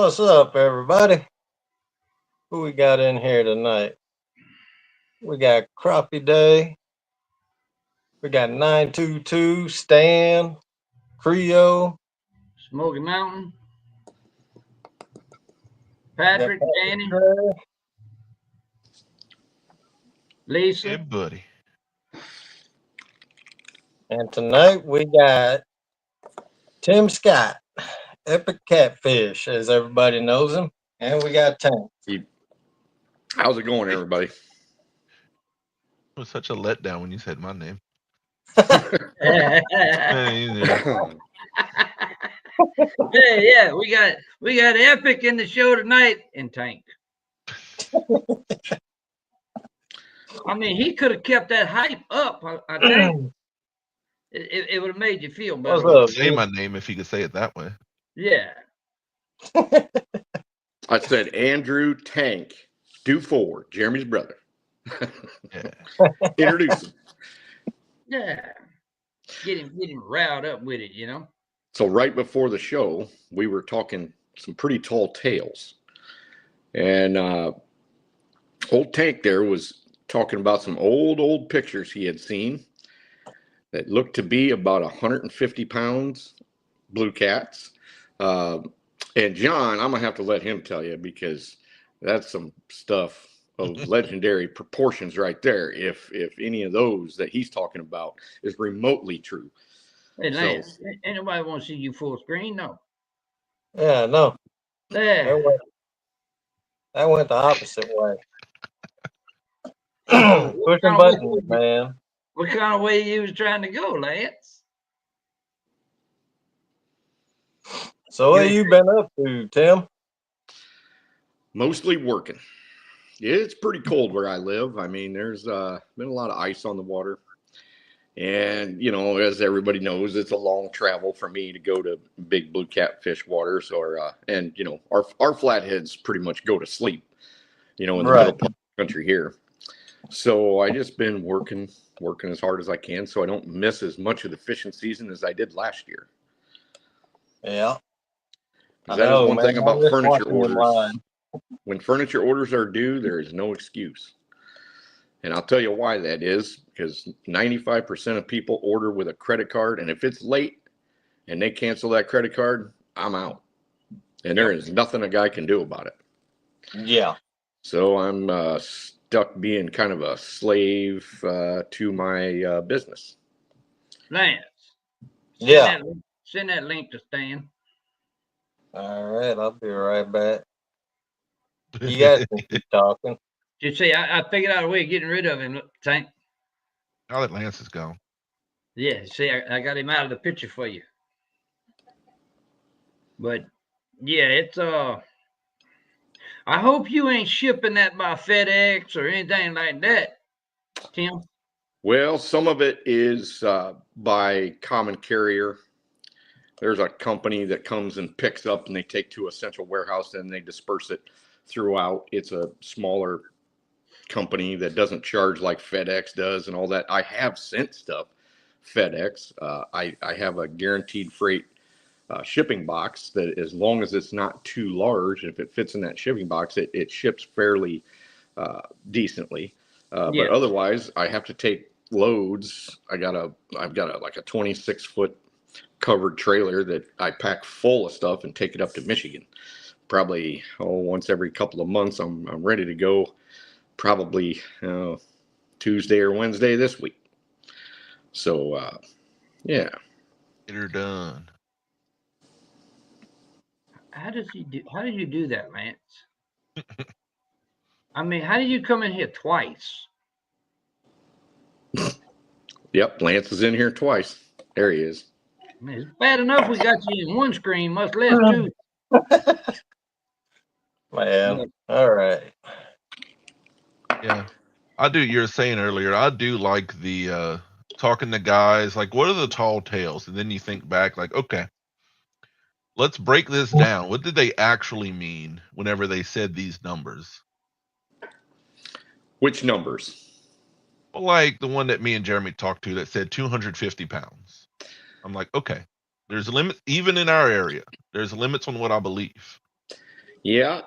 What's up, everybody? Who we got in here tonight? We got Crappie Day. We got 922, Stan, Creo. Smoky Mountain, We got Patrick, Danny, Trey. Lisa. Yeah, buddy. And tonight we got Tim Scott, Epic Catfish, as everybody knows him. And we got Tank. How's it going, everybody? It was such a letdown when you said my name. yeah, Yeah, we got Epic in the show tonight and Tank. I mean, he could have kept that hype up. I think it would have made you feel better. What's up, say my name if he could say it that way. Yeah. I said Andrew Tank Dufour, Jeremy's brother. Yeah. Introduce him. Yeah. Get him riled up with it, you know. So right before the show, we were talking some pretty tall tales. And old Tank there was talking about some old pictures he had seen that looked to be about 150 pounds, blue cats. And John, I'm going to have to let him tell you because that's some stuff of legendary proportions right there. If any of those that he's talking about is remotely true. Hey, Lance, ain't nobody want to see you full screen, no. Yeah, no. Yeah. That went the opposite way. Pushing buttons, man. What kind of way you was trying to go, Lance? So what have you been up to, Tim? Mostly working. It's pretty cold where I live. I mean, there's been a lot of ice on the water. And, you know, as everybody knows, it's a long travel for me to go to big blue catfish waters and, you know, our flatheads pretty much go to sleep, you know, in the middle part of the country here. So I just been working as hard as I can so I don't miss as much of the fishing season as I did last year. Yeah. That is one thing about furniture orders. When furniture orders are due, there is no excuse. And I'll tell you why that is, because 95% of people order with a credit card, and if it's late and they cancel that credit card, I'm out. And there is nothing a guy can do about it. Yeah. So I'm stuck being kind of a slave to my business. Lance. Yeah. Send that link to Stan. All right, I'll be right back. You guys can keep talking. You see, I figured out a way of getting rid of him, Tank. Now that Lance is gone. Yeah, see, I got him out of the picture for you. But yeah, it's I hope you ain't shipping that by FedEx or anything like that, Tim. Well, some of it is by common carrier. There's a company that comes and picks up and they take to a central warehouse and they disperse it throughout. It's a smaller company that doesn't charge like FedEx does and all that. I have sent stuff FedEx. I have a guaranteed freight shipping box that as long as it's not too large, if it fits in that shipping box, it ships fairly decently. But otherwise, I have to take loads. I've got a like a 26-foot covered trailer that I pack full of stuff and take it up to Michigan. Probably once every couple of months. I'm ready to go. Probably Tuesday or Wednesday this week. So yeah. Get her done. How did you do that, Lance? I mean, how did you come in here twice? Yep, Lance is in here twice. There he is. I mean, it's bad enough we got you in one screen, much less two. Man, all right. Yeah. I do. You were saying earlier, I do like the talking to guys, like, what are the tall tales? And then you think back, like, okay, let's break this down. What did they actually mean whenever they said these numbers? Which numbers? Well, like the one that me and Jeremy talked to that said 250 pounds. I'm like, okay, there's a limit, even in our area, there's limits on what I believe. Yeah,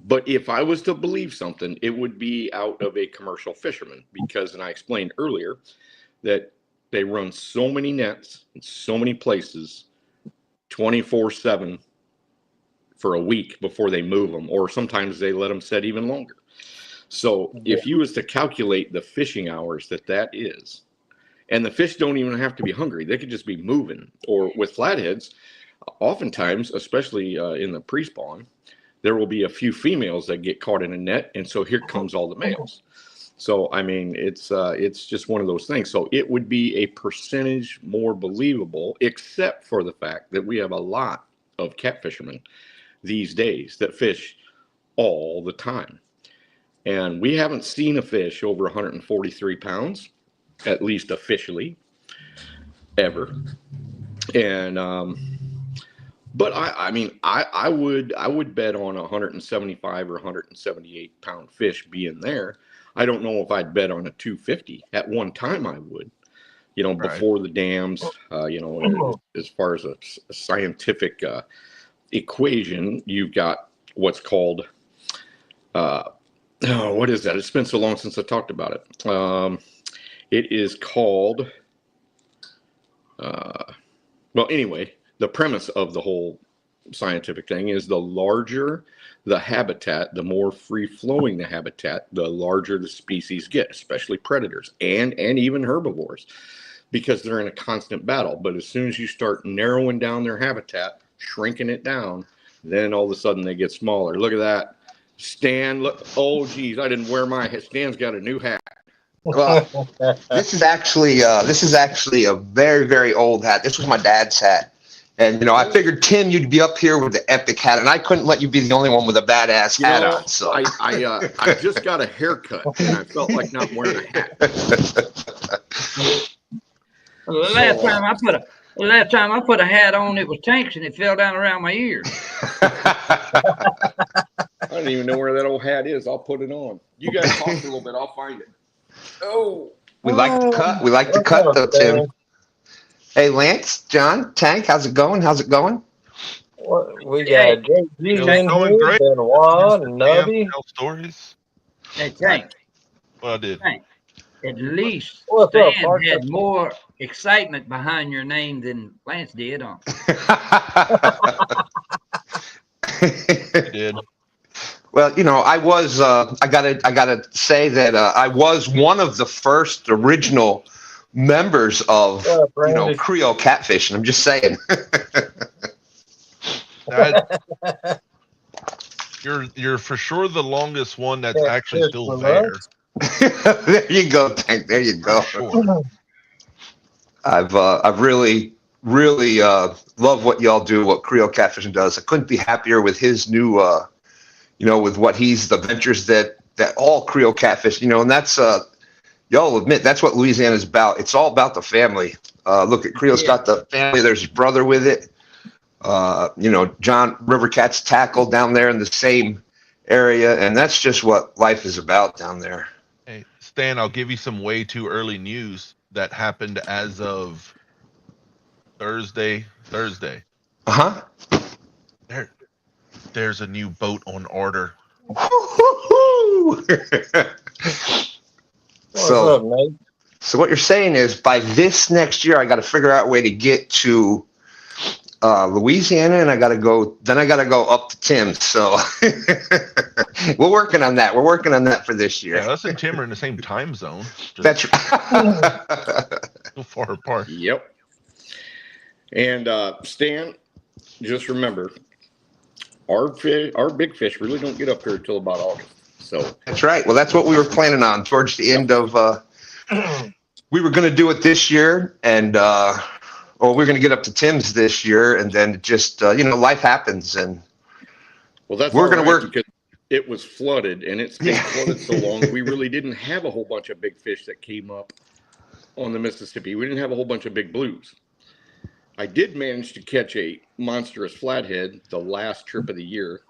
but if I was to believe something, it would be out of a commercial fisherman because, and I explained earlier that they run so many nets in so many places 24/7 for a week before they move them, or sometimes they let them set even longer. So if you was to calculate the fishing hours that is, and the fish don't even have to be hungry, they could just be moving. Or with flatheads, oftentimes, especially in the pre-spawn, there will be a few females that get caught in a net, and so here comes all the males. So I mean, it's just one of those things. So it would be a percentage more believable, except for the fact that we have a lot of catfishermen these days that fish all the time, and we haven't seen a fish over 143 pounds, at least officially, ever. And but I mean, I would bet on a 175 or 178 pound fish being there. I don't know if I'd bet on a 250. At one time, I would. You know, Right. before the dams. You know, as far as a scientific equation, you've got what's called. Oh, what is that? It's been so long since I talked about it. It is called. Well, anyway, the premise of the whole scientific thing is the larger the habitat, the more free flowing the habitat, the larger the species get, especially predators and even herbivores, because they're in a constant battle. But as soon as you start narrowing down their habitat, shrinking it down, then all of a sudden they get smaller. Look at that. Stan, look, oh geez, I didn't wear my hat. Stan's got a new hat. Well, this is actually a very, very old hat. This was my dad's hat. And, you know, I figured, Tim, you'd be up here with the epic hat, and I couldn't let you be the only one with a badass hat on. So I just got a haircut, and I felt like not wearing a hat. Last time I put a hat on, it was Tanks, and it fell down around my ears. I don't even know where that old hat is. I'll put it on. You guys talk a little bit. I'll find it. Oh, we like to cut. We like to cut, though, Tim. Hey, Lance, John, Tank, how's it going? How's it going? We got JG in going here, great. Benoit, and Nubby. Tell stories. Hey, Tank. Well, I did. Tank. At least What's up, Stan partner? had more excitement behind your name than Lance did. I did. Well, you know, I was. I gotta say that I was one of the first original members of Creole Catfishing. I'm just saying. You're for sure the longest one that's actually still there. There you go, Tank. There you go. Sure. I've really love what y'all do, what Creole Catfishing does. I couldn't be happier with his new, with what the ventures that all Creole Catfish, and that's, y'all admit that's what Louisiana is about. It's all about the family. Look at Creole's got the family. There's his brother with it. John Rivercat's Tackle down there in the same area, and that's just what life is about down there. Hey, Stan, I'll give you some way too early news that happened as of Thursday. Uh-huh. There's a new boat on order. So what you're saying is by this next year, I got to figure out a way to get to Louisiana, and I got to go up to Tim's. So we're working on that. We're working on that for this year. Yeah, us and Tim are in the same time zone. That's right. So far apart. Yep. And Stan, just remember, our big fish really don't get up here until about August. So that's right. Well, that's what we were planning on towards the end of. We were going to do it this year, and we're going to get up to Tim's this year, and then just life happens, and that's we're going to work because it was flooded, and it's been flooded so long. We really didn't have a whole bunch of big fish that came up on the Mississippi. We didn't have a whole bunch of big blues. I did manage to catch a monstrous flathead the last trip of the year.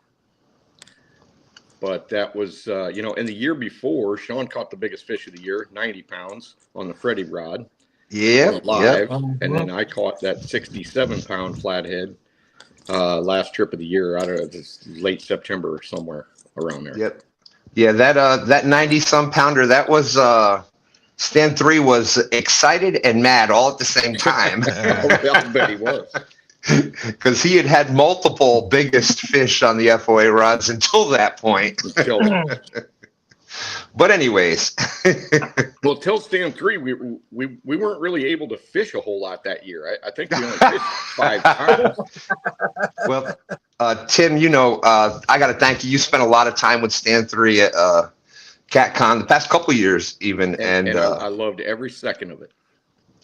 But that was, in the year before, Sean caught the biggest fish of the year, 90 pounds on the Freddy rod. Yeah. Live. And then I caught that 67-pound flathead last trip of the year. I don't know, it's late September or somewhere around there. Yep. Yeah, that 90 some pounder, that was Stan 3 was excited and mad all at the same time. I bet he was. Because he had multiple biggest fish on the FOA rods until that point. But anyways. Well, till Stan 3, we weren't really able to fish a whole lot that year. I think we only fished 5 times. Well, Tim, I got to thank you. You spent a lot of time with Stan 3 at CatCon the past couple of years even. And I loved every second of it.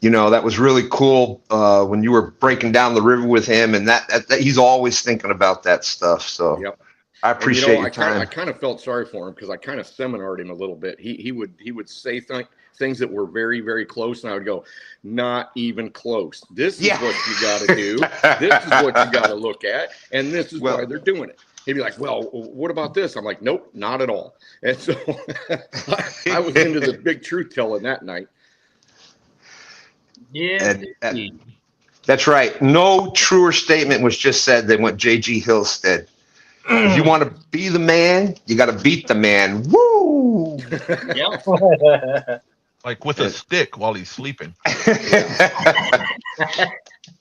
That was really cool when you were breaking down the river with him, and that he's always thinking about that stuff. So yep. I appreciate your time. I kind of felt sorry for him because I kind of seminared him a little bit. He would say things that were very, very close, and I would go, not even close. This is what you got to do. This is what you got to look at, and this is why they're doing it. He'd be like, well, what about this? I'm like, nope, not at all. And so I was into the big truth telling that night. Yeah. That's right. No truer statement was just said than what J.G. Hill said. If you want to be the man, you got to beat the man. Woo! Yep. Like with a stick while he's sleeping.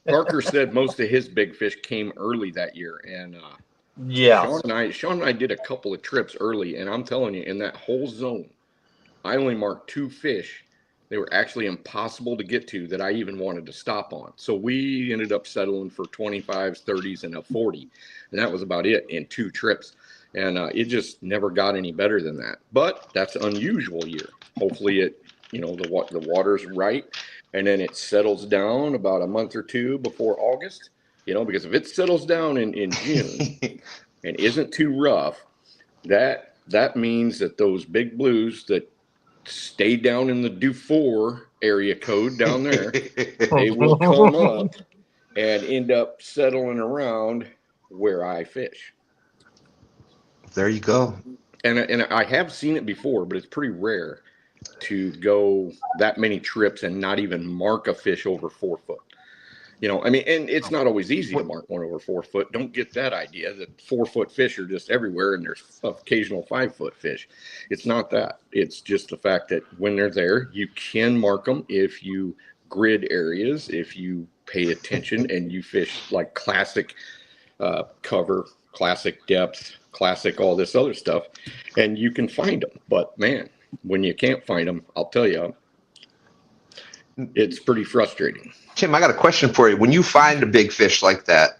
Parker said most of his big fish came early that year, and Sean and I did a couple of trips early, and I'm telling you, in that whole zone, I only marked 2 fish. They were actually impossible to get to that I even wanted to stop on. So we ended up settling for 25s, 30s, and a 40. And that was about it in 2 trips. And it just never got any better than that. But that's an unusual year. Hopefully the water's right. And then it settles down about a month or 2 before August. Because if it settles down in June and isn't too rough, that means that those big blues that stay down in the Dufour area code down there, they will come up and end up settling around where I fish. There you go. And I have seen it before, but it's pretty rare to go that many trips and not even mark a fish over 4 foot. And it's not always easy to mark one over 4 foot. Don't get that idea that 4 foot fish are just everywhere and there's occasional 5 foot fish. It's not that. It's just the fact that when they're there, you can mark them if you grid areas, if you pay attention and you fish like classic cover, classic depth, classic all this other stuff, and you can find them. But man, when you can't find them, I'll tell you, it's pretty frustrating. Tim, I got a question for you. When you find a big fish like that,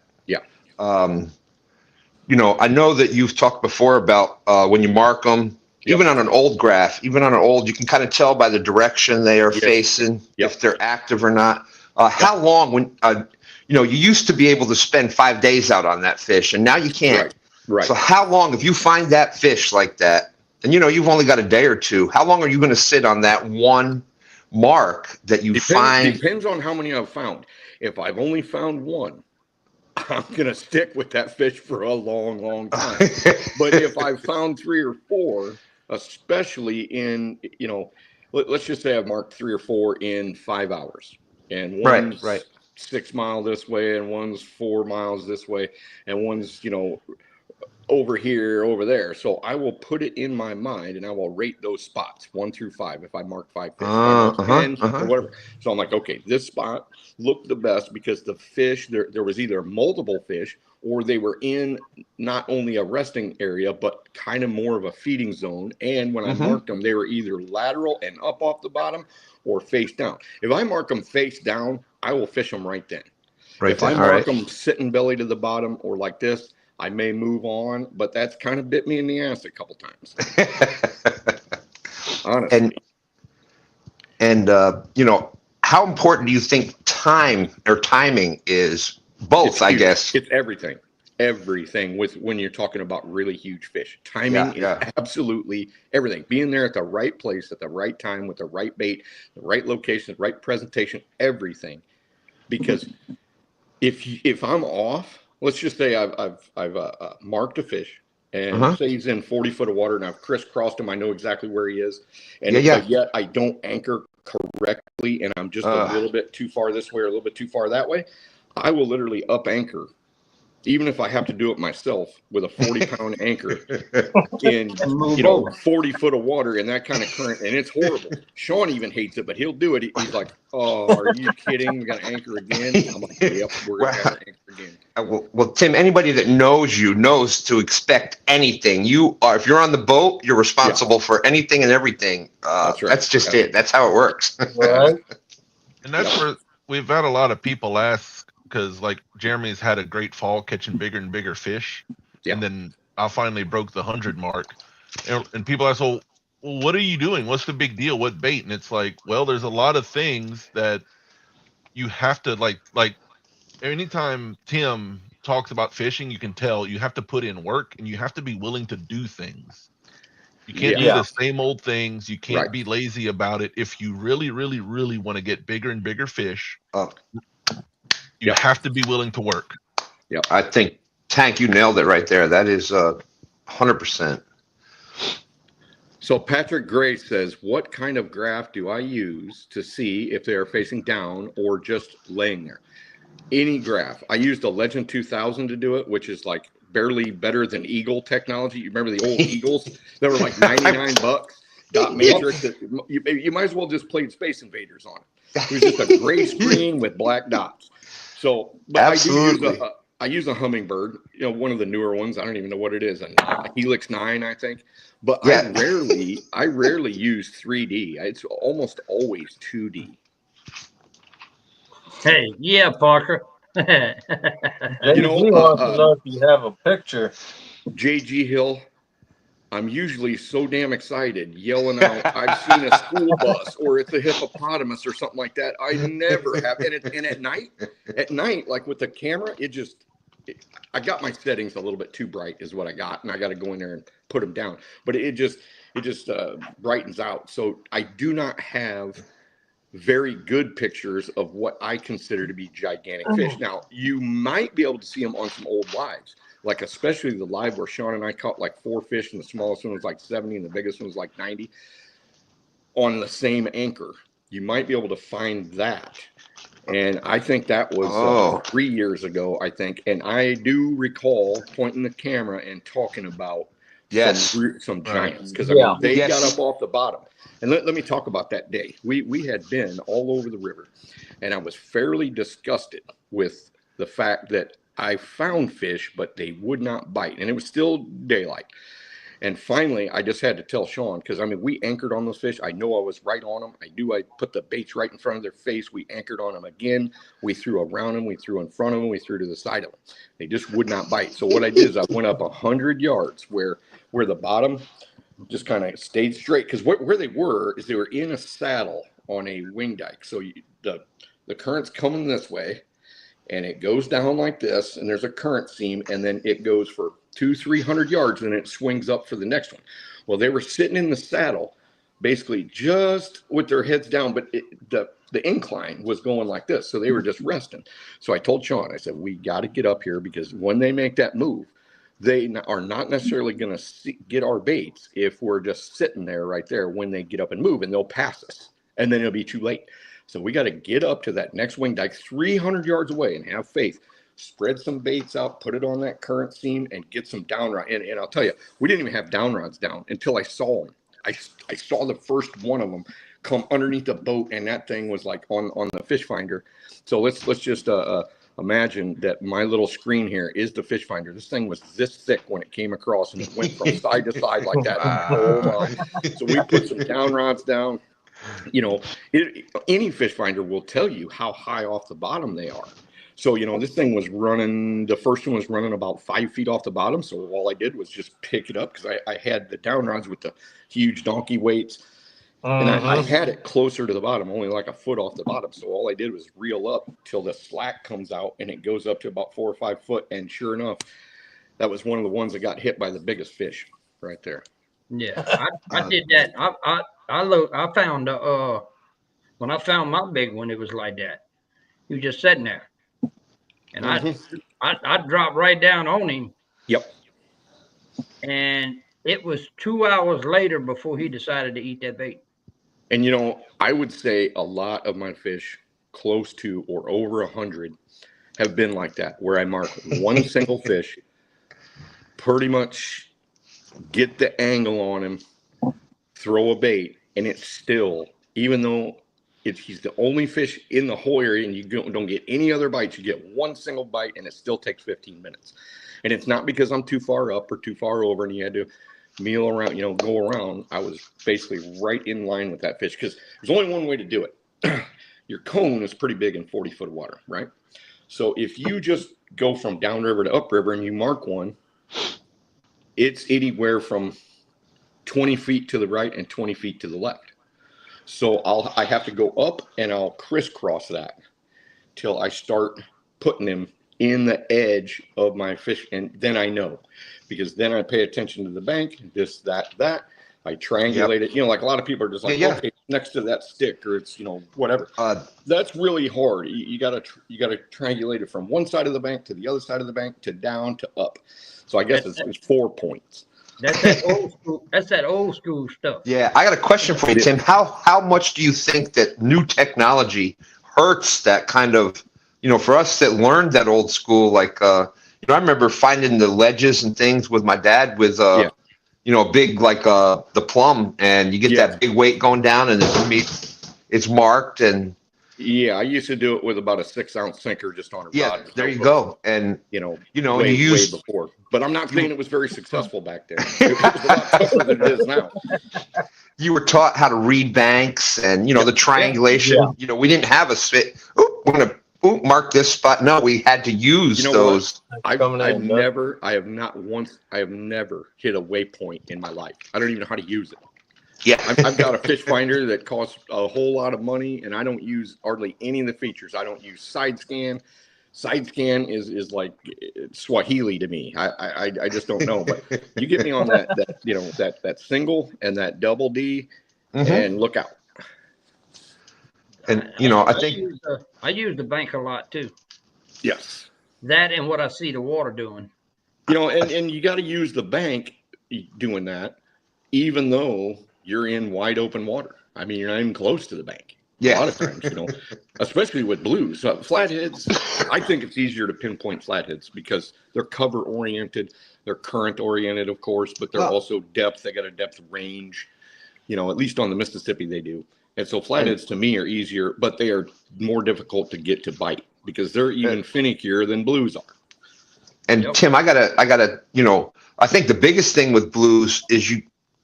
I know that you've talked before about when you mark them, even on an old graph, you can kind of tell by the direction they are facing if they're active or not. How long when you used to be able to spend 5 days out on that fish, and now you can't. Right. So how long, if you find that fish like that, and you've only got a day or 2, how long are you going to sit on that one mark that you find? Depends on how many I've found. If I've only found 1, I'm gonna stick with that fish for a long time. But if I've found 3 or 4, especially in let's just say I've marked 3 or 4 in 5 hours, and one's 6 miles this way, and one's 4 miles this way, and one's over here, over there. So I will put it in my mind and I will rate those spots 1 through 5. If I mark 5 fish, 10 or whatever. So I'm like, okay, this spot looked the best because the fish, there was either multiple fish or they were in not only a resting area, but kind of more of a feeding zone. And when I marked them, they were either lateral and up off the bottom or face down. If I mark them face down, I will fish them right then. If I mark them sitting belly to the bottom or like this, I may move on, but that's kind of bit me in the ass a couple times. Honestly. And how important do you think timing is? Both, I guess. It's everything. Everything when you're talking about really huge fish. Timing is absolutely everything. Being there at the right place at the right time with the right bait, the right location, the right presentation, everything. Because if I'm off, let's just say I've marked a fish and say he's in 40 foot of water and I've crisscrossed him. I know exactly where he is. And yet I don't anchor correctly and I'm just a little bit too far this way or a little bit too far that way. I will literally up anchor even if I have to do it myself with a 40-pound anchor in, And move you know, over. 40 foot of water in that kind of current, and it's horrible. Sean even hates it, but he'll do it. He's like, "Oh, are you kidding? We got to anchor again." I'm like, "Yep, we're gonna have Well, to anchor again." well, Tim, anybody that knows you knows to expect anything. You are, if you're on the boat, you're responsible for anything and everything. That's right. That's just it. That's how it works. Right. And that's where we've had a lot of people ask, because like Jeremy's had a great fall catching bigger and bigger fish, Yeah. and then I finally broke the 100 mark, and people ask, well, what are you doing? What's the big deal? What bait? And it's like, well, there's a lot of things that you have to like anytime Tim talks about fishing, you can tell you have to put in work and you have to be willing to do things. You can't do Yeah. the same old things. You can't Right. be lazy about it. If you really, really, really want to get bigger and bigger fish, Oh, you have to be willing to work. I think, Tank, you nailed it right there. That is 100%. So Patrick Gray says, "What kind of graph do I use to see if they are facing down or just laying there?" Any graph. I used a Legend 2000 to do it, which is like barely better than Eagle technology. You remember the old Eagles that were like $99? Dot matrix. You might as well just played Space Invaders on it. It was just a gray screen with black dots. So, but Absolutely. I use a Hummingbird, you know, one of the newer ones. I don't even know what it is, a Helix 9, I think. But Yeah. I rarely use 3D. It's almost always 2D. Hey, yeah, Parker. JG You know, wants to know if you have a picture. JG Hill, I'm usually so damn excited, yelling out, "I've seen a school bus," or "It's a hippopotamus," or something like that. I never have. And at night, like with the camera, I got my settings a little bit too bright, is what I got, and I got to go in there and put them down. But it just brightens out. So I do not have very good pictures of what I consider to be gigantic fish. Now, you might be able to see them on some old lives, like especially the live where Sean and I caught like 4 fish, and the smallest one was like 70 and the biggest one was like 90 on the same anchor. You might be able to find that. And I think that was 3 years ago, I think. And I do recall pointing the camera and talking about some giants, because I mean, they got up off the bottom. And let me talk about that day. We had been all over the river, and I was fairly disgusted with the fact that I found fish, but they would not bite, and it was still daylight. And finally, I just had to tell Sean, because I mean, we anchored on those fish. I know I was right on them. I knew I put the baits right in front of their face. We anchored on them again. We threw around them. We threw in front of them. We threw to the side of them. They just would not bite. So what I did is I went up 100 yards where the bottom just kind of stayed straight, because where they were is they were in a saddle on a wing dike. So the current's coming this way, and it goes down like this, and there's a current seam, and then it goes for 200-300 yards, and it swings up for the next one. Well, they were sitting in the saddle, basically just with their heads down, but the incline was going like this, so they were just resting. So I told Sean, I said, we got to get up here, because when they make that move, they are not necessarily going to get our baits if we're just sitting there right there when they get up and move, and they'll pass us, and then it'll be too late. So we got to get up to that next wing dike 300 yards away and have faith. Spread some baits out, put it on that current seam, and get some down rod. And I'll tell you, we didn't even have down rods down until I saw them. I saw the first one of them come underneath the boat, and that thing was like on the fish finder. So let's just imagine that my little screen here is the fish finder. This thing was this thick when it came across, and it went from side to side like that. Oh my! So we put some down rods down. You know, any fish finder will tell you how high off the bottom they are. So, you know, this thing was running, the first one was running about 5 feet off the bottom. So all I did was just pick it up, because I had the down rods with the huge donkey weights. And I had it closer to the bottom, only like a foot off the bottom. So all I did was reel up till the slack comes out, and it goes up to about 4 or 5 foot. And sure enough, that was one of the ones that got hit by the biggest fish right there. Yeah, I did that. I found when I found my big one, it was like that. He was just sitting there, and I dropped right down on him. Yep. And it was 2 hours later before he decided to eat that bait. And, you know, I would say a lot of my fish close to or over 100, have been like that, where I mark one single fish, pretty much get the angle on him, throw a bait, and it's still, even though he's the only fish in the whole area and you don't get any other bites, you get one single bite and it still takes 15 minutes. And it's not because I'm too far up or too far over and you had to meal around, go around. I was basically right in line with that fish because there's only one way to do it. Your cone is pretty big in 40-foot of water, right? So if you just go from downriver to upriver and you mark one, it's anywhere from 20 feet to the right and 20 feet to the left. So I have to go up and I'll crisscross that till I start putting them in the edge of my fish. And then I know, because then I pay attention to the bank, this, that. I triangulate it. Like a lot of people are just like, okay, next to that stick, or it's, whatever. That's really hard. You gotta triangulate it from one side of the bank to the other side of the bank to down to up. So I guess it's 4 points. That's that old school. That's that old school stuff. Yeah, I got a question for you, Tim. How much do you think that new technology hurts that kind of, for us that learned that old school, like, I remember finding the ledges and things with my dad with, a big, like, the plum, and you get that big weight going down and it's marked and. Yeah, I used to do it with about a 6-ounce sinker just on a rod. Yeah, there you go. And way before. But I'm not saying it was very successful back then. It was a lot tougher than it is now. You were taught how to read banks and the triangulation. Yeah. We didn't have a spit. We're gonna mark this spot. No, we had to use those. I have never hit a waypoint in my life. I don't even know how to use it. Yeah, I've got a fish finder that costs a whole lot of money, and I don't use hardly any of the features. I don't use side scan. Side scan is like Swahili to me. I just don't know. But you get me on that single and that double D, and look out. And I think I use the bank a lot too. Yes. That and what I see the water doing. And you got to use the bank doing that, even though you're in wide open water. I mean, you're not even close to the bank. Yeah. A lot of times, especially with blues. Flatheads, I think it's easier to pinpoint flatheads because they're cover oriented, they're current oriented, of course, but they're also depth. They got a depth range, at least on the Mississippi they do. And so flatheads to me are easier, but they are more difficult to get to bite because they're even finickier than blues are. And Tim, I gotta, I think the biggest thing with blues is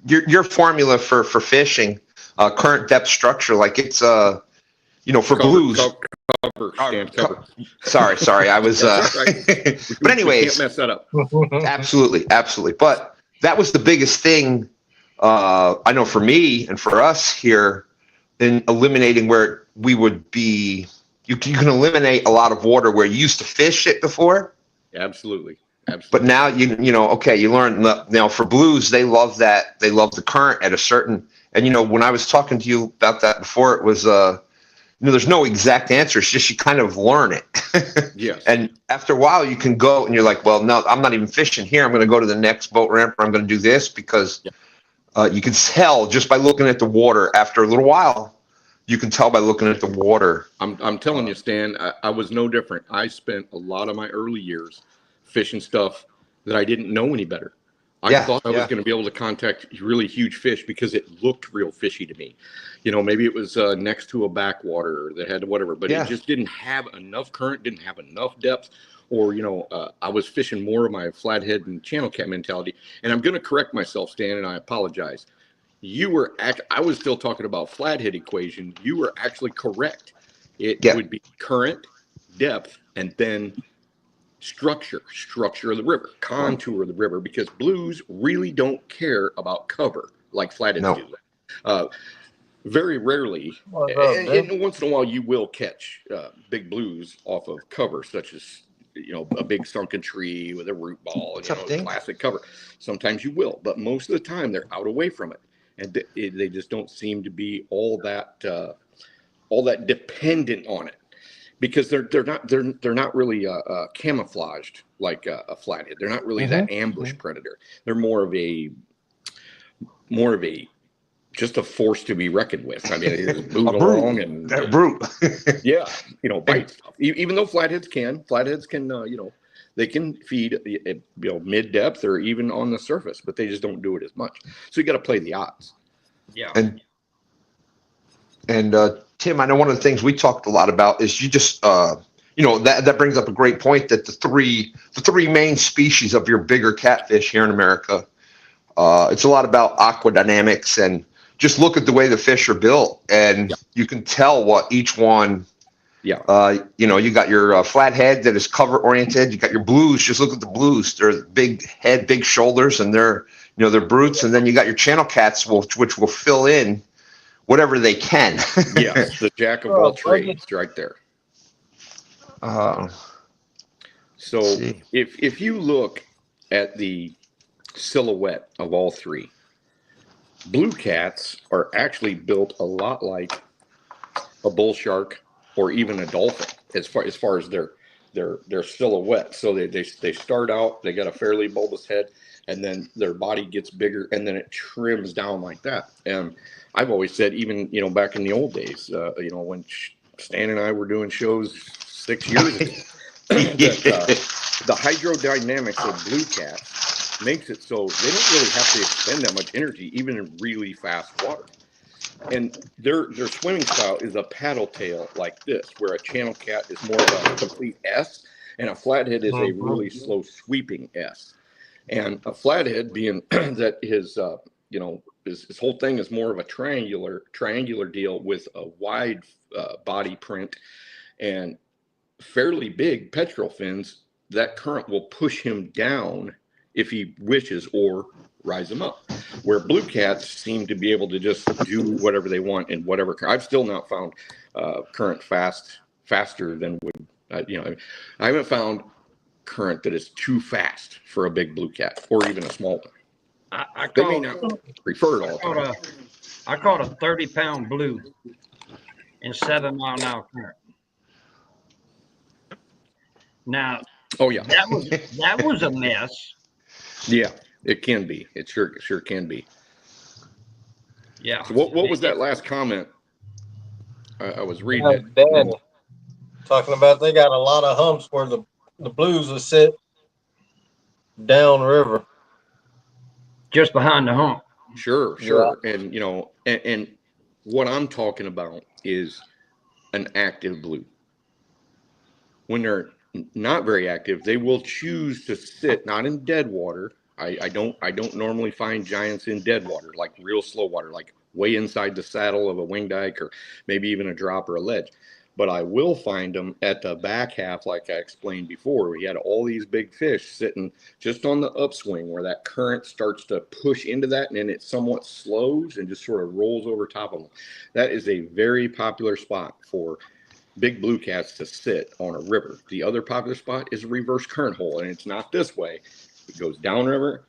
your formula for fishing, current depth structure, like it's for blues. Cover. Sorry, I was. But anyways, can't mess that up. Absolutely. But that was the biggest thing. I know for me and for us here in eliminating where we would be. You can eliminate a lot of water where you used to fish it before. Absolutely. But now you learn now for blues, they love that. They love the current at a certain, and when I was talking to you about that before, it was there's no exact answer. It's just you kind of learn it. Yes. And after a while you can go and you're like, well, no, I'm not even fishing here. I'm going to go to the next boat ramp or I'm going to do this because you can tell just by looking at the water. After a little while, you can tell by looking at the water. I'm telling you, Stan, I was no different. I spent a lot of my early years fishing stuff that I didn't know any better. I thought I was going to be able to contact really huge fish because it looked real fishy to me. Maybe it was next to a backwater that had whatever, but it just didn't have enough current, didn't have enough depth, or, I was fishing more of my flathead and channel cat mentality. And I'm going to correct myself, Stan, and I apologize. I was still talking about flathead equation. You were actually correct. It would be current, depth, and then structure of the river, contour of the river, because blues really don't care about cover like flatheads do. Very rarely, and once in a while, you will catch big blues off of cover, such as a big sunken tree with a root ball, classic cover. Sometimes you will, but most of the time they're out away from it, and they just don't seem to be all that dependent on it. Because they're not really camouflaged like a flathead. They're not really that ambush predator. They're more of a just a force to be reckoned with. I mean, they just move A brute. along and That brute. yeah, bite stuff. Even though flatheads can, they can feed, mid depth or even on the surface, but they just don't do it as much. So you got to play the odds. Yeah. And Tim, I know one of the things we talked a lot about is you just that brings up a great point that the three main species of your bigger catfish here in America, it's a lot about aquadynamics, and just look at the way the fish are built, and you can tell what each one. Yeah. You got your flathead that is cover oriented. You got your blues. Just look at the blues. They're big head, big shoulders, and they're brutes. And then you got your channel cats, which will fill in whatever they can. Yes, the jack of all trades, right there. So if you look at the silhouette of all three, blue cats are actually built a lot like a bull shark or even a dolphin as far as their silhouette. So they start out, they got a fairly bulbous head, and then their body gets bigger, and then it trims down like that. And I've always said, even back in the old days, when Stan and I were doing shows 6 years ago, that the hydrodynamics of blue cats makes it so they don't really have to expend that much energy, even in really fast water. And their swimming style is a paddle tail like this, where a channel cat is more of a complete S, and a flathead is a really slow sweeping S. And a flathead, being that his whole thing is more of a triangular deal with a wide body print and fairly big pectoral fins, that current will push him down if he wishes, or rise him up. Where blue cats seem to be able to just do whatever they want in whatever current. I've still not found current faster than would I haven't found current that is too fast for a big blue cat or even a small one. They may not prefer it all the time. I caught a 30-pound blue in 7-mile-an-hour current. Now, oh yeah, that was a mess. Yeah, it can be. It sure can be. Yeah. So what was that last comment? I was reading it. Danny talking about they got a lot of humps where the blues will sit downriver, just behind the hump. Sure. Yeah. And and what I'm talking about is an active blue. When they're not very active, they will choose to sit not in dead water. I don't normally find giants in dead water, like real slow water, like way inside the saddle of a wing dike or maybe even a drop or a ledge. But I will find them at the back half, like I explained before. We had all these big fish sitting just on the upswing where that current starts to push into that, and then it somewhat slows and just sort of rolls over top of them. That is a very popular spot for big blue cats to sit on a river. The other popular spot is a reverse current hole, and it's not this way. It goes downriver.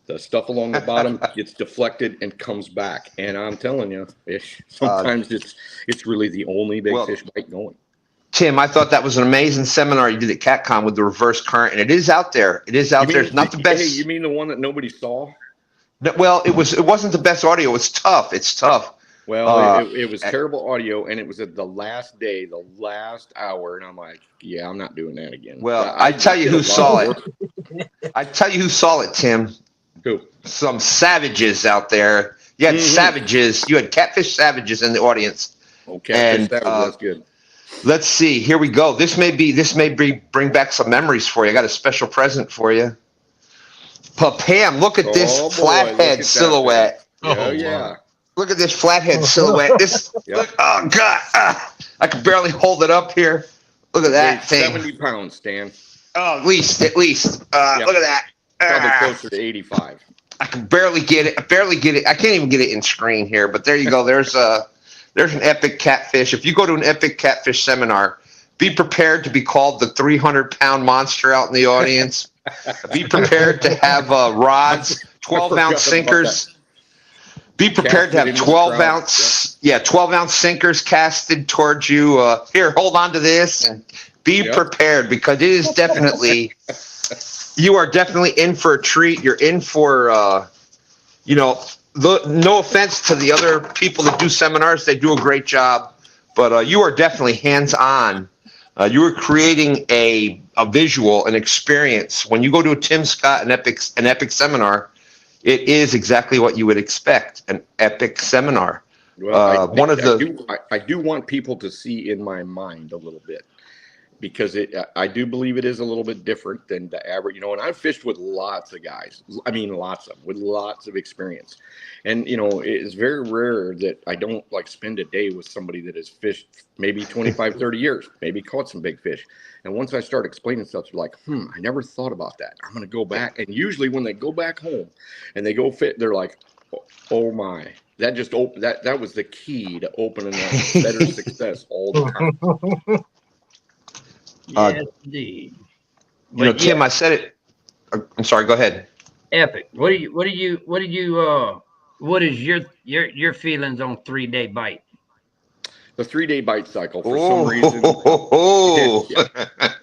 The stuff along the bottom gets deflected and comes back. And I'm telling you, sometimes it's really the only big fish bite going. Tim, I thought that was an amazing seminar you did at CatCon with the reverse current, and it is out there. It is out there. It's not the best. Hey, you mean the one that nobody saw? No, well, it wasn't the best audio. It's tough. It's tough. Well, it was terrible audio, and it was at the last day, the last hour, and I'm like, yeah, I'm not doing that again. Well, I tell you who saw it. I tell you who saw it, Tim. Who? Some savages out there. You had savages. You had catfish savages in the audience. Okay, catfish savages. That's good. Let's see. Here we go. This may bring back some memories for you. I got a special present for you. Pam, look at this flathead silhouette. Oh yeah. Look at this flathead silhouette. This, look, oh God, I can barely hold it up here. Look at that thing. 70 pounds, Stan. Oh, at least. Look at that. Probably closer to 85. I can barely get it. I can't even get it in screen here. But there you go. There's an epic catfish. If you go to an epic catfish seminar, be prepared to be called the 300-pound monster out in the audience. Be prepared to have rods, 12-ounce sinkers. Be prepared to have 12-ounce sinkers casted towards you. Here, hold on to this and be prepared, because it is definitely, you are definitely in for a treat. You're in for, no offense to the other people that do seminars, they do a great job, but you are definitely hands-on. You are creating a visual, an experience. When you go to a Tim Scott, an epic seminar, it is exactly what you would expect, an epic seminar. Well, I do want people to see in my mind a little bit, because I do believe it is a little bit different than the average, and I've fished with lots of guys. I mean, lots of experience. And, it's very rare that I don't spend a day with somebody that has fished maybe 25, 30 years, maybe caught some big fish. And once I start explaining stuff, they're like, I never thought about that. I'm going to go back. And usually when they go back home and they go fit, they're like, oh my, that just opened, that was the key to opening that better success all the time. Yes, indeed. Tim, I said it. I'm sorry. Go ahead. Epic. What is your feelings on 3-day bite? The 3-day bite cycle, for some reason.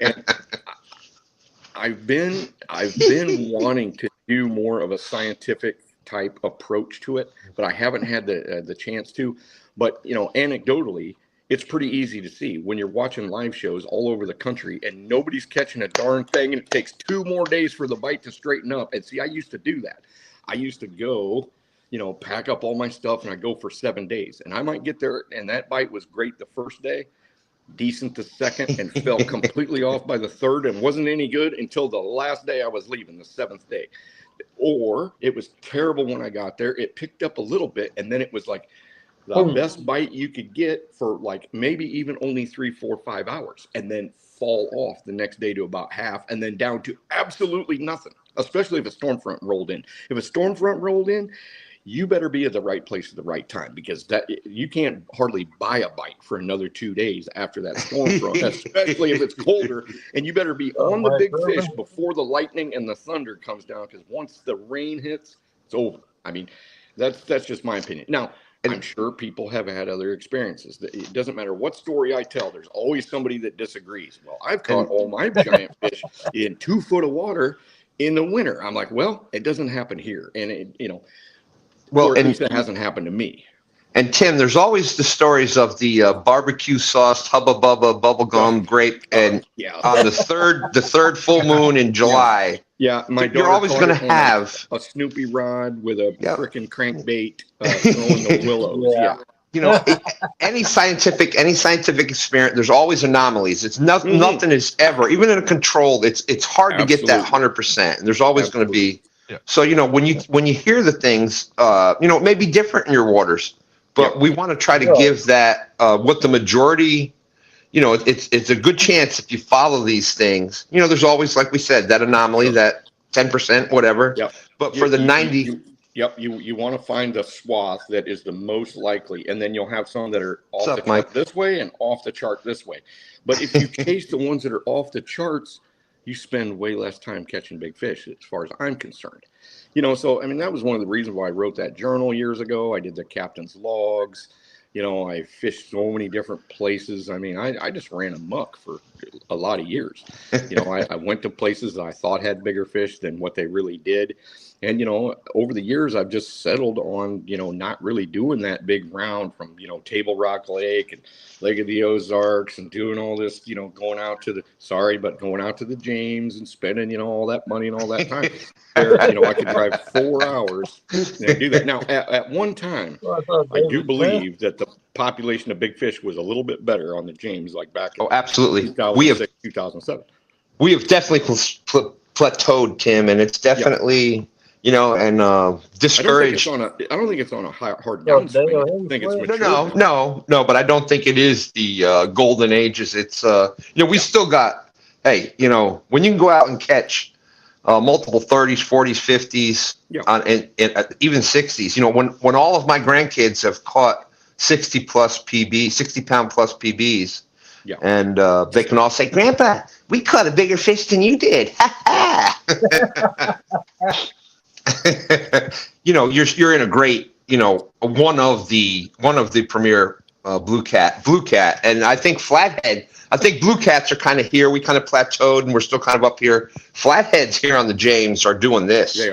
And I've been wanting to do more of a scientific type approach to it, but I haven't had the chance to. But anecdotally, it's pretty easy to see when you're watching live shows all over the country and nobody's catching a darn thing, and it takes 2 more days for the bite to straighten up. And see, I used to do that. I used to go, pack up all my stuff, and I go for 7 days. And I might get there, and that bite was great the first day, decent the second, and fell completely off by the third, and wasn't any good until the last day I was leaving, the 7th day. Or it was terrible when I got there. It picked up a little bit, and then it was like the best bite you could get for maybe even only 3, 4, 5 hours, and then fall off the next day to about half, and then down to absolutely nothing, especially if a storm front rolled in. If a storm front rolled in, you better be at the right place at the right time, because that you can't hardly buy a bite for another 2 days after that storm front, especially if it's colder. And you better be on the big fish before the lightning and the thunder comes down, because once the rain hits, it's over. I mean, that's just my opinion. Now, I'm sure people have had other experiences. It doesn't matter what story I tell, there's always somebody that disagrees. Well, I've caught all my giant fish in 2 foot of water in the winter. I'm like, well, it doesn't happen here. And or at least it hasn't happened to me. And Tim, there's always the stories of the barbecue sauce, Hubba Bubba, bubblegum grape, and on the third full moon in July. Yeah, you're always going to have a Snoopy rod with a frickin' crankbait throwing the willows. Any scientific experience, there's always anomalies. It's nothing is ever, even in a controlled. It's hard to get that 100%. And there's always going to be. Yeah. So when you hear the things, it may be different in your waters, but we want to try to give that what the majority. It's a good chance if you follow these things. There's always, like we said, that anomaly, that 10%, whatever. Yep. But for the 90. You want to find the swath that is the most likely, and then you'll have some that are off the chart this way and off the chart this way. But if you chase the ones that are off the charts, you spend way less time catching big fish, as far as I'm concerned. So that was one of the reasons why I wrote that journal years ago. I did the captain's logs. I fished so many different places. I just ran amok for a lot of years. I went to places that I thought had bigger fish than what they really did. And, over the years, I've just settled on, not really doing that big round from, Table Rock Lake and Lake of the Ozarks and doing all this, going out to the James and spending, all that money and all that time. Where, I could drive 4 hours and do that. Now, at one time, I do believe that the population of big fish was a little bit better on the James, like back in absolutely. 2006, 2007. We have definitely plateaued, Tim, and it's definitely... discouraged. I don't think it's on a hard downswing. I think it's mature. No, but I don't think it is the golden ages. It's we still got. Hey, when you can go out and catch multiple 30s, 40s, 50s, and even 60s. When all of my grandkids have caught 60 pound plus PBs. Yeah. And they can all say, "Grandpa, we caught a bigger fish than you did." You're in a great, one of the premier blue cat, and I think flathead. I think blue cats are kind of here. We kind of plateaued, and we're still kind of up here. Flatheads here on the James are doing this. They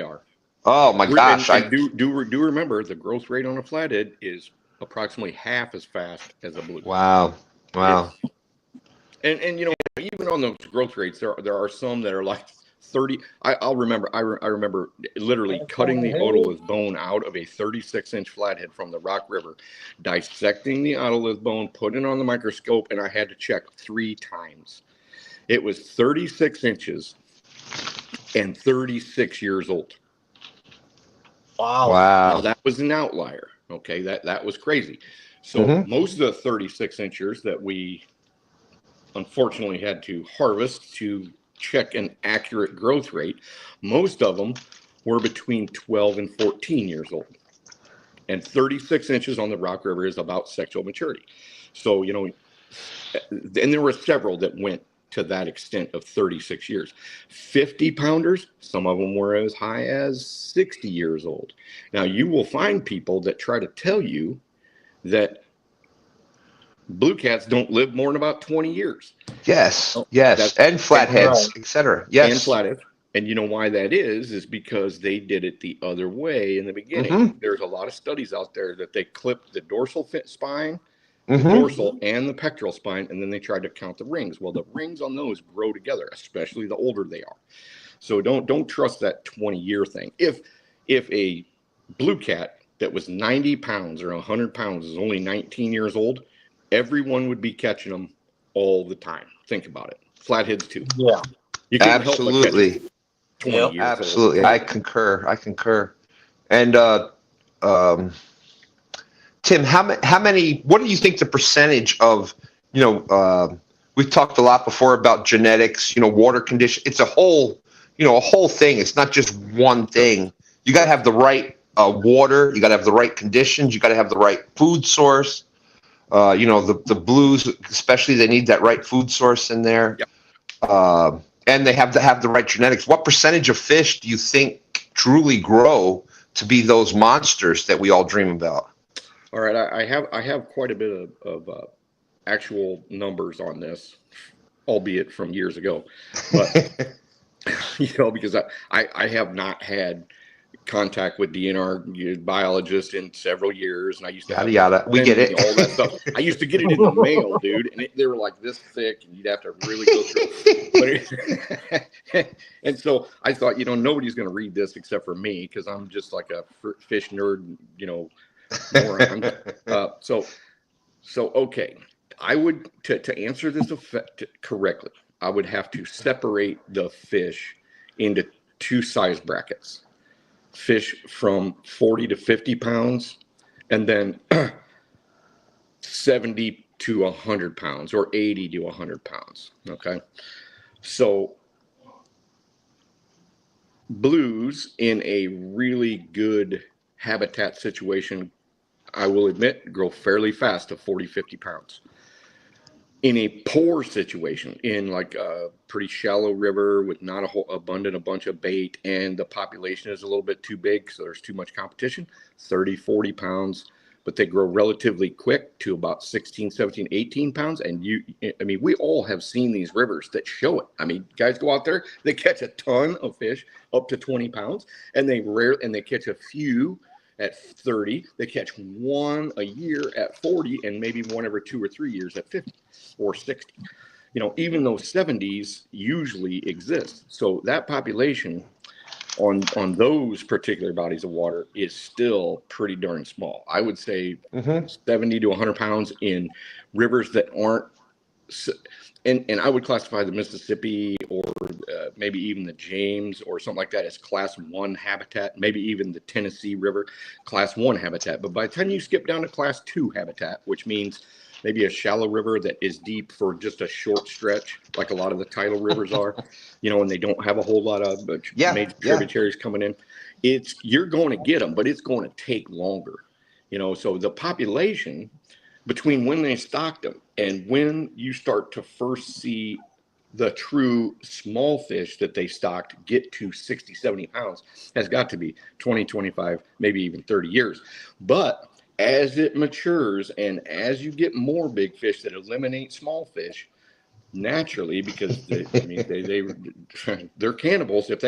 are. Oh my gosh! And do remember the growth rate on a flathead is approximately half as fast as a blue. Wow. It's, and you know, even on those growth rates, there are some that are like 30. I remember literally cutting the otolith bone out of a 36-inch flathead from the Rock River, dissecting the otolith bone, putting it on the microscope, and I had to check 3 times. It was 36 inches and 36 years old. Wow. Now that was an outlier. Okay, that was crazy. So most of the 36 inchers that we unfortunately had to harvest to check an accurate growth rate, most of them were between 12 and 14 years old. And 36 inches on the Rock River is about sexual maturity. So, you know, and there were several that went to that extent of 36 years. 50 pounders, some of them were as high as 60 years old. Now, you will find people that try to tell you that blue cats don't live more than about 20 years. Yes, and flatheads, etc. Yes, and flatheads. And you know why that is because they did it the other way in the beginning. There's a lot of studies out there that they clipped the dorsal spine, the dorsal and the pectoral spine, and then they tried to count the rings. Well, the rings on those grow together, especially the older they are. So don't trust that 20-year thing. If a blue cat that was 90 pounds or 100 pounds is only 19 years old, everyone would be catching them all the time. Think about it. Flatheads too. Yeah. You couldn't absolutely. help but catch 20 years absolutely. old. I concur. And Tim, how many? What do you think the percentage of? You know, we've talked a lot before about genetics. You know, water condition. It's a whole. You know, a whole thing. It's not just one thing. You got to have the right water. You got to have the right conditions. You got to have the right food source. You know, the blues, especially, they need that right food source in there. Yep. And they have to have the right genetics. What percentage of fish do you think truly grow to be those monsters that we all dream about? All right, I have quite a bit of actual numbers on this, albeit from years ago, but you know, because I have not had contact with DNR biologists in several years, and I used to have we get it, all that stuff. I used to get it in the mail, dude, and they were like this thick, and you'd have to really go through it. And so I thought, you know, nobody's going to read this except for me because I'm just like a fish nerd, you know, moron. So okay, I would to answer this correctly, I would have to separate the fish into 2 size brackets. Fish from 40 to 50 pounds, and then 70 to 100 pounds or 80 to 100 pounds. Okay. So blues in a really good habitat situation, I will admit, grow fairly fast to 40, 50 pounds. In a poor situation, in like a pretty shallow river with not a whole abundant a bunch of bait, and the population is a little bit too big, so there's too much competition, 30, 40 pounds, but they grow relatively quick to about 16, 17, 18 pounds. And I mean, we all have seen these rivers that show it. I mean, guys go out there, they catch a ton of fish up to 20 pounds, and they catch a few at 30, they catch one a year at 40, and maybe one every 2 or 3 years at 50 or 60. You know, even those 70s usually exist. So that population on those particular bodies of water is still pretty darn small. I would say 70 to 100 pounds in rivers that aren't, and I would classify the Mississippi or maybe even the James or something like that as class 1 habitat, maybe even the Tennessee River, class 1 habitat. But by the time you skip down to class 2 habitat, which means maybe a shallow river that is deep for just a short stretch, like a lot of the tidal rivers are, you know, and they don't have a whole lot of major tributaries coming in, you're going to get them, but it's going to take longer, you know. So the population between when they stocked them and when you start to first see the true small fish that they stocked get to 60, 70 pounds has got to be 20, 25, maybe even 30 years. But as it matures and as you get more big fish that eliminate small fish, naturally, because they're cannibals. If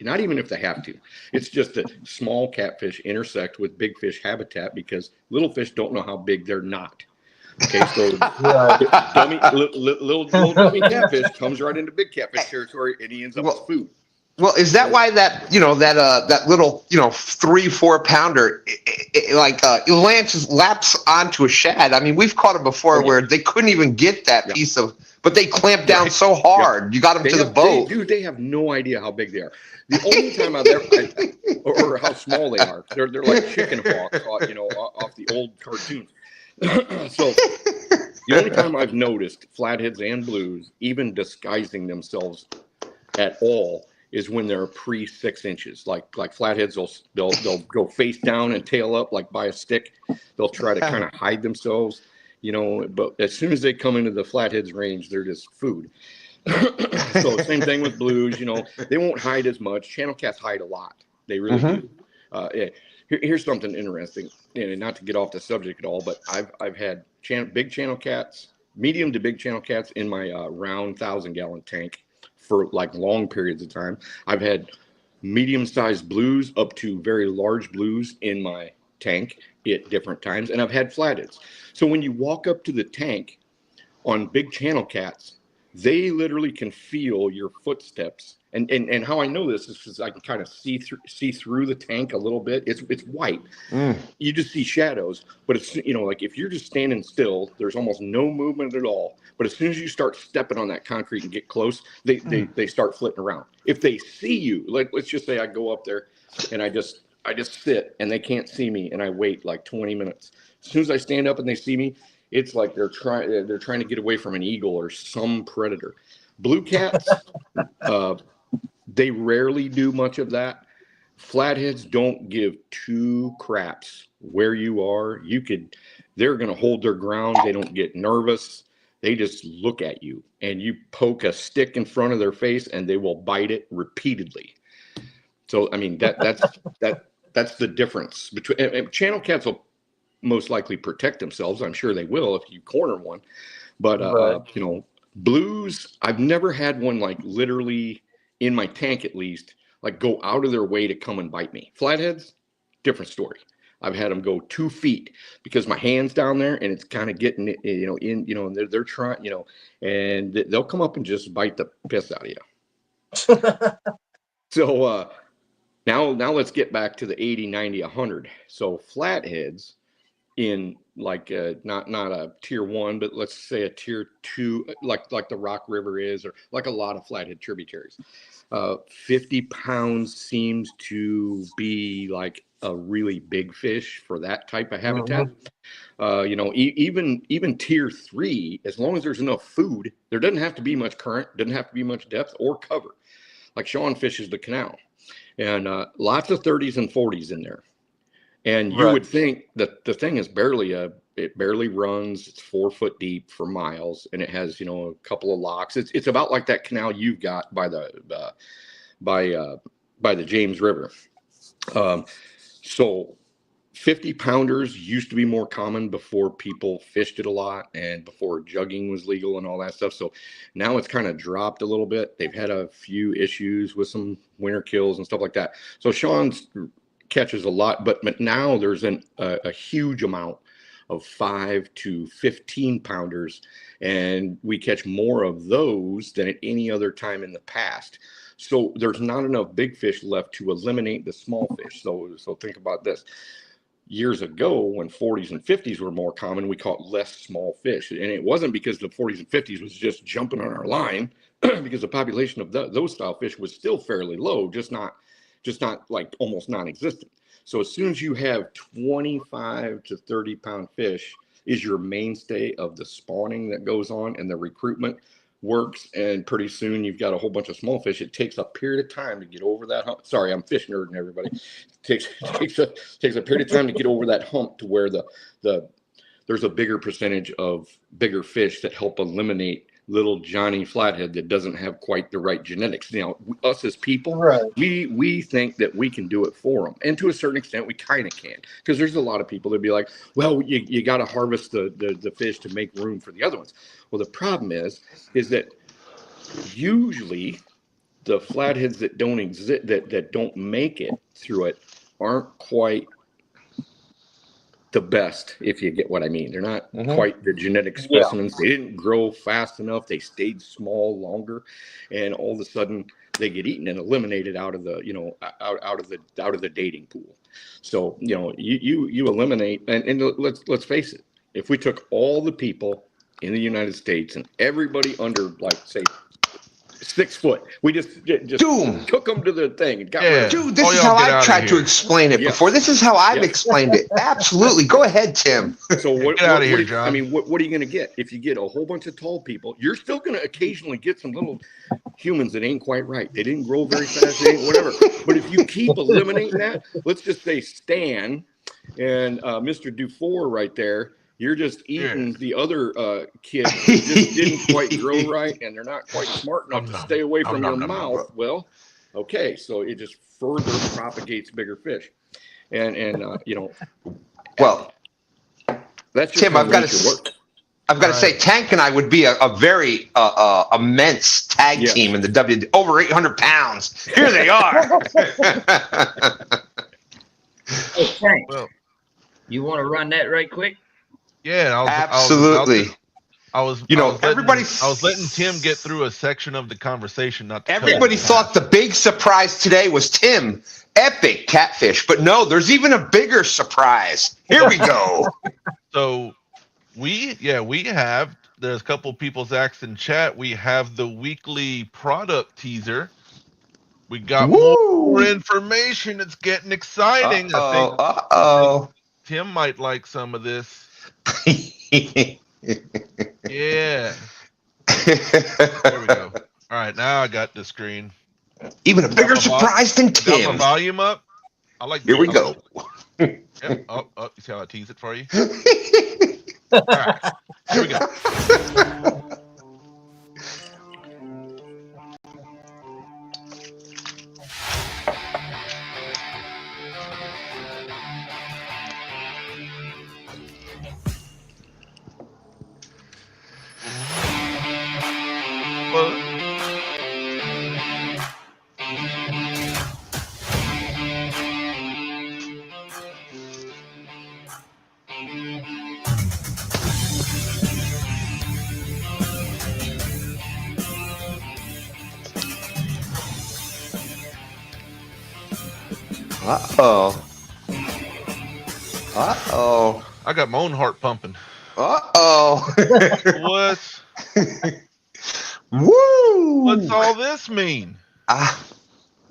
not even if they have to. It's just that small catfish intersect with big fish habitat because little fish don't know how big they're not. Okay, so little dummy catfish comes right into big catfish territory and he ends up as food. Well, is that why that that little 3-4 pounder laps onto a shad? I mean, we've caught them before where they couldn't even get that piece of, but they clamped down so hard. You got them to the boat. They have no idea how big they are. The only time I've ever, or how small they are, they're like chicken hawks, off the old cartoons. So the only time I've noticed flatheads and blues even disguising themselves at all is when they're pre 6 inches. Like flatheads, they'll go face down and tail up like by a stick. They'll try to kind of hide themselves, but as soon as they come into the flatheads range, they're just food. So same thing with blues, they won't hide as much. Channel cats hide a lot. They really do. Here's something interesting, and not to get off the subject at all, but I've had big channel cats, medium to big channel cats in my round 1,000-gallon tank for like long periods of time. I've had medium-sized blues up to very large blues in my tank at different times, and I've had flatheads. So when you walk up to the tank on big channel cats, they literally can feel your footsteps. And how I know this is because I can kind of see through the tank a little bit. It's white. You just see shadows, but it's like if you're just standing still, there's almost no movement at all. But as soon as you start stepping on that concrete and get close, they start flitting around. If they see you, like let's just say I go up there and I just sit and they can't see me and I wait like 20 minutes. As soon as I stand up and they see me, it's like they're trying to get away from an eagle or some predator. Blue cats, they rarely do much of that. Flatheads don't give 2 craps where you are. They're going to hold their ground. They don't get nervous. They just look at you, and you poke a stick in front of their face, and they will bite it repeatedly. So, I mean, that's the difference between channel cats will most likely protect themselves. I'm sure they will if you corner one. But blues, I've never had one like literally in my tank at least, like go out of their way to come and bite me. Flatheads, different story. I've had them go 2 feet because my hand's down there and it's kind of getting and they're trying, and they'll come up and just bite the piss out of you. So now let's get back to the 80, 90, 100. So flatheads in like not a tier 1, but let's say a tier 2, like the Rock River is, or like a lot of flathead tributaries. 50 pounds seems to be like a really big fish for that type of habitat. Even tier 3, as long as there's enough food, there doesn't have to be much current, doesn't have to be much depth or cover. Like Sean fishes the canal, and lots of 30s and 40s in there. And you would think that the thing is it barely runs. It's 4 foot deep for miles, and it has a couple of locks. It's about like that canal you've got by the James River. So 50 pounders used to be more common before people fished it a lot and before jugging was legal and all that stuff. So now it's kind of dropped a little bit. They've had a few issues with some winter kills and stuff like that. So Sean's catches a lot, but now there's a huge amount of 5 to 15 pounders, and we catch more of those than at any other time in the past. So there's not enough big fish left to eliminate the small fish. So think about this. Years ago, when 40s and 50s were more common, we caught less small fish, and it wasn't because the 40s and 50s was just jumping on our line, because the population of those style fish was still fairly low, just not like almost non-existent. So as soon as you have 25 to 30 pound fish is your mainstay of the spawning that goes on and the recruitment works, and pretty soon you've got a whole bunch of small fish. It takes a period of time to get over that hump. Sorry, I'm fish nerding everybody. It takes a period of time to get over that hump to where there's a bigger percentage of bigger fish that help eliminate little Johnny Flathead that doesn't have quite the right genetics. Us as people, we think that we can do it for them, and to a certain extent, we kind of can, because there's a lot of people that be like, "Well, you got to harvest the fish to make room for the other ones." Well, the problem is that usually the flatheads that don't exist, that don't make it through it, aren't quite the best, if you get what I mean. They're not quite the genetic specimens. They didn't grow fast enough. They stayed small longer, and all of a sudden they get eaten and eliminated out of the, out of the dating pool. So, you eliminate, and let's face it, if we took all the people in the United States and everybody under, like, say, 6 foot, we just Doom. took them to the thing and got rid of them. Dude, this is how I've tried to explain it before. This is how I've explained it. Absolutely. Go ahead, Tim. So get out of here, John. I mean, what are you going to get? If you get a whole bunch of tall people, you're still going to occasionally get some little humans that ain't quite right. They didn't grow very fast, they ain't whatever. But if you keep eliminating that, let's just say Stan and Mr. Dufour right there, you're just eating the other kids who just didn't quite grow right, and they're not quite smart enough to stay away from your mouth. Well, okay, so it just further propagates bigger fish, and well, that's just Tim. I've got to say, Tank and I would be a very immense tag team in the W. Over 800 pounds. Here they are. Hey, Tank, you want to run that right quick? Yeah, absolutely. I was letting Tim get through a section of the conversation. Everybody thought the big surprise today was Tim, epic catfish, but no, there's even a bigger surprise. Here we go. So we have. There's a couple people's acts in chat. We have the weekly product teaser. We got more information. It's getting exciting. I think Tim might like some of this. Yeah. There we go. All right, now I got the screen. Even a bigger surprise than Tim. Got my volume up. I like. Here we go. Yep. Oh, you see how I tease it for you? All right, here we go. I got my own heart pumping. What? Woo! What's all this mean?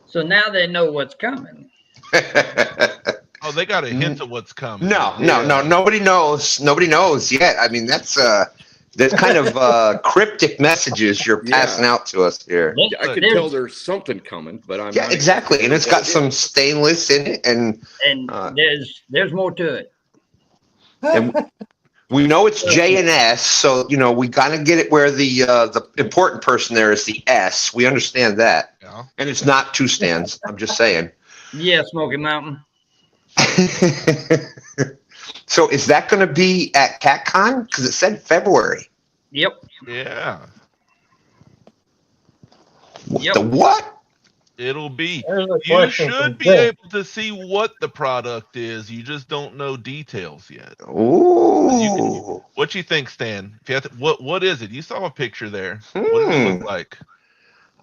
So now they know what's coming. Oh, they got a hint of what's coming. No. Nobody knows. Nobody knows yet. I mean, that's kind of cryptic messages you're passing out to us here. I could tell there's something coming, but I'm not exactly. And it's got some stainless in it, and there's more to it. And we know it's J and S, so we gotta get it where the important person there is the S. We understand that, and it's not 2 stands. I'm just saying. Yeah, Smoky Mountain. So is that going to be at CatCon? Because it said February. Yep. Yeah. The what? It'll be. You should be able to see what the product is. You just don't know details yet. Ooh. What you think, Stan? If you have to, what is it? You saw a picture there. What does it look like?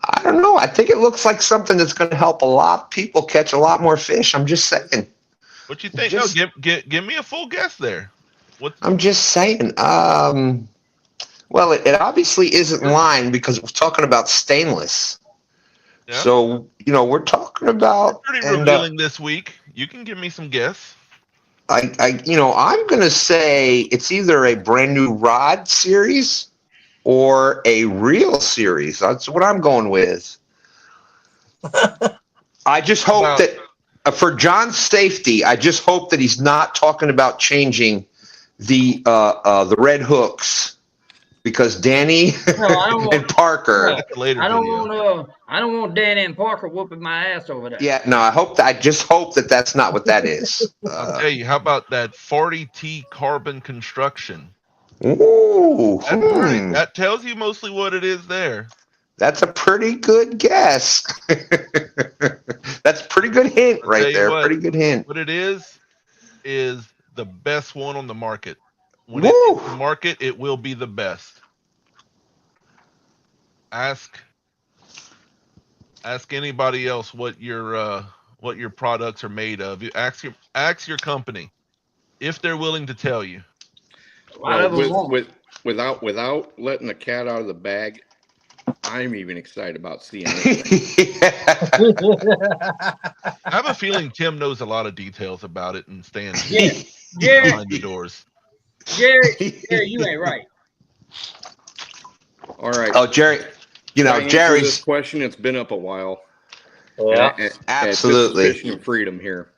I don't know. I think it looks like something that's going to help a lot of people catch a lot more fish. I'm just saying. What you think? Give me a full guess there. I'm just saying. Well, it obviously isn't line because we're talking about stainless. Yeah. So, we're talking about pretty revealing this week. You can give me some guess. I'm going to say it's either a brand new rod series or a reel series. That's what I'm going with. I just hope that for John's safety, I just hope that he's not talking about changing the red hooks. Because Danny and Parker. I don't want Danny and Parker whooping my ass over there. Yeah, no. I just hope that that's not what that is. I'll tell you. How about that 40T carbon construction? Ooh, that tells you mostly what it is there. That's a pretty good guess. That's a pretty good hint I'll tell right you there. what, Pretty good hint. what it is the best one on the market. When it Woo! hits the market, it will be the best. Ask anybody else what your products are made of. You ask your company if they're willing to tell you. A lot of them won't. Without letting the cat out of the bag, I'm even excited about seeing this. I have a feeling Tim knows a lot of details about it and stands Jerry, behind the doors. Jerry, you ain't right. All right. Oh, Jerry, Can I answer Jerry's this question? It's been up a while. Yeah. absolutely. This is Fishing and Freedom here.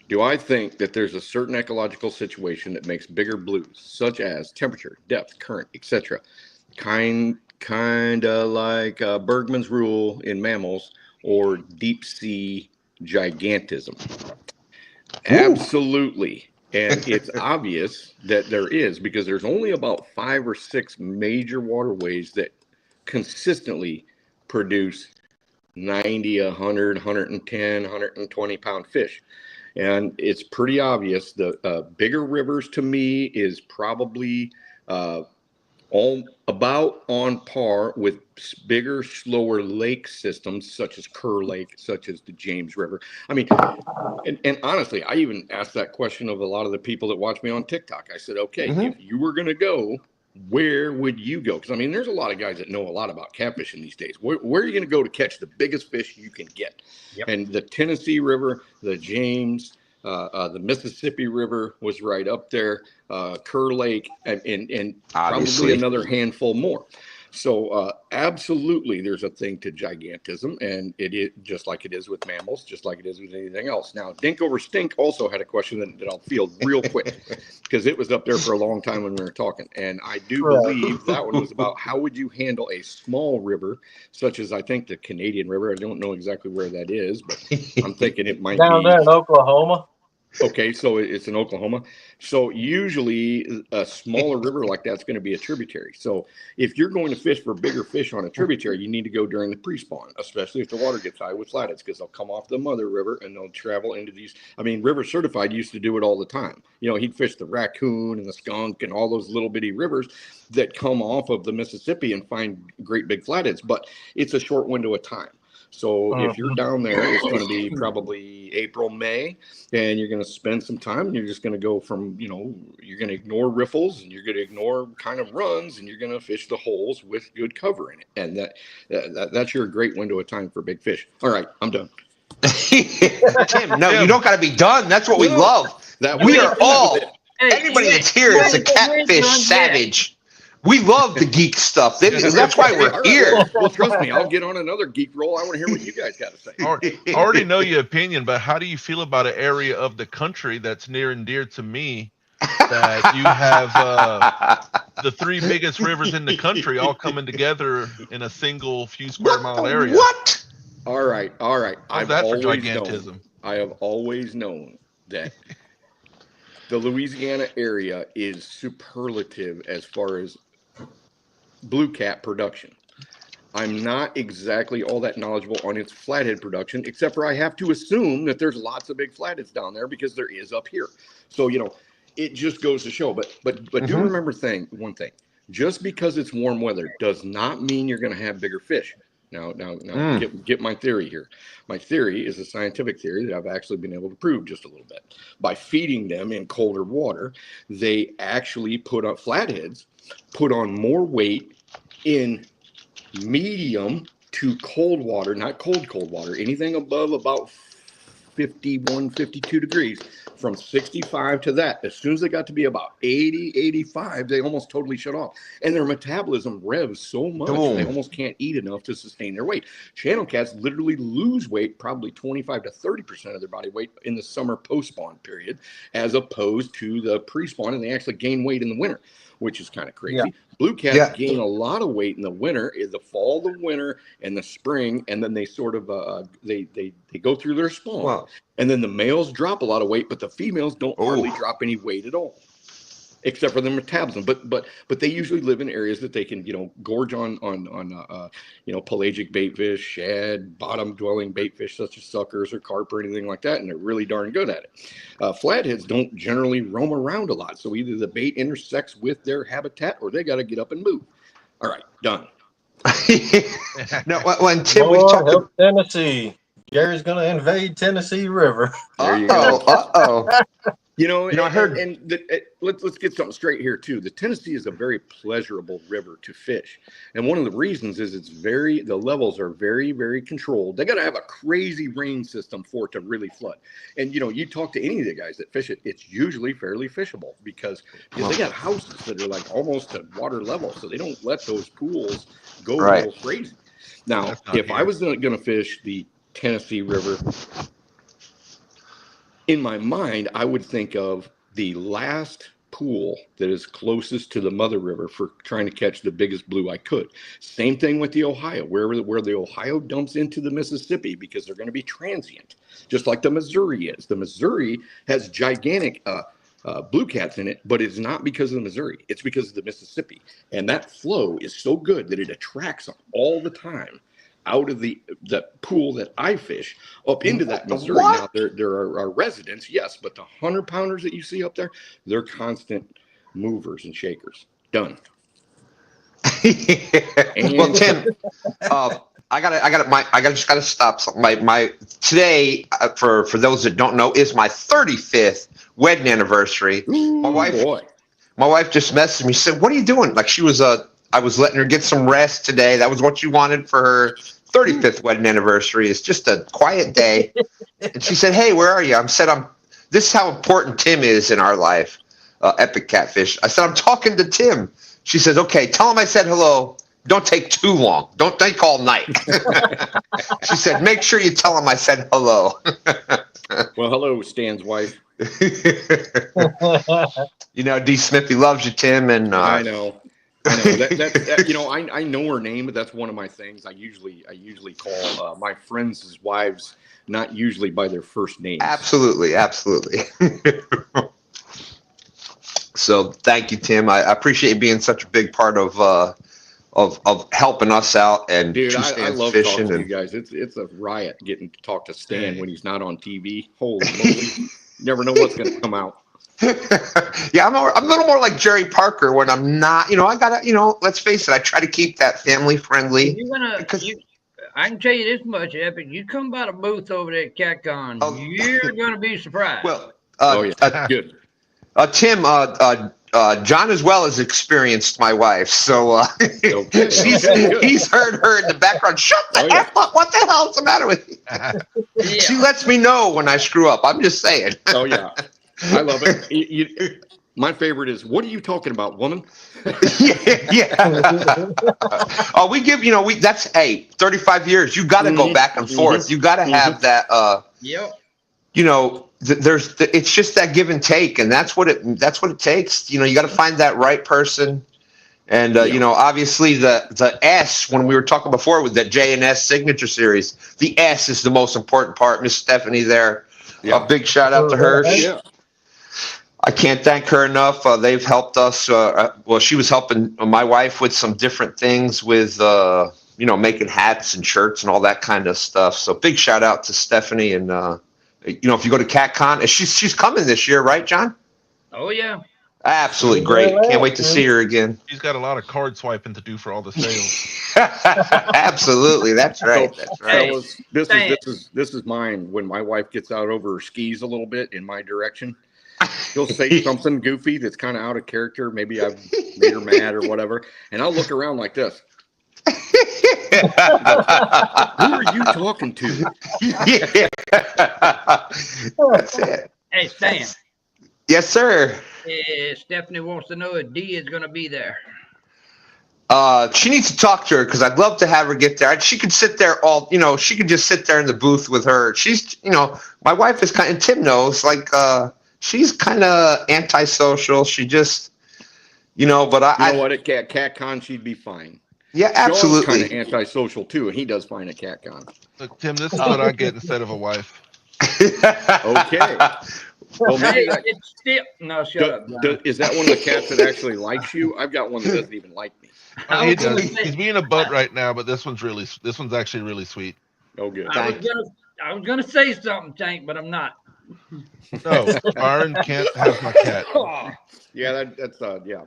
Do I think that there's a certain ecological situation that makes bigger blues, such as temperature, depth, current, etc., kind of like Bergman's rule in mammals or deep sea gigantism? Absolutely. And it's obvious that there is, because there's only about 5 or 6 major waterways that consistently produce 90, 100, 110, 120 pound fish. And it's pretty obvious. The bigger rivers to me is probably about on par with bigger, slower lake systems such as Kerr Lake, such as the James River. I mean, and honestly, I even asked that question of a lot of the people that watch me on TikTok. I said, okay, if you were going to go, where would you go? Because I mean, there's a lot of guys that know a lot about catfishing these days. Where are you going to go to catch the biggest fish you can get? Yep. And the Tennessee River, the James, the Mississippi River was right up there, Kerr Lake, and probably another handful more. So absolutely, there's a thing to gigantism, and it is just like it is with mammals, just like it is with anything else. Now, Dink over Stink also had a question that I'll field real quick, because it was up there for a long time when we were talking, and I do believe that one was about how would you handle a small river, such as I think the Canadian River. I don't know exactly where that is, but I'm thinking it might Down be there in Oklahoma. Okay, so it's in Oklahoma. So usually a smaller river like that's going to be a tributary. So if you're going to fish for bigger fish on a tributary, you need to go during the pre-spawn, especially if the water gets high with flatheads, because they'll come off the mother river and they'll travel into these. I mean, River Certified used to do it all the time. You know, he'd fish the raccoon and the skunk and all those little bitty rivers that come off of the Mississippi and find great big flatheads, but it's a short window of time. So if you're down there, it's going to be probably April, May, and you're going to spend some time, and you're just going to go from, you're going to ignore riffles, and you're going to ignore kind of runs, and you're going to fish the holes with good cover in it. And that's your great window of time for big fish. All right, I'm done. Tim, no, you don't got to be done. That's what we love. We are all, anybody that's here is a catfish savage. We love the geek stuff. That's why we're here. Well, trust me, I'll get on another geek roll. I want to hear what you guys got to say. I already know your opinion, but how do you feel about an area of the country that's near and dear to me, that you have the 3 biggest rivers in the country all coming together in a single few square mile area? What? All right. How's that for gigantism? I have always known that the Louisiana area is superlative as far as blue cat production. I'm not exactly all that knowledgeable on its flathead production, except for I have to assume that there's lots of big flatheads down there, because there is up here. So, it just goes to show. But do remember one thing. Just because it's warm weather does not mean you're going to have bigger fish. Now, get my theory here. My theory is a scientific theory that I've actually been able to prove just a little bit. By feeding them in colder water, they actually flatheads put on more weight in medium to cold water, not cold water, anything above about 51, 52 degrees, from 65 to that. As soon as they got to be about 80, 85, they almost totally shut off. And their metabolism revs so much, they almost can't eat enough to sustain their weight. Channel cats literally lose weight, probably 25 to 30% of their body weight in the summer post-spawn period, as opposed to the pre-spawn, and they actually gain weight in the winter, which is kind of crazy. Yeah. Blue cats gain a lot of weight in the winter, the fall, the winter, and the spring, and then they sort of they go through their spawn. Wow. And then the males drop a lot of weight, but the females don't hardly drop any weight at all. except for the metabolism. But they usually live in areas that they can gorge on pelagic bait fish, shad, bottom dwelling bait fish such as suckers or carp or anything like that, and they're really darn good at it. Flatheads don't generally roam around a lot, so either the bait intersects with their habitat or they got to get up and move. All right, done. No, when Tim we Lord talked. help Tennessee. Gary's gonna invade Tennessee River. There you go. Uh-oh. I heard. Let's get something straight here too. The Tennessee is a very pleasurable river to fish, and one of the reasons is the levels are very, very controlled. They got to have a crazy rain system for it to really flood. And you talk to any of the guys that fish it, it's usually fairly fishable because they got houses that are like almost at water level, so they don't let those pools go a little crazy. Now, if I was going to fish the Tennessee River, in my mind, I would think of the last pool that is closest to the mother river for trying to catch the biggest blue I could. Same thing with the Ohio, where the Ohio dumps into the Mississippi because they're going to be transient, just like the Missouri is. The Missouri has gigantic blue cats in it, but it's not because of the Missouri. It's because of the Mississippi. And that flow is so good that it attracts them all the time out of the pool that I fish up into that Missouri. Now, there are residents, yes, but the 100-pounders that you see up there, they're constant movers and shakers. Done. Well, Tim, I just gotta stop something. My today, for those that don't know, is my 35th wedding anniversary. Ooh, my wife just messaged me, said, "What are you doing?" Like I was letting her get some rest today. That was what she wanted for her 35th wedding anniversary. It's just a quiet day. And she said, "Hey, where are you?" This is how important Tim is in our life, Epic Catfish. I said, "I'm talking to Tim." She says, "Okay, tell him I said hello. Don't take too long. Don't take all night." She said, "Make sure you tell him I said hello." Well, hello, Stan's wife. D. Smithy loves you, Tim. And I know. I know her name, but that's one of my things. I usually call my friends' wives not usually by their first names. Absolutely. So thank you, Tim. I appreciate you being such a big part of helping us out. And dude, I love talking to you guys. It's a riot getting to talk to Stan when he's not on TV. Holy moly! You never know what's going to come out. Yeah, I'm a little more like Jerry Parker when I'm not. I gotta. Let's face it. I try to keep that family friendly. I can tell you this much, Epic. You come by the booth over there at CatCon, you're gonna be surprised. Well, good. Tim, John as well has experienced my wife, so he's heard her in the background. Shut the F up! What the hell's the matter with you? Yeah. She lets me know when I screw up. I'm just saying. Oh yeah. I love it. My favorite is, what are you talking about, woman? Yeah. Oh, we give, that's 35 years. You got to go back and forth. You got to have that. It's just that give and take, and that's what it takes. You got to find that right person. And obviously the S, when we were talking before with that J&S signature series, the S is the most important part. Miss Stephanie there, a big shout out to her. Yeah. I can't thank her enough. They've helped us. She was helping my wife with some different things with, making hats and shirts and all that kind of stuff. So big shout out to Stephanie. And, if you go to CatCon, she's coming this year, right, John? Oh, yeah. Absolutely great. Can't wait to see her again. She's got a lot of card swiping to do for all the sales. Absolutely. That's right. That's right. Fellas, this is mine. When my wife gets out over her skis a little bit in my direction, she'll say something goofy that's kind of out of character. Maybe I've made her mad or whatever. And I'll look around like this. Who are you talking to? Yeah. That's it. Hey, Stan. Yes, sir. Stephanie wants to know if Dee is going to be there. She needs to talk to her because I'd love to have her get there. She could sit there she could just sit there in the booth with her. She's, my wife is kind of, Tim knows, like, she's kind of antisocial. She just, but I. You know what? At CatCon, she'd be fine. Yeah, absolutely. Sean's kind of antisocial too, and he does fine at CatCon. Look, Tim, this is what I get instead of a wife. Okay. Well, maybe Hey, that, it's still no. Shut up, John. is that one of the cats that actually likes you? I've got one that doesn't even like me. I He was gonna does. say. He's being a butt right now, but this one's actually really sweet. Oh, good. I was gonna say something, Tank, but I'm not. No, Byron can't have my cat. Oh, Yeah, that's yeah.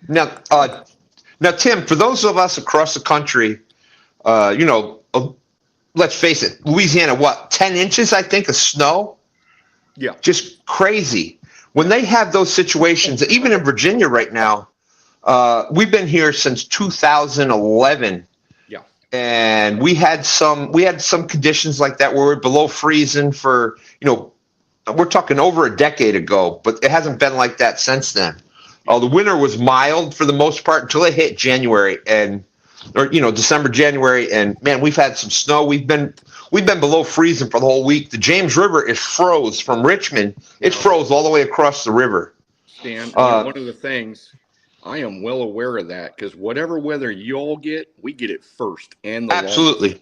Now, Tim, for those of us across the country, let's face it, Louisiana, what, 10 inches, I think, of snow? Yeah. Just crazy. When they have those situations, even in Virginia right now, we've been here since 2011. Yeah. And we had some conditions like that where we're below freezing for, we're talking over a decade ago, but it hasn't been like that since then. The winter was mild for the most part until it hit January December, January, and man, we've had some snow. We've been below freezing for the whole week. The James River is froze from Richmond. It's froze all the way across the river. Stan, one of the things, I am well aware of that because whatever weather you all get, we get it first. And the Absolutely.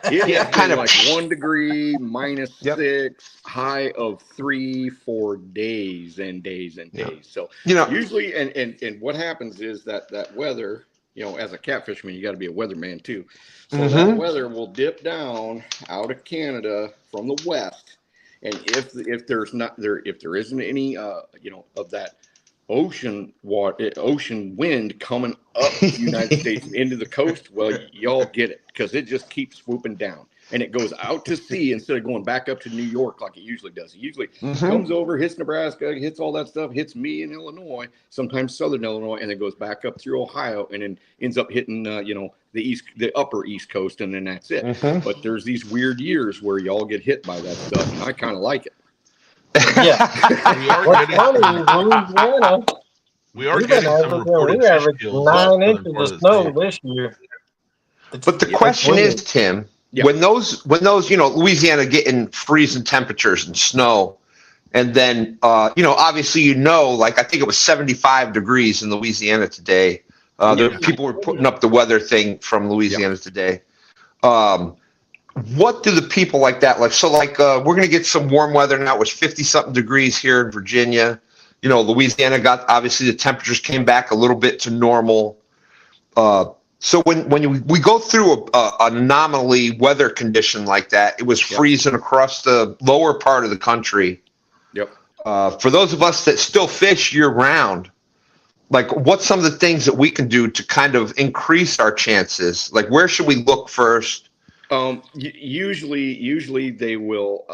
It has been like 1 degree, -6, high of 3 for days and days and days. So usually, and what happens is that weather, as a catfishman, you got to be a weatherman too. So that weather will dip down out of Canada from the west, and if there isn't any of that ocean wind coming up the United States into the coast, well, y'all get it because it just keeps swooping down and it goes out to sea instead of going back up to New York like it usually does. It usually comes over, hits Nebraska, hits all that stuff, hits me in Illinois, sometimes southern Illinois, and then goes back up through Ohio and then ends up hitting the upper East Coast, and then that's it. But there's these weird years where y'all get hit by that stuff, and I kind of like it. Yeah. We are getting some reported fish kills 9 inches of snow this year. But the question is, Tim, when those Louisiana getting freezing temperatures and snow, and then obviously like I think it was 75 degrees in Louisiana today. People were putting up the weather thing from Louisiana today. What do the people like that like? So we're going to get some warm weather now. It was 50-something degrees here in Virginia. Louisiana got, obviously the temperatures came back a little bit to normal. So when we go through a nominally weather condition like that, it was freezing across the lower part of the country. Yep. For those of us that still fish year round, like what's some of the things that we can do to kind of increase our chances? Like where should we look first? Usually they will,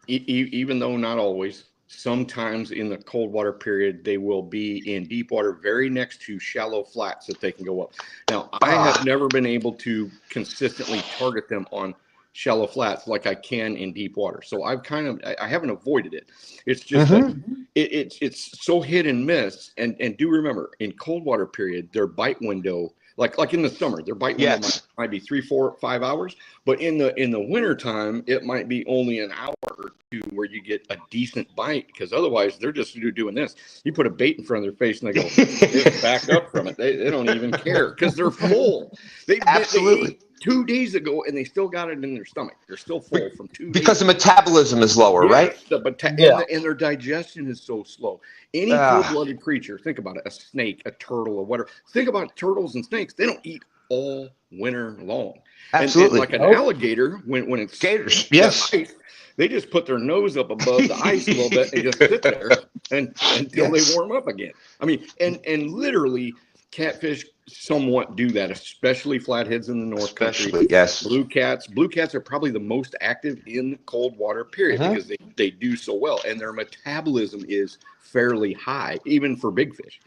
even though not always, sometimes in the cold water period, they will be in deep water, very next to shallow flats that they can go up. Now, I have never been able to consistently target them on shallow flats like I can in deep water. So I haven't avoided it. It's just that it's so hit and miss. And do remember, in cold water period, their bite window, like in the summer, their bite window might be 3, 4, 5 hours. But in the winter time, it might be only an hour or two where you get a decent bite, because otherwise they're just doing this. You put a bait in front of their face and they go just back up from it. They don't even care because they're full. They ate 2 days ago and they still got it in their stomach. They're still full from 2 days. Because the metabolism is lower, right? And their digestion is so slow. Any full-blooded creature, think about it, a snake, a turtle, or whatever. Think about turtles and snakes. They don't eat all winter long. Absolutely. And like an alligator, when it's gators, ice, they just put their nose up above the ice a little bit and just sit there until they warm up again. I mean, and literally catfish somewhat do that, especially flatheads in the North Country. Yes. Blue cats are probably the most active in the cold water period because they do so well, and their metabolism is fairly high, even for big fish.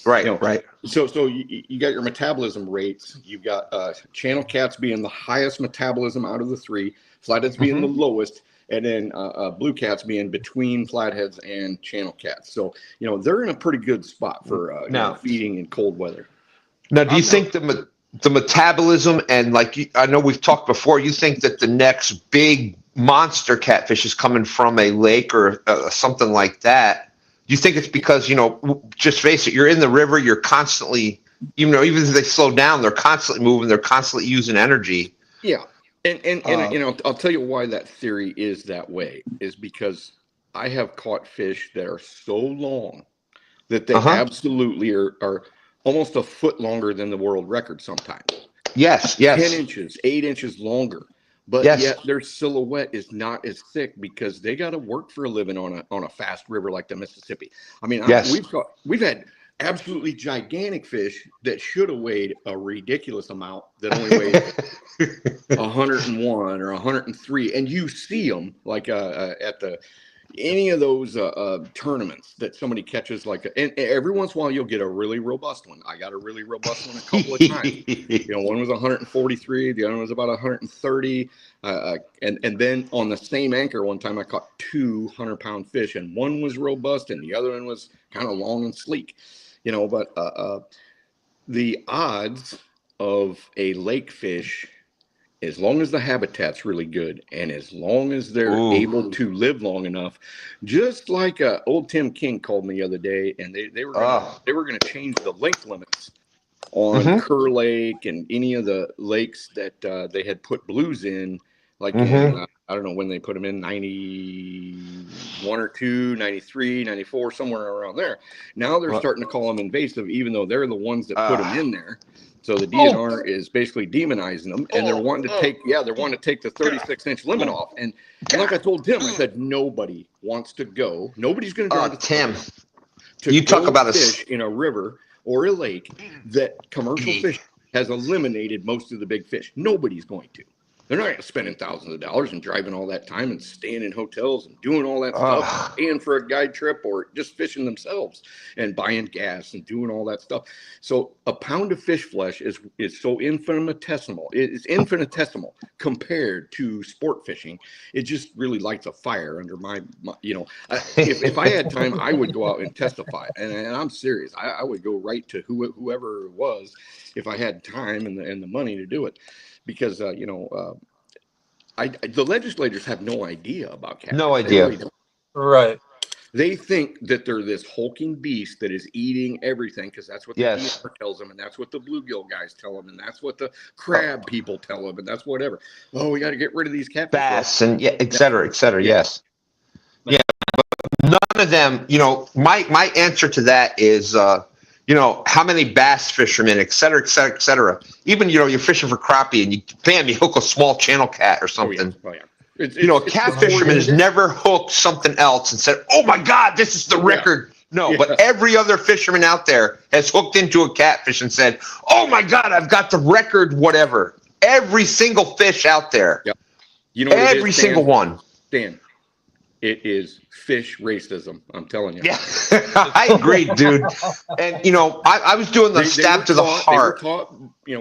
Right, right. So you got your metabolism rates. You've got channel cats being the highest metabolism out of the three, flatheads being the lowest, and then blue cats being between flatheads and channel cats. So they're in a pretty good spot for feeding in cold weather. Now, do you think the metabolism and I know we've talked before, you think that the next big monster catfish is coming from a lake or something like that? Do you think it's because, just face it, you're in the river, you're constantly, even if they slow down, they're constantly moving, they're constantly using energy. Yeah. And I'll tell you why that theory is that way, is because I have caught fish that are so long that they absolutely are almost a foot longer than the world record sometimes. Yes, 10 inches, 8 inches longer. But yet their silhouette is not as thick because they got to work for a living on a fast river like the Mississippi. I mean, we've had absolutely gigantic fish that should have weighed a ridiculous amount that only weighed 101 or 103, and you see them like at any of those tournaments that somebody catches, like, and every once in a while you'll get a really robust one. I got a really robust one a couple of times. One was 143, the other one was about 130, and then on the same anchor one time I caught 200-pound fish, and one was robust and the other one was kind of long and sleek. But the odds of a lake fish, as long as the habitat's really good and as long as they're able to live long enough, just like old Tim King called me the other day, and they were going to change the length limits on Kerr Lake and any of the lakes that they had put blues in, like in, I don't know when they put them in, 91 or 2, 93, 94, somewhere around there. Now they're starting to call them invasive, even though they're the ones that put them in there. So the DNR is basically demonizing them, and they're wanting to take, they're wanting to take the 36-inch limit off. And like I told Tim, I said, nobody wants to go. Nobody's going to drive Tim, to talk about fish in a river or a lake that commercial fish has eliminated most of the big fish. Nobody's going to. They're not spending thousands of dollars and driving all that time and staying in hotels and doing all that stuff, paying for a guide trip or just fishing themselves and buying gas and doing all that stuff. So a pound of fish flesh is so infinitesimal. It's infinitesimal compared to sport fishing. It just really lights a fire under my if I had time, I would go out and testify. And I'm serious. I would go right to whoever it was if I had time and the money to do it. Because the legislators have no idea about catfish. No idea. Really Right. They think that they're this hulking beast that is eating everything, because that's what the DNR tells them, and that's what the bluegill guys tell them, and that's what the crab people tell them, and that's whatever. Oh, we got to get rid of these catfish. Bass and et cetera, yes. Yeah, but none of them. My answer to that is. How many bass fishermen, et cetera, et cetera, et cetera. Even, you're fishing for crappie and you hook a small channel cat or something. Oh, yeah. A cat fisherman has never hooked something else and said, oh my God, this is the record. No, but every other fisherman out there has hooked into a catfish and said, oh my God, I've got the record, whatever. Every single fish out there. Yep. Every single one. Dan, it is fish racism. I'm telling you. Yeah, I agree, dude. And I was doing the stab to the heart. They were taught,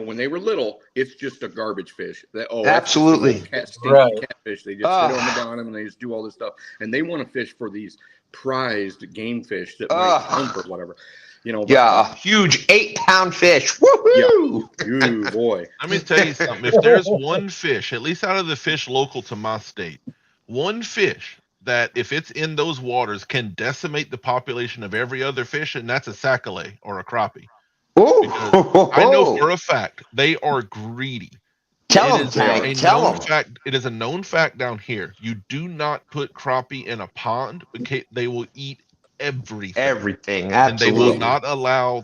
when they were little, it's just a garbage fish. Absolutely. Catfish. They just sit on the bottom and they just do all this stuff. And they want to fish for these prized game fish that might hunt or whatever. A huge 8-pound fish. Woohoo! Yeah. Ooh, boy. Let me tell you something. If there's one fish, at least out of the fish local to my state, one fish that if it's in those waters can decimate the population of every other fish, and that's a sac-a-lait or a crappie. I know for a fact they are greedy. Tell them. It is a known fact down here. You do not put crappie in a pond because they will eat everything. Everything, absolutely. And they will not allow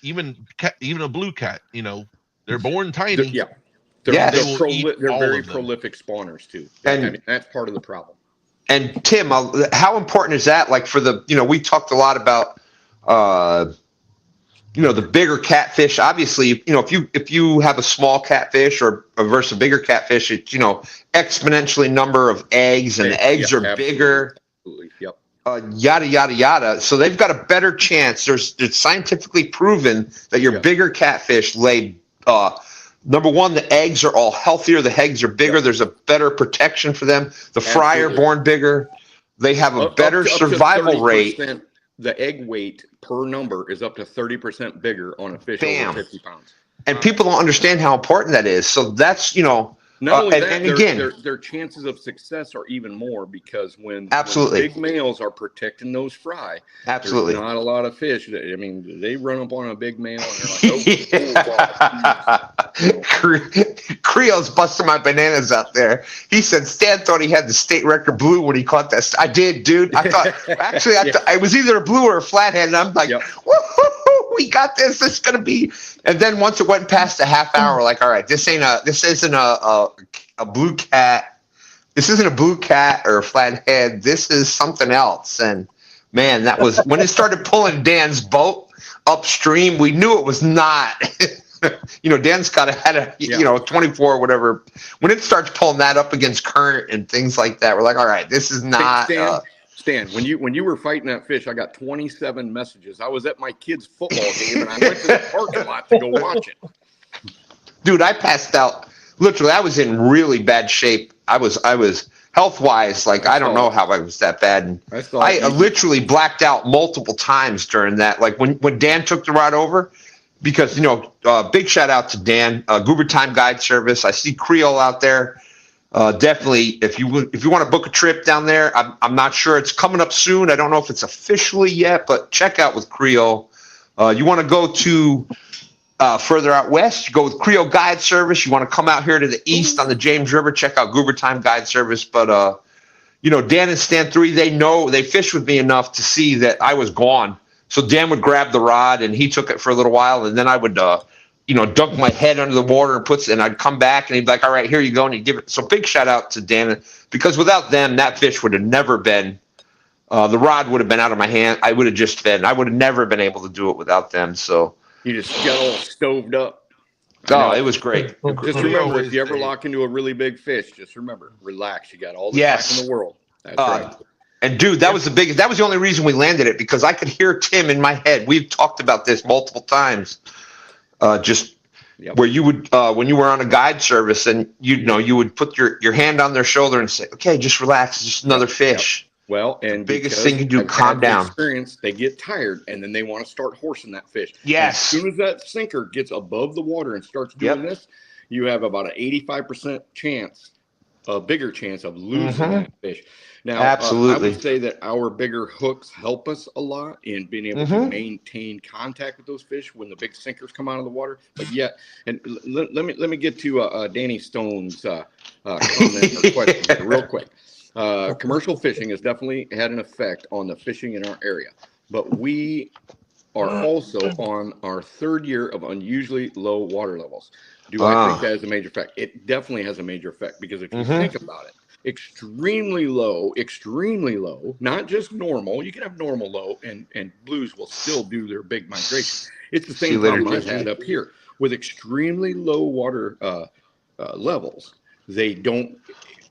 even a blue cat. They're born tiny. They're very prolific spawners too. And that's part of the problem. And Tim, how important is that? Like for we talked a lot about, the bigger catfish. Obviously, if you have a small catfish or versus a bigger catfish, it's exponentially number of eggs, and the eggs are bigger. Absolutely. Yep. Yada yada yada. So they've got a better chance. It's scientifically proven that your bigger catfish lay. Number one, the eggs are all healthier. The eggs are bigger. There's a better protection for them. The fry are born bigger. They have a better survival rate. The egg weight per number is up to 30% bigger on a fish over 50 pounds. And people don't understand how important that is. So that's, Not only that, their chances of success are even more, because when big males are protecting those fry, there's not a lot of fish. I mean, they run up on a big male and they're like, Creo's busting my bananas out there. He said Stan thought he had the state record blue when he caught that. I did, dude. I thought actually I was either a blue or a flathead, and I'm like, woo-hoo-hoo, we got this. This is gonna be. And then once it went past a half hour, we're like, all right, this isn't a blue cat. This isn't a blue cat or a flathead. This is something else. And man, that was when it started pulling Dan's boat upstream. We knew it was not. Dan's had a 24 or whatever. When it starts pulling that up against current and things like that, we're like, all right, this is not. Stan, when you were fighting that fish, I got 27 messages. I was at my kid's football game and I went to the parking lot to go watch it. Dude, I passed out. Literally, I was in really bad shape. I was health-wise, like I don't know how I was that bad. And I literally blacked out multiple times during that. Like when Dan took the rod over. Because, big shout out to Dan, Goober Time Guide Service. I see Creole out there. Definitely, if you want to book a trip down there, I'm not sure. It's coming up soon. I don't know if it's officially yet, but check out with Creole. You want to go to further out west, you go with Creole Guide Service. You want to come out here to the east on the James River, check out Goober Time Guide Service. But, Dan and Stan 3, they fished with me enough to see that I was gone. So Dan would grab the rod and he took it for a little while, and then I would, dunk my head under the water and I'd come back and he'd be like, all right, here you go. And he'd give it. So big shout out to Dan, because without them, that fish would have never been, the rod would have been out of my hand. I would have never been able to do it without them. So you just got all stoved up. Oh, it was great. Just remember, if you ever lock into a really big fish, just remember, relax. You got all the time in the world. That's right. And dude, that was the only reason we landed it, because I could hear Tim in my head. We've talked about this multiple times. Where you would, when you were on a guide service, and you would put your hand on their shoulder and say, okay, just relax. It's just another fish. Well, and the biggest thing you do, calm down. Experience, they get tired and then they want to start horsing that fish. Yes. And as soon as that sinker gets above the water and starts doing this, you have about an 85% chance, a bigger chance of losing that fish. Now, absolutely. I would say that our bigger hooks help us a lot in being able to maintain contact with those fish when the big sinkers come out of the water. But and let me get to Danny Stone's comment or question real quick. Commercial fishing has definitely had an effect on the fishing in our area, but we are also on our third year of unusually low water levels. Do I think that has a major effect? It definitely has a major effect, because if you think about it, extremely low, not just normal. You can have normal low, and blues will still do their big migration. It's the same problem I've had up here with extremely low water levels. They don't,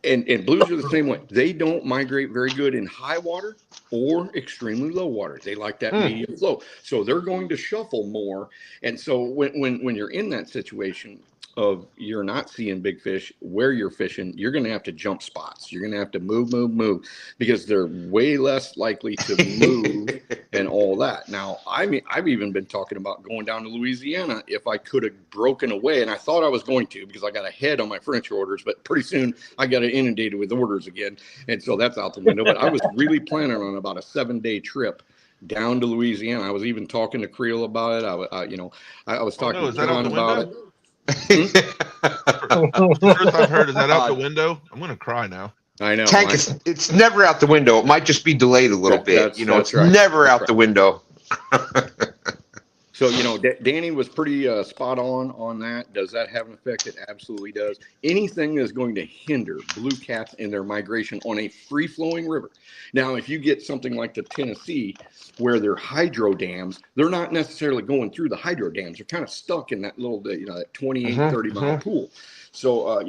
and blues are the same way. They don't migrate very good in high water or extremely low water. They like that medium flow, so they're going to shuffle more. And so when you're in that situation of you're not seeing big fish where you're fishing, you're going to have to jump spots. You're going to have to move, because they're way less likely to move and all that. Now, I've even been talking about going down to Louisiana if I could have broken away, and I thought I was going to, because I got ahead on my furniture orders, but pretty soon I got inundated with orders again, and so that's out the window. But I was really planning on about a 7-day trip down to Louisiana. I was even talking to Creole about it. I was talking to John about it. First I've heard, is that out the window? I'm gonna cry now. I know. Tank, it's never out the window. It might just be delayed a little bit. It's never out the window. So, Danny was pretty spot on that. Does that have an effect? It absolutely does. Anything that's going to hinder blue cats in their migration on a free-flowing river. Now, if you get something like the Tennessee, where they're hydro dams, they're not necessarily going through the hydro dams. They're kind of stuck in that little, that 28, 30-mile pool. So,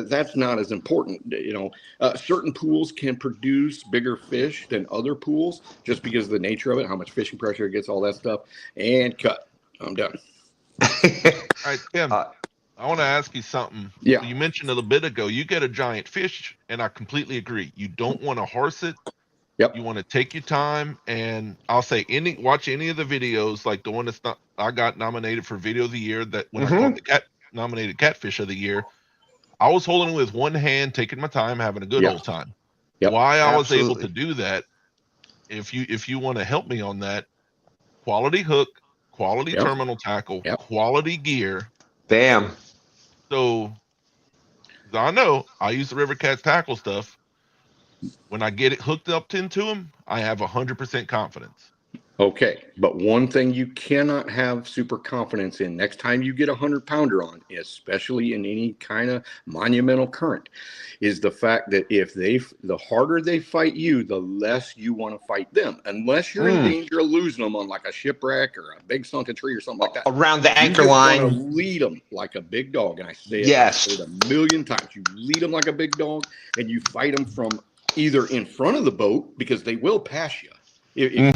that's not as important. Certain pools can produce bigger fish than other pools just because of the nature of it, how much fishing pressure it gets, all that stuff. And cut. I'm done. All right, Tim, I want to ask you something. Yeah. You mentioned a little bit ago, you get a giant fish, and I completely agree. You don't want to horse it. Yep. You want to take your time, and I'll say watch any of the videos, like the one I got nominated for Video of the Year, that when I caught the nominated Catfish of the Year, I was holding it with one hand, taking my time, having a good old time. Yep. Why I was able to do that, if you want to help me on that, quality hook, quality terminal tackle, quality gear. Bam. So I know I use the River Cats tackle stuff. When I get it hooked up into them, I have 100% confidence. Okay, but one thing you cannot have super confidence in next time you get a 100-pounder on, especially in any kind of monumental current, is the fact that the harder they fight you, the less you want to fight them, unless you're in danger of losing them on like a shipwreck or a big sunken tree or something like that. Around the anchor you just line. Want to lead them like a big dog, and I say it, Yes. I've said it a million times. You lead them like a big dog, and you fight them from either in front of the boat because they will pass you. If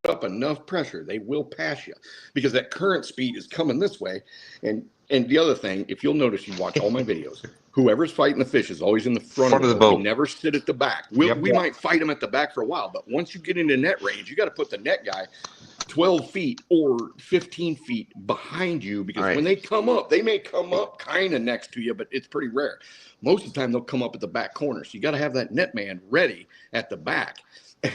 up enough pressure, they will pass you because that current speed is coming this way. And the other thing, if you'll notice, you watch all my videos, whoever's fighting the fish is always in the front of the boat. We never sit at the back. We might fight them at the back for a while, but once you get into net range, you got to put the net guy 12 feet or 15 feet behind you, because when they come up, they may come up kind of next to you, but it's pretty rare. Most of the time they'll come up at the back corner. So you got to have that net man ready at the back.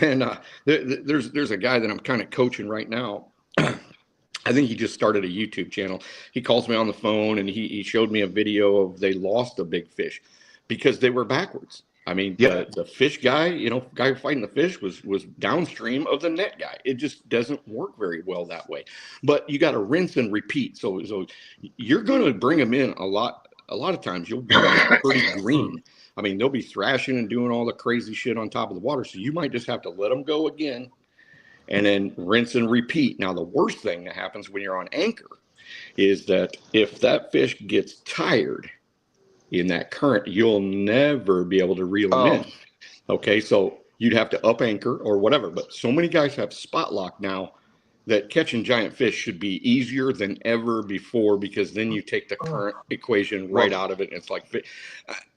And there's a guy that I'm kind of coaching right now. I think he just started a YouTube channel. He calls me on the phone and he showed me a video of they lost a big fish because they were backwards. I mean, the fish guy, guy fighting the fish was downstream of the net guy. It just doesn't work very well that way. But you got to rinse and repeat. So you're going to bring them in a lot of times. You'll bring them pretty green. I mean, they'll be thrashing and doing all the crazy shit on top of the water. So you might just have to let them go again and then rinse and repeat. Now, the worst thing that happens when you're on anchor is that if that fish gets tired in that current, you'll never be able to reel them in. Okay, so you'd have to up anchor or whatever. But so many guys have spot lock now that catching giant fish should be easier than ever before, because then you take the current equation right out of it. And it's like,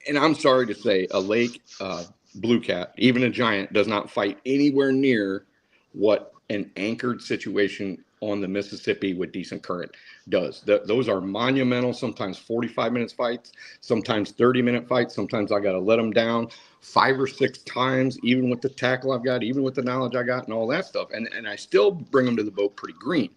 and I'm sorry to say, a lake blue cat, even a giant, does not fight anywhere near what an anchored situation on the Mississippi with decent current does. Those are monumental, sometimes 45-minute fights, sometimes 30-minute fights. Sometimes I got to let them down 5 or 6 times, even with the tackle I've got, even with the knowledge I got and all that stuff. And I still bring them to the boat pretty green.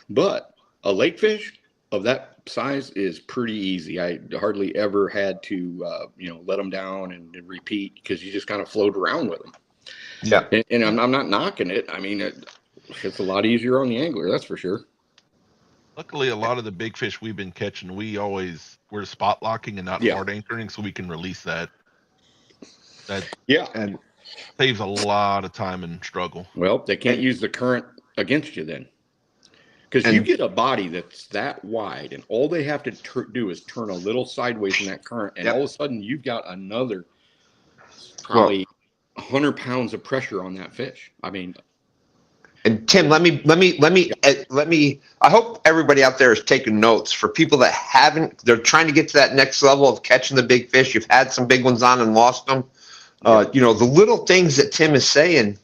But a lake fish of that size is pretty easy. I hardly ever had to, let them down and repeat, because you just kind of float around with them. Yeah. And I'm not knocking it. I mean, it's a lot easier on the angler, that's for sure. Luckily, a lot of the big fish we've been catching, we're spot locking and not hard anchoring, so we can release that. And saves a lot of time and struggle. Well, they can't use the current against you then, because you get a body that's that wide, and all they have to do is turn a little sideways in that current, and all of a sudden you've got another probably 100 pounds of pressure on that fish. I mean. And Tim, let me. I hope everybody out there is taking notes. For people that haven't, they're trying to get to that next level of catching the big fish. You've had some big ones on and lost them. The little things that Tim is saying,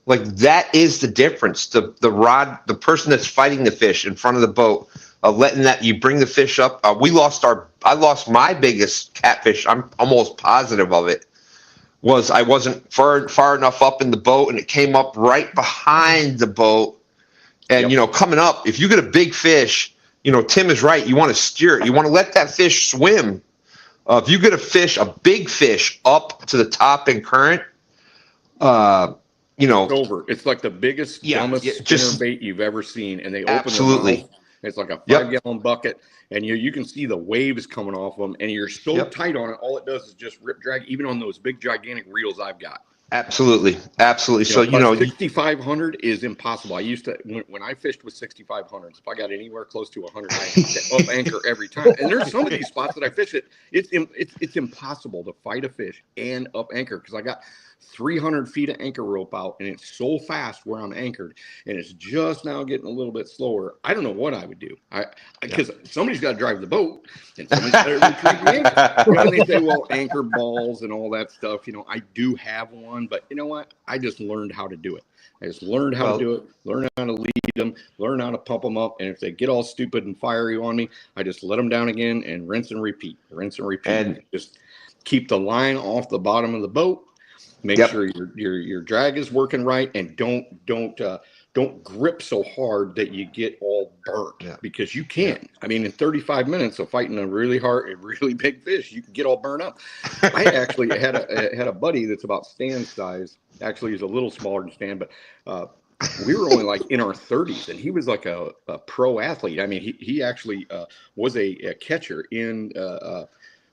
like, that is the difference. The rod, the person that's fighting the fish in front of the boat, letting that you bring the fish up. I lost my biggest catfish. I'm almost positive of it. I wasn't far enough up in the boat, and it came up right behind the boat. And, coming up, if you get a big fish, Tim is right. You want to steer it. You want to let that fish swim. If you get a big fish up to the top in current, it's over. It's like the biggest, dumbest spinnerbait you've ever seen. And they open their mouth. It's like a 5-gallon bucket. And you can see the waves coming off them, and you're so tight on it. All it does is just rip drag, even on those big gigantic reels I've got. Absolutely. So 6,500 is impossible. I used to, when I fished with 6,500s, if I got anywhere close to 100, I had to up anchor every time. And there's some of these spots that I fish it. It's impossible to fight a fish and up anchor, because I got 300 feet of anchor rope out, and it's so fast where I'm anchored, and it's just now getting a little bit slower. I don't know what I would do, because somebody's got to drive the boat, and somebody's got to retrieve the anchor. And they say, well, anchor balls and all that stuff. I do have one, but you know what? I just learned how to do it. I just learned how to do it, learn how to lead them, learn how to pump them up. And if they get all stupid and fiery on me, I just let them down again and rinse and repeat, and just keep the line off the bottom of the boat. Make sure your drag is working right, and don't don't grip so hard that you get all burnt, because you can. I mean, in 35 minutes of fighting a really big fish, you can get all burnt up. I actually had a buddy that's about Stan's size. Actually, he's a little smaller than Stan, but we were only like in our 30s, and he was like a pro athlete. I mean, he actually was a catcher in.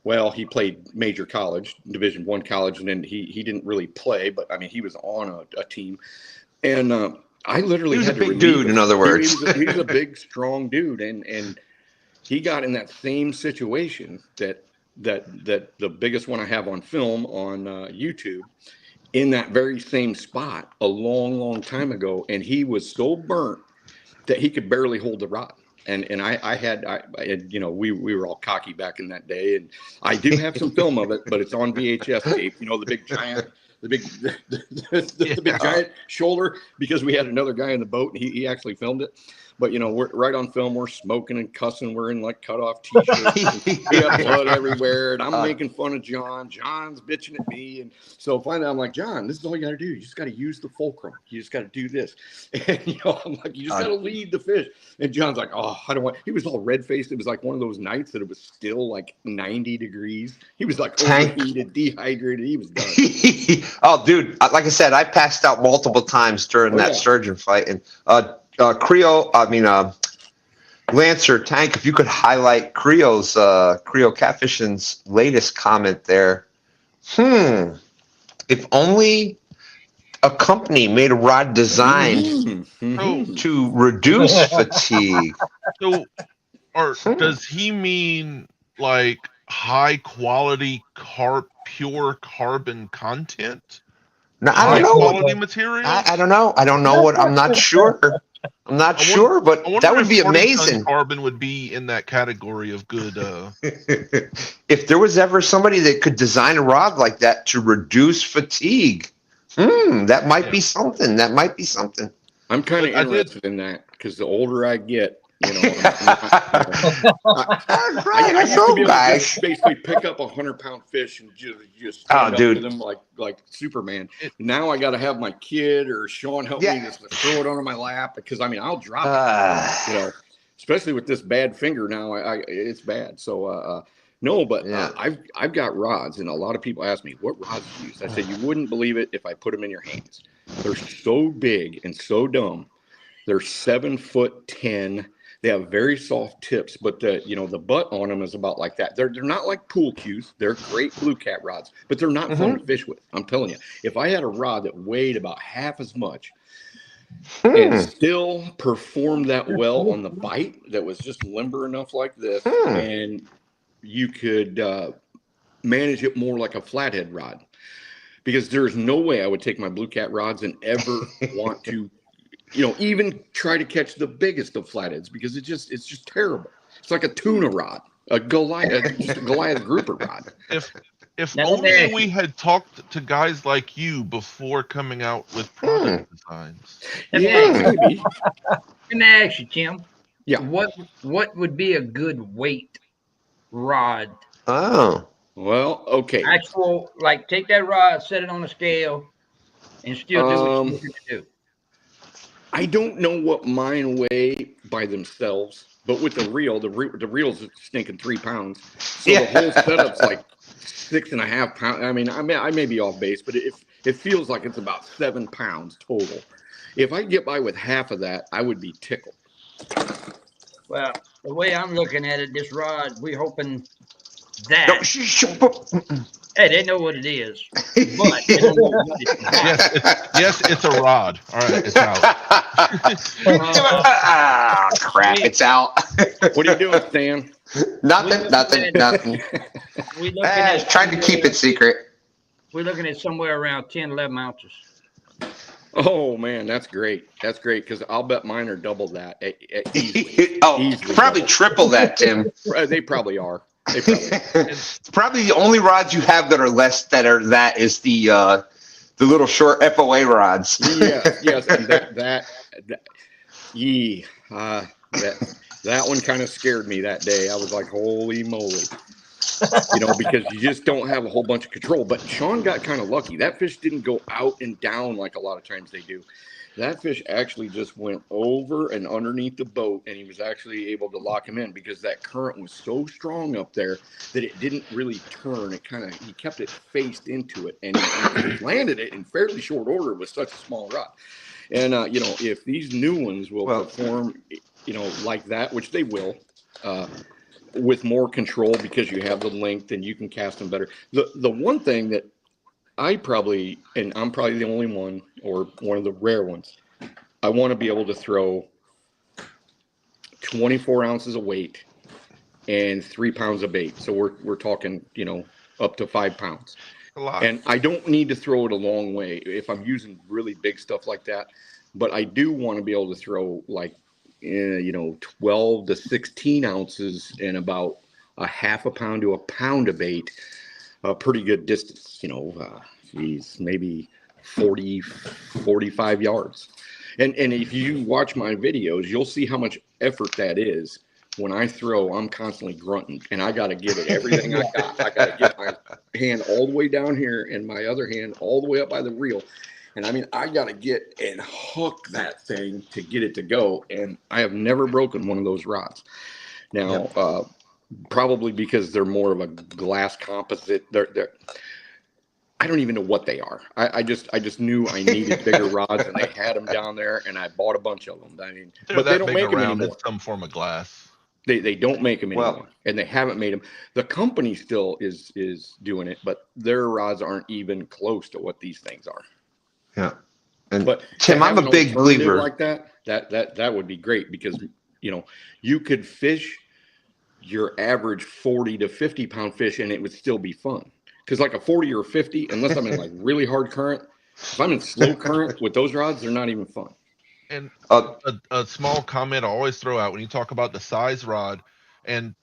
Well, he played major college, Division I college, and then he didn't really play, but I mean, he was on a team, and I literally He was had a to big dude, in other words. He was a big, strong dude, and he got in that same situation that the biggest one I have on film on YouTube, in that very same spot a long time ago, and he was so burnt that he could barely hold the rod. And I had, you know, we were all cocky back in that day, and I do have some film of it, but it's on VHS tape. You know, the big giant giant shoulder, because we had another guy in the boat, and he actually filmed it. But, you know, we're right on film. We're smoking and cussing. We're in like cut off t-shirts. We have blood everywhere. And I'm making fun of John. John's bitching at me. And so finally I'm like, John, this is all you got to do. You just got to use the fulcrum. You just got to do this. And, you know, I'm like, you just got to lead the fish. And John's like, oh, I don't want. He was all red faced. It was like one of those nights that it was still like 90 degrees. He was like overheated, dehydrated. He was done. Oh, dude. Like I said, I passed out multiple times during that sturgeon fight. And, Lancer, Tank, if you could highlight Creo Catfishing's latest comment there. If only a company made a rod designed to reduce fatigue. So, does he mean like high quality pure carbon content? No, I don't know. Quality material? I don't know. I don't know what. I'm not sure. I'm not sure, but that would be amazing. Carbon would be in that category of good. If there was ever somebody that could design a rod like that to reduce fatigue, that might be something. That might be something. I'm kind of interested in that, because the older I get, you know, I used to be able to just basically pick up 100-pound fish and just stand up to them like Superman. Now I got to have my kid or Sean help me just throw it under my lap, because I mean, I'll drop it. You know, especially with this bad finger now, it's bad. So no, but I've got rods, and a lot of people ask me, what rods do you use? I said, you wouldn't believe it if I put them in your hands. They're so big and so dumb. They're 7'10". They have very soft tips, but the butt on them is about like that. They're not like pool cues. They're great blue cat rods, but they're not fun to fish with. I'm telling you, if I had a rod that weighed about half as much and still performed that well on the bite, that was just limber enough like this, and you could manage it more like a flathead rod, because there's no way I would take my blue cat rods and ever want to, you know, even try to catch the biggest of flatheads, because it's just terrible. It's like a tuna rod, a Goliath grouper rod. If only we had talked to guys like you before coming out with product designs. Maybe. Let me ask you, Tim. Yeah. What would be a good weight rod? Oh. Well, okay. Actual, like, take that rod, set it on a scale, and still do what you're looking to do. I don't know what mine weigh by themselves, but with the reel's stinking 3 pounds. So the whole setup's like 6.5 pounds. I mean, I may be off base, but it feels like it's about 7 pounds total. If I get by with half of that, I would be tickled. Well, the way I'm looking at it, this rod, we're hoping that. Hey, they know what it is, but they don't know what it is. Yes, it's a rod. All right, it's out. Crap, it's out. What are you doing, Stan? Nothing. We're looking at trying to keep it secret. We're looking at somewhere around 10, 11 ounces. Oh man, that's great. That's great, because I'll bet mine are double that. Easily. Easily probably triple that, Tim. They probably are. It's probably the only rods you have that are less that is the little short FOA rods. Yes, and that one kind of scared me that day. I was like, holy moly. because you just don't have a whole bunch of control. But Sean got kind of lucky. That fish didn't go out and down like a lot of times they do. That fish actually just went over and underneath the boat, and he was actually able to lock him in because that current was so strong up there that it didn't really turn. He kept it faced into it, and he landed it in fairly short order with such a small rod. And, if these new ones will perform, like that, which they will, with more control because you have the length and you can cast them better. The one thing that I'm probably the only one or one of the rare ones, I want to be able to throw 24 ounces of weight and 3 pounds of bait. So we're talking, up to 5 pounds. A lot. And I don't need to throw it a long way if I'm using really big stuff like that. But I do want to be able to throw 12 to 16 ounces and about a half a pound to a pound of bait, a pretty good distance, maybe 40, 45 yards. And if you watch my videos, you'll see how much effort that is. When I throw, I'm constantly grunting, and I got to give it everything I got. I got to get my hand all the way down here and my other hand all the way up by the reel. And I got to get and hook that thing to get it to go. And I have never broken one of those rods. Now, probably because they're more of a glass composite. I don't even know what they are. I just knew I needed bigger rods, and they had them down there, and I bought a bunch of them. But they don't make them anymore. Some form of glass. They don't make them anymore, and they haven't made them. The company still is doing it, but their rods aren't even close to what these things are. Yeah, but Tim, I'm a big believer like that. That would be great because you could fish your average 40 to 50 pound fish, and it would still be fun. Because like a 40 or 50, unless I'm in like really hard current, if I'm in slow current with those rods, they're not even fun. And a small comment I always throw out when you talk about the size rod, and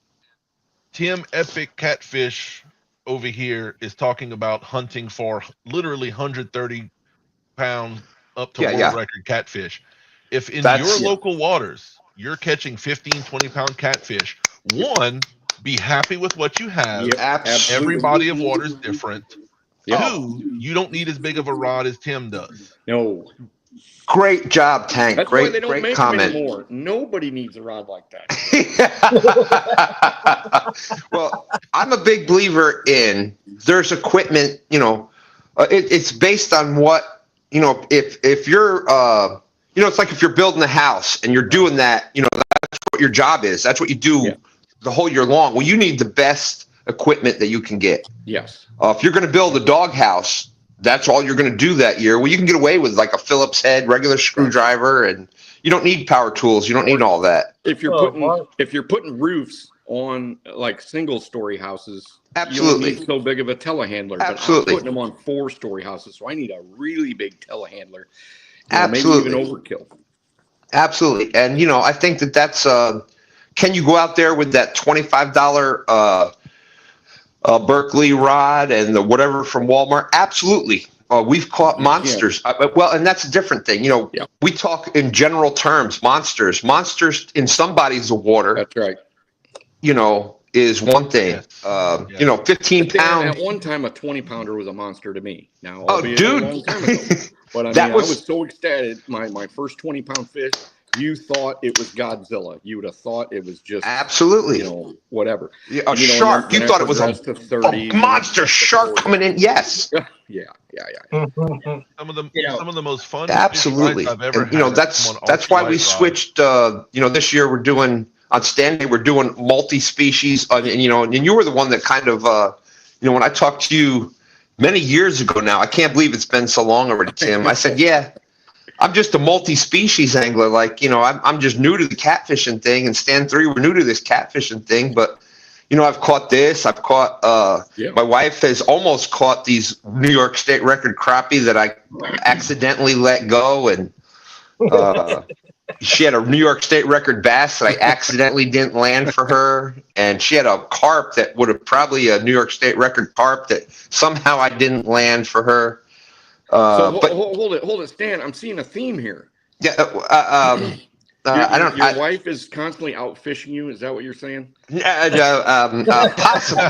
Tim Epic Catfish over here is talking about hunting for literally 130 pounds up to world record catfish. If in your local waters you're catching 15, 20 pound catfish, one, be happy with what you have. Every body of water is different. Two, you don't need as big of a rod as Tim does. No. Great job, Tank. That's great, why they don't great make comment. them anymore. Nobody needs a rod like that. Well, I'm a big believer in there's equipment. It's based on what if you're it's like if you're building a house and you're doing that. That's what your job is. That's what you do the whole year long. Well, you need the best equipment that you can get. Yes. If you're going to build a dog house, that's all you're going to do that year. Well, you can get away with like a Phillips head, regular screwdriver, and you don't need power tools. You don't need all that. If you're putting roofs on like single story houses, absolutely, you don't need so big of a telehandler. Absolutely, but I'm putting them on 4-story houses, so I need a really big telehandler. Absolutely, maybe even overkill. Absolutely, and I think that's. Can you go out there with that $25 Berkeley rod and the whatever from Walmart? Absolutely. We've caught monsters. And that's a different thing. We talk in general terms, monsters. Monsters in somebody's water. That's right. Is one thing. 15 pounds. At one time, a 20-pounder was a monster to me. Now, dude. A long time ago. But I was so ecstatic. My first 20-pound fish. You thought it was Godzilla. You would have thought it was just absolutely, whatever. A shark. You thought it was a monster shark coming in. Yes. Yeah. Some of the most fun. Absolutely. I've ever had. That's why we switched. This year we're doing on Stanley. We're doing multi-species. And you were the one that kind of, when I talked to you many years ago now, I can't believe it's been so long already, Tim. I said, yeah. I'm just a multi-species angler. I'm just new to the catfishing thing, and Stan 3, we're new to this catfishing thing. But, I've caught this. I've caught, my wife has almost caught these New York State record crappie that I accidentally let go. And she had a New York State record bass that I accidentally didn't land for her. And she had a carp that would have probably a New York State record carp that somehow I didn't land for her. Hold it, Stan. I'm seeing a theme here. Yeah, Your wife is constantly out fishing you. Is that what you're saying? Possible.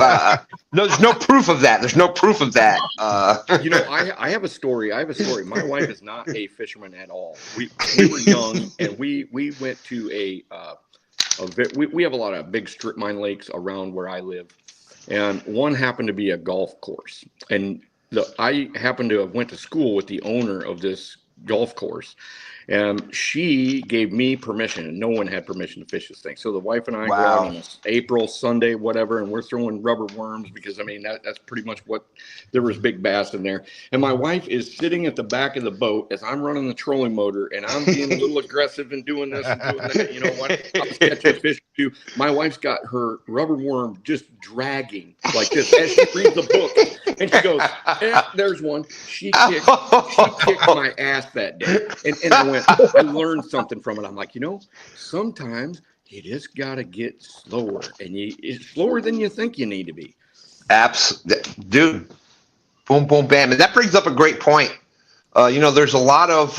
No, there's no proof of that. There's no proof of that. I have a story. My wife is not a fisherman at all. We were young, and we went to we have a lot of big strip mine lakes around where I live, and one happened to be a golf course. And I happened to have went to school with the owner of this golf course. And she gave me permission, and no one had permission to fish this thing. So the wife and I go out on this April Sunday, whatever, and we're throwing rubber worms because, I mean, that's pretty much what, there was big bass in there. And my wife is sitting at the back of the boat as I'm running the trolling motor, and I'm being a little aggressive and doing this and doing that. You know what? I was catching fish too. My wife's got her rubber worm just dragging like this as she reads the book. And she goes, there's one. She kicked my ass that day. And I learned something from it. I'm like, sometimes you just got to get slower, and it's slower than you think you need to be. Dude, boom, boom, bam. And that brings up a great point. There's a lot of,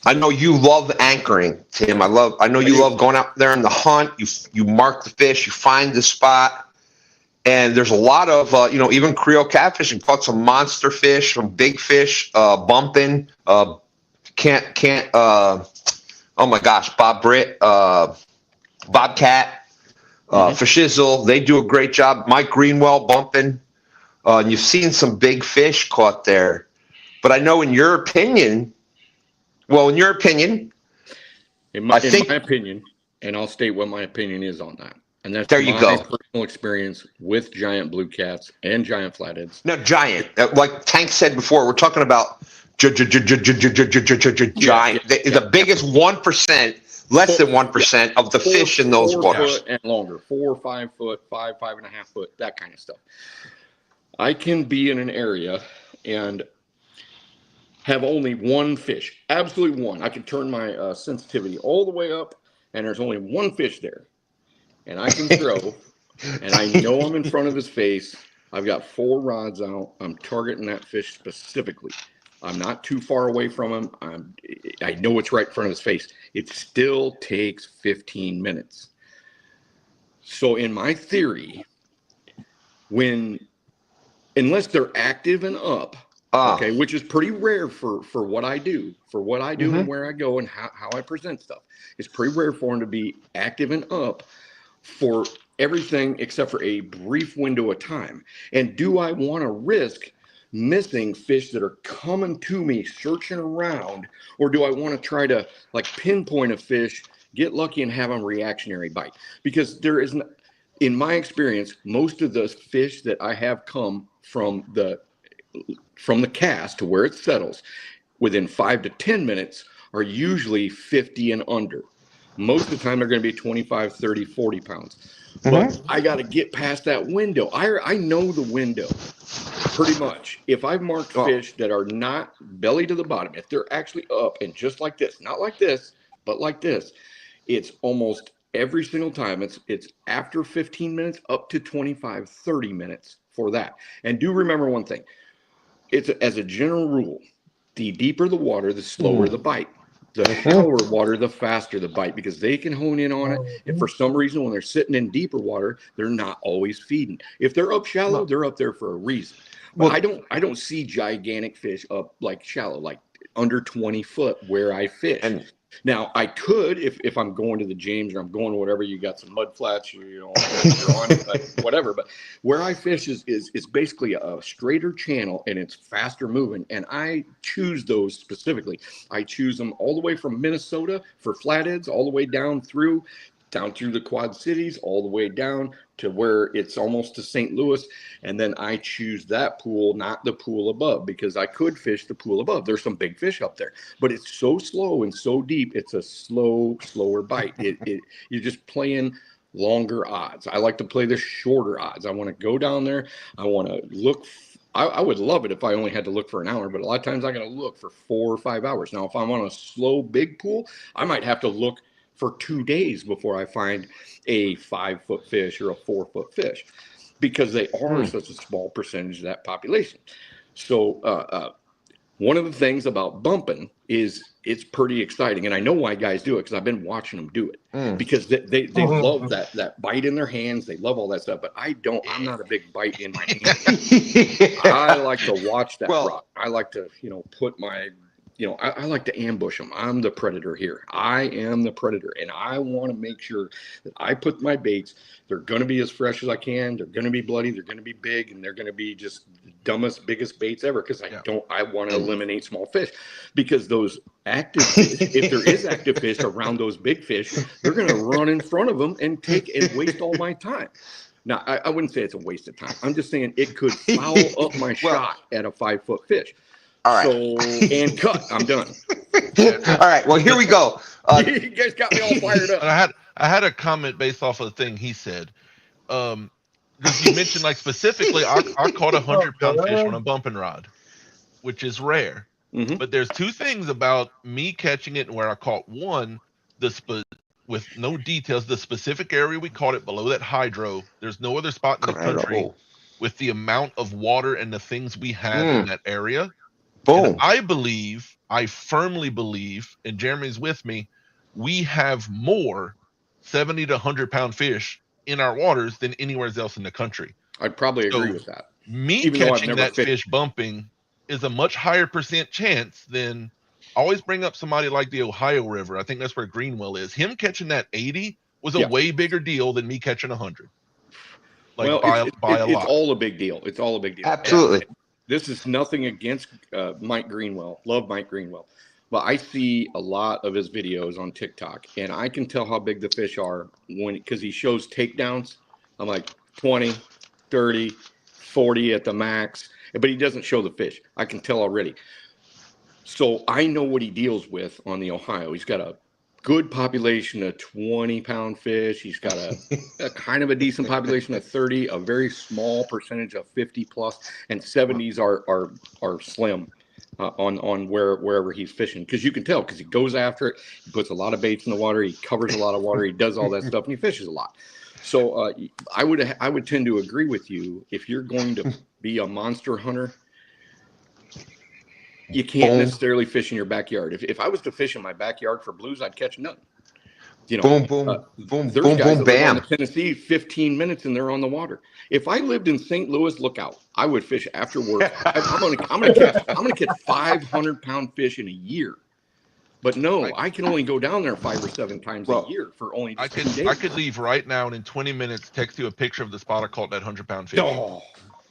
I know you love anchoring, Tim. I know you love going out there in the hunt. You mark the fish, you find the spot. And there's a lot of, even Creole catfishing, caught some monster fish, some big fish, bumping, oh my gosh, Bob Britt, Bobcat, Fishizzle, they do a great job. Mike Greenwell bumping, and you've seen some big fish caught there. But I know in your opinion, in my opinion, and I'll state what my opinion is on that. And that's there you go. Personal experience with giant blue cats and giant flatheads. No, giant. Like Tank said before, we're talking about giant. The biggest 1%, less than 1% of the fish in those waters. 4 foot and longer, 4 or 5 foot, 5.5 foot, that kind of stuff. I can be in an area and have only one fish, absolutely one. I can turn my sensitivity all the way up, and there's only one fish there. And I can throw, and I know I'm in front of his face. I've got 4 rods out. I'm targeting that fish specifically. I'm not too far away from him. I know it's right in front of his face. It still takes 15 minutes. So in my theory, unless they're active and up, okay, which is pretty rare for what I do, and where I go and how I present stuff. It's pretty rare for them to be active and up for everything except for a brief window of time. And do I want to risk missing fish that are coming to me, searching around, or do I want to try to pinpoint a fish, get lucky, and have them reactionary bite? Because there is, in my experience, most of the fish that I have come from the cast to where it settles within 5 to 10 minutes are usually 50 and under. Most of the time, they're going to be 25, 30, 40 pounds. But I got to get past that window. I know the window pretty much. If I've marked fish that are not belly to the bottom, if they're actually up and just like this, not like this, but like this, it's almost every single time. It's after 15 minutes up to 25, 30 minutes for that. And do remember one thing. It's as a general rule, the deeper the water, the slower the bite. The shallower water, the faster the bite, because they can hone in on it. And for some reason, when they're sitting in deeper water, they're not always feeding. If they're up shallow, they're up there for a reason. But I don't see gigantic fish up shallow, like under 20 foot where I fish. And now I could, if I'm going to the James or I'm going to whatever, you got some mud flats, you're on whatever. But where I fish is basically a straighter channel, and it's faster moving. And I choose those specifically. I choose them all the way from Minnesota for flatheads, all the way down through the Quad Cities, all the way down to where it's almost to St. Louis. And then I choose that pool, not the pool above, because I could fish the pool above. There's some big fish up there, but it's so slow and so deep. It's a slower bite. You're just playing longer odds. I like to play the shorter odds. I want to go down there. I want to look. I would love it if I only had to look for an hour, but a lot of times I got to look for 4 or 5 hours. Now, if I'm on a slow, big pool, I might have to look for 2 days before I find a 5-foot fish or a 4-foot fish, because they are such a small percentage of that population. So One of the things about bumping is it's pretty exciting, and I know why guys do it because I've been watching them do it because they love that bite in their hands. They love all that stuff, but I don't. I'm not a big bite in my hands. I like to watch that rock. I like to put my I like to ambush them. I'm the predator here. I am the predator, and I want to make sure that I put my baits. They're going to be as fresh as I can. They're going to be bloody. They're going to be big, and they're going to be just the dumbest, biggest baits ever. Because I want to eliminate small fish, because those active fish, if there is active fish around those big fish, they're going to run in front of them and waste all my time. Now, I wouldn't say it's a waste of time. I'm just saying it could foul up my shot at a 5-foot fish. All right. So, and cut. I'm done. All right. Well, here we go. You guys got me all fired up. I had a comment based off of the thing he said. You mentioned, like, specifically, I caught 100-pound fish on a bumping rod, which is rare. Mm-hmm. But there's two things about me catching it and where I caught one, with no details, the specific area we caught it below that hydro. There's no other spot in the country with the amount of water and the things we have in that area. Boom. And I firmly believe, and Jeremy's with me, we have more 70 to 100-pound fish in our waters than anywhere else in the country. I'd probably agree with that. Me catching that fish bumping is a much higher % chance than, I always bring up somebody like the Ohio River. I think that's where Greenwell is. Him catching that 80 was a way bigger deal than me catching 100. Like, by a lot. It's all a big deal. It's all a big deal. Absolutely. Yeah. This is nothing against Mike Greenwell. Love Mike Greenwell. But I see a lot of his videos on TikTok, and I can tell how big the fish are because he shows takedowns. I'm like 20, 30, 40 at the max, but he doesn't show the fish. I can tell already. So I know what he deals with on the Ohio. He's got a good population of 20-pound fish. He's got a kind of a decent population of 30, a very small percentage of 50 plus, and 70s are slim on wherever he's fishing. Because you can tell, because he goes after it, he puts a lot of baits in the water, he covers a lot of water, he does all that stuff, and he fishes a lot. So I would tend to agree with you. If you're going to be a monster hunter, you can't necessarily fish in your backyard. If I was to fish in my backyard for blues, I'd catch none. Boom, bam. On Tennessee, 15 minutes and they're on the water. If I lived in St. Louis, look out! I would fish after work. I'm gonna catch 500-pound fish in a year. But no, I can only go down there 5 or 7 times a year for only just 2 days. I could leave right now and in 20 minutes text you a picture of the spot I caught that 100-pound fish. Oh.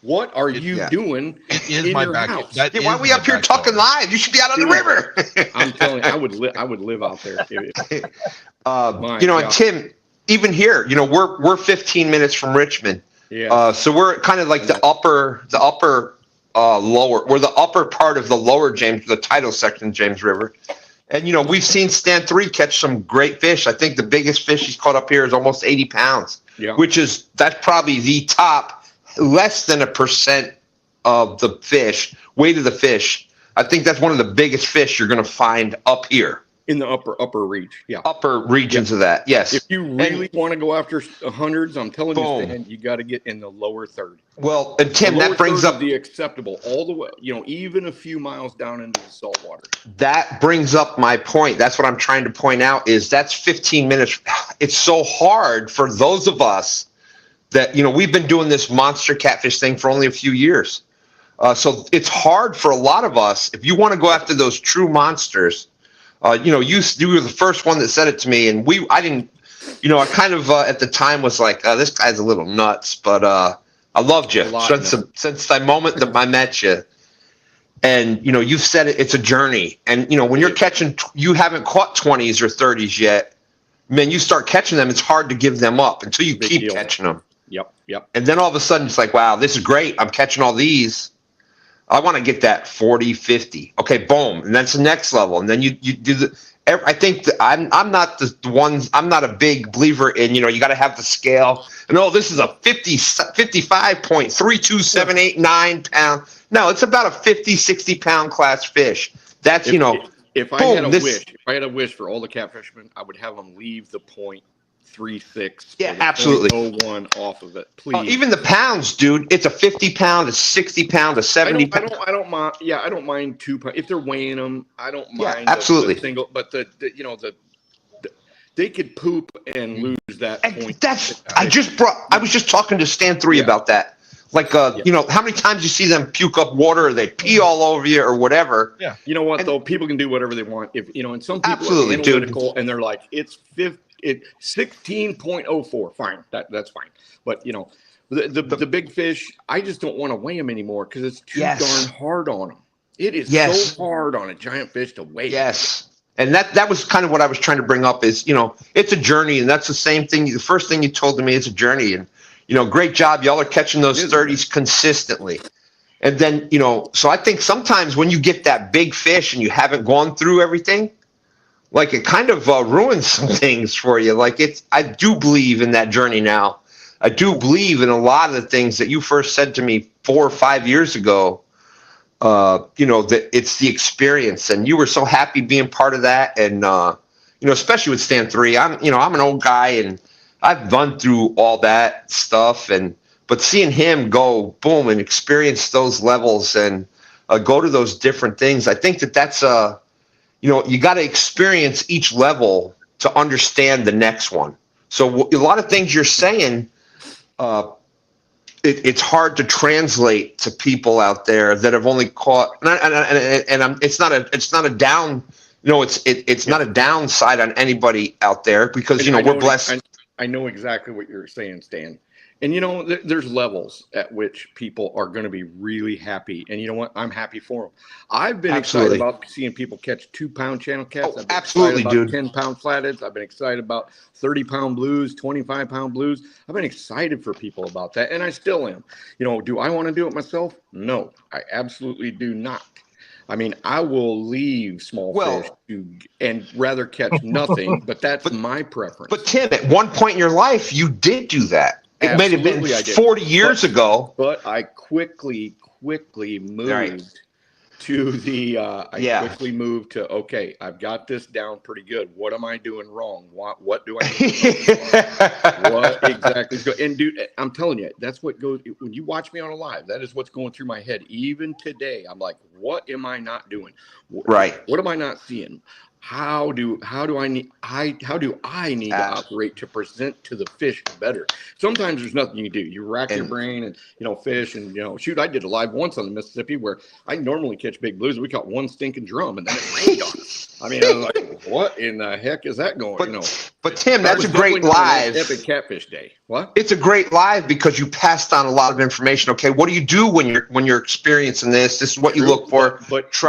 What are you doing? It is my backyard. Why are we up here talking live? You should be out on the river. I'm telling you, I would live out there. Tim, even here, we're 15 minutes from Richmond. Yeah. So we're kind of like the upper lower. We're the upper part of the lower the tidal section of James River. And, we've seen Stan 3 catch some great fish. I think the biggest fish he's caught up here is almost 80 pounds, that's probably the top. Less than 1% of the fish, weight of the fish. I think that's one of the biggest fish you're going to find up here. In the upper reach. Yeah. Upper regions of that. Yes. If you really want to go after hundreds, I'm telling you, Stan, you got to get in the lower third. Well, and Tim, that brings up the acceptable all the way, even a few miles down into the salt water. That brings up my point. That's what I'm trying to point out is that's 15 minutes. It's so hard for those of us that, we've been doing this monster catfish thing for only a few years. So it's hard for a lot of us. If you want to go after those true monsters, you were the first one that said it to me. And I didn't, I kind of at the time was like, this guy's a little nuts, but I loved you since the moment that I met you. And, you've said it's a journey. And, when you're catching, you haven't caught 20s or 30s yet. Man, you start catching them, it's hard to give them up until you keep catching them. Yep. And then all of a sudden it's like, wow, this is great. I'm catching all these. I want to get that 40, 50. Okay, boom. And that's the next level. And then you do I think that I'm not the ones, I'm not a big believer in, you got to have the scale. And this is a 55.32789 pound. No, it's about a 50, 60 pound class fish. That's, if I had a wish for all the catfishermen, I would have them leave the point 3.6. Yeah, absolutely. 0.01 off of it, please. Even the pounds, dude. It's a 50 pound, a 60 pound, a 70 pound. I don't mind. Yeah, I don't mind 2 pounds if they're weighing them. I don't mind. Absolutely. The single, but the they could poop and lose that point. I was just talking to Stan 3 about that. Like, you know, how many times you see them puke up water, or they pee all over you, or whatever. Yeah. You know what though? People can do whatever they want. If you know, and some people Absolutely, are analytical, and they're like, it's 16.04. Fine, that's fine. But you know, the big fish, I just don't want to weigh them anymore because it's too darn hard on them. It is so hard on a giant fish to weigh. Yes. And that was kind of what I was trying to bring up is, you know, it's a journey, and that's the same thing. The first thing you told me, it's a journey, and, you know, great job. Y'all are catching those 30s consistently. And then, you know, so I think sometimes when you get that big fish and you haven't gone through everything, like it kind of ruins some things for you. Like I do believe in that journey now. I do believe in a lot of the things that you first said to me 4 or 5 years ago. You know, that it's the experience, and you were so happy being part of that. And, you know, especially with Stand 3, I'm an old guy, and I've run through all that stuff, but seeing him go boom and experience those levels and go to those different things, I think that's, you know, you got to experience each level to understand the next one. So a lot of things you're saying, it's hard to translate to people out there that have only caught, it's not a down, you know, it's not a downside on anybody out there because, you know, we're blessed. I know exactly what you're saying, Stan. And, you know, there's levels at which people are going to be really happy. And you know what? I'm happy for them. I've been excited about seeing people catch 2-pound channel cats. I've been excited about 10-pound flatheads. I've been excited about 30-pound blues, 25-pound blues. I've been excited for people about that. And I still am. You know, do I want to do it myself? No, I absolutely do not. I mean, I will leave small fish and rather catch nothing, but that's my preference. But Tim, at one point in your life, you did do that. It may have been 40 years ago. But I quickly moved to the quickly moved to, okay, I've got this down pretty good. What am I doing wrong? What do I need to do? What exactly is going? And dude, I'm telling you, that's what goes when you watch me on a live. That is what's going through my head. Even today, I'm like, what am I not doing? What am I not seeing? How do I need to operate to present to the fish better? Sometimes there's nothing you can do. You rack your brain and, you know, fish and, you know, shoot, I did a live once on the Mississippi where I normally catch big blues. We caught one stinking drum and then it rained on us. I mean, I was like, what in the heck is that going? But Tim, that's a great live. Epic catfish day. What? It's a great live because you passed on a lot of information. Okay, what do you do when you're experiencing this? This is what you look for. But it's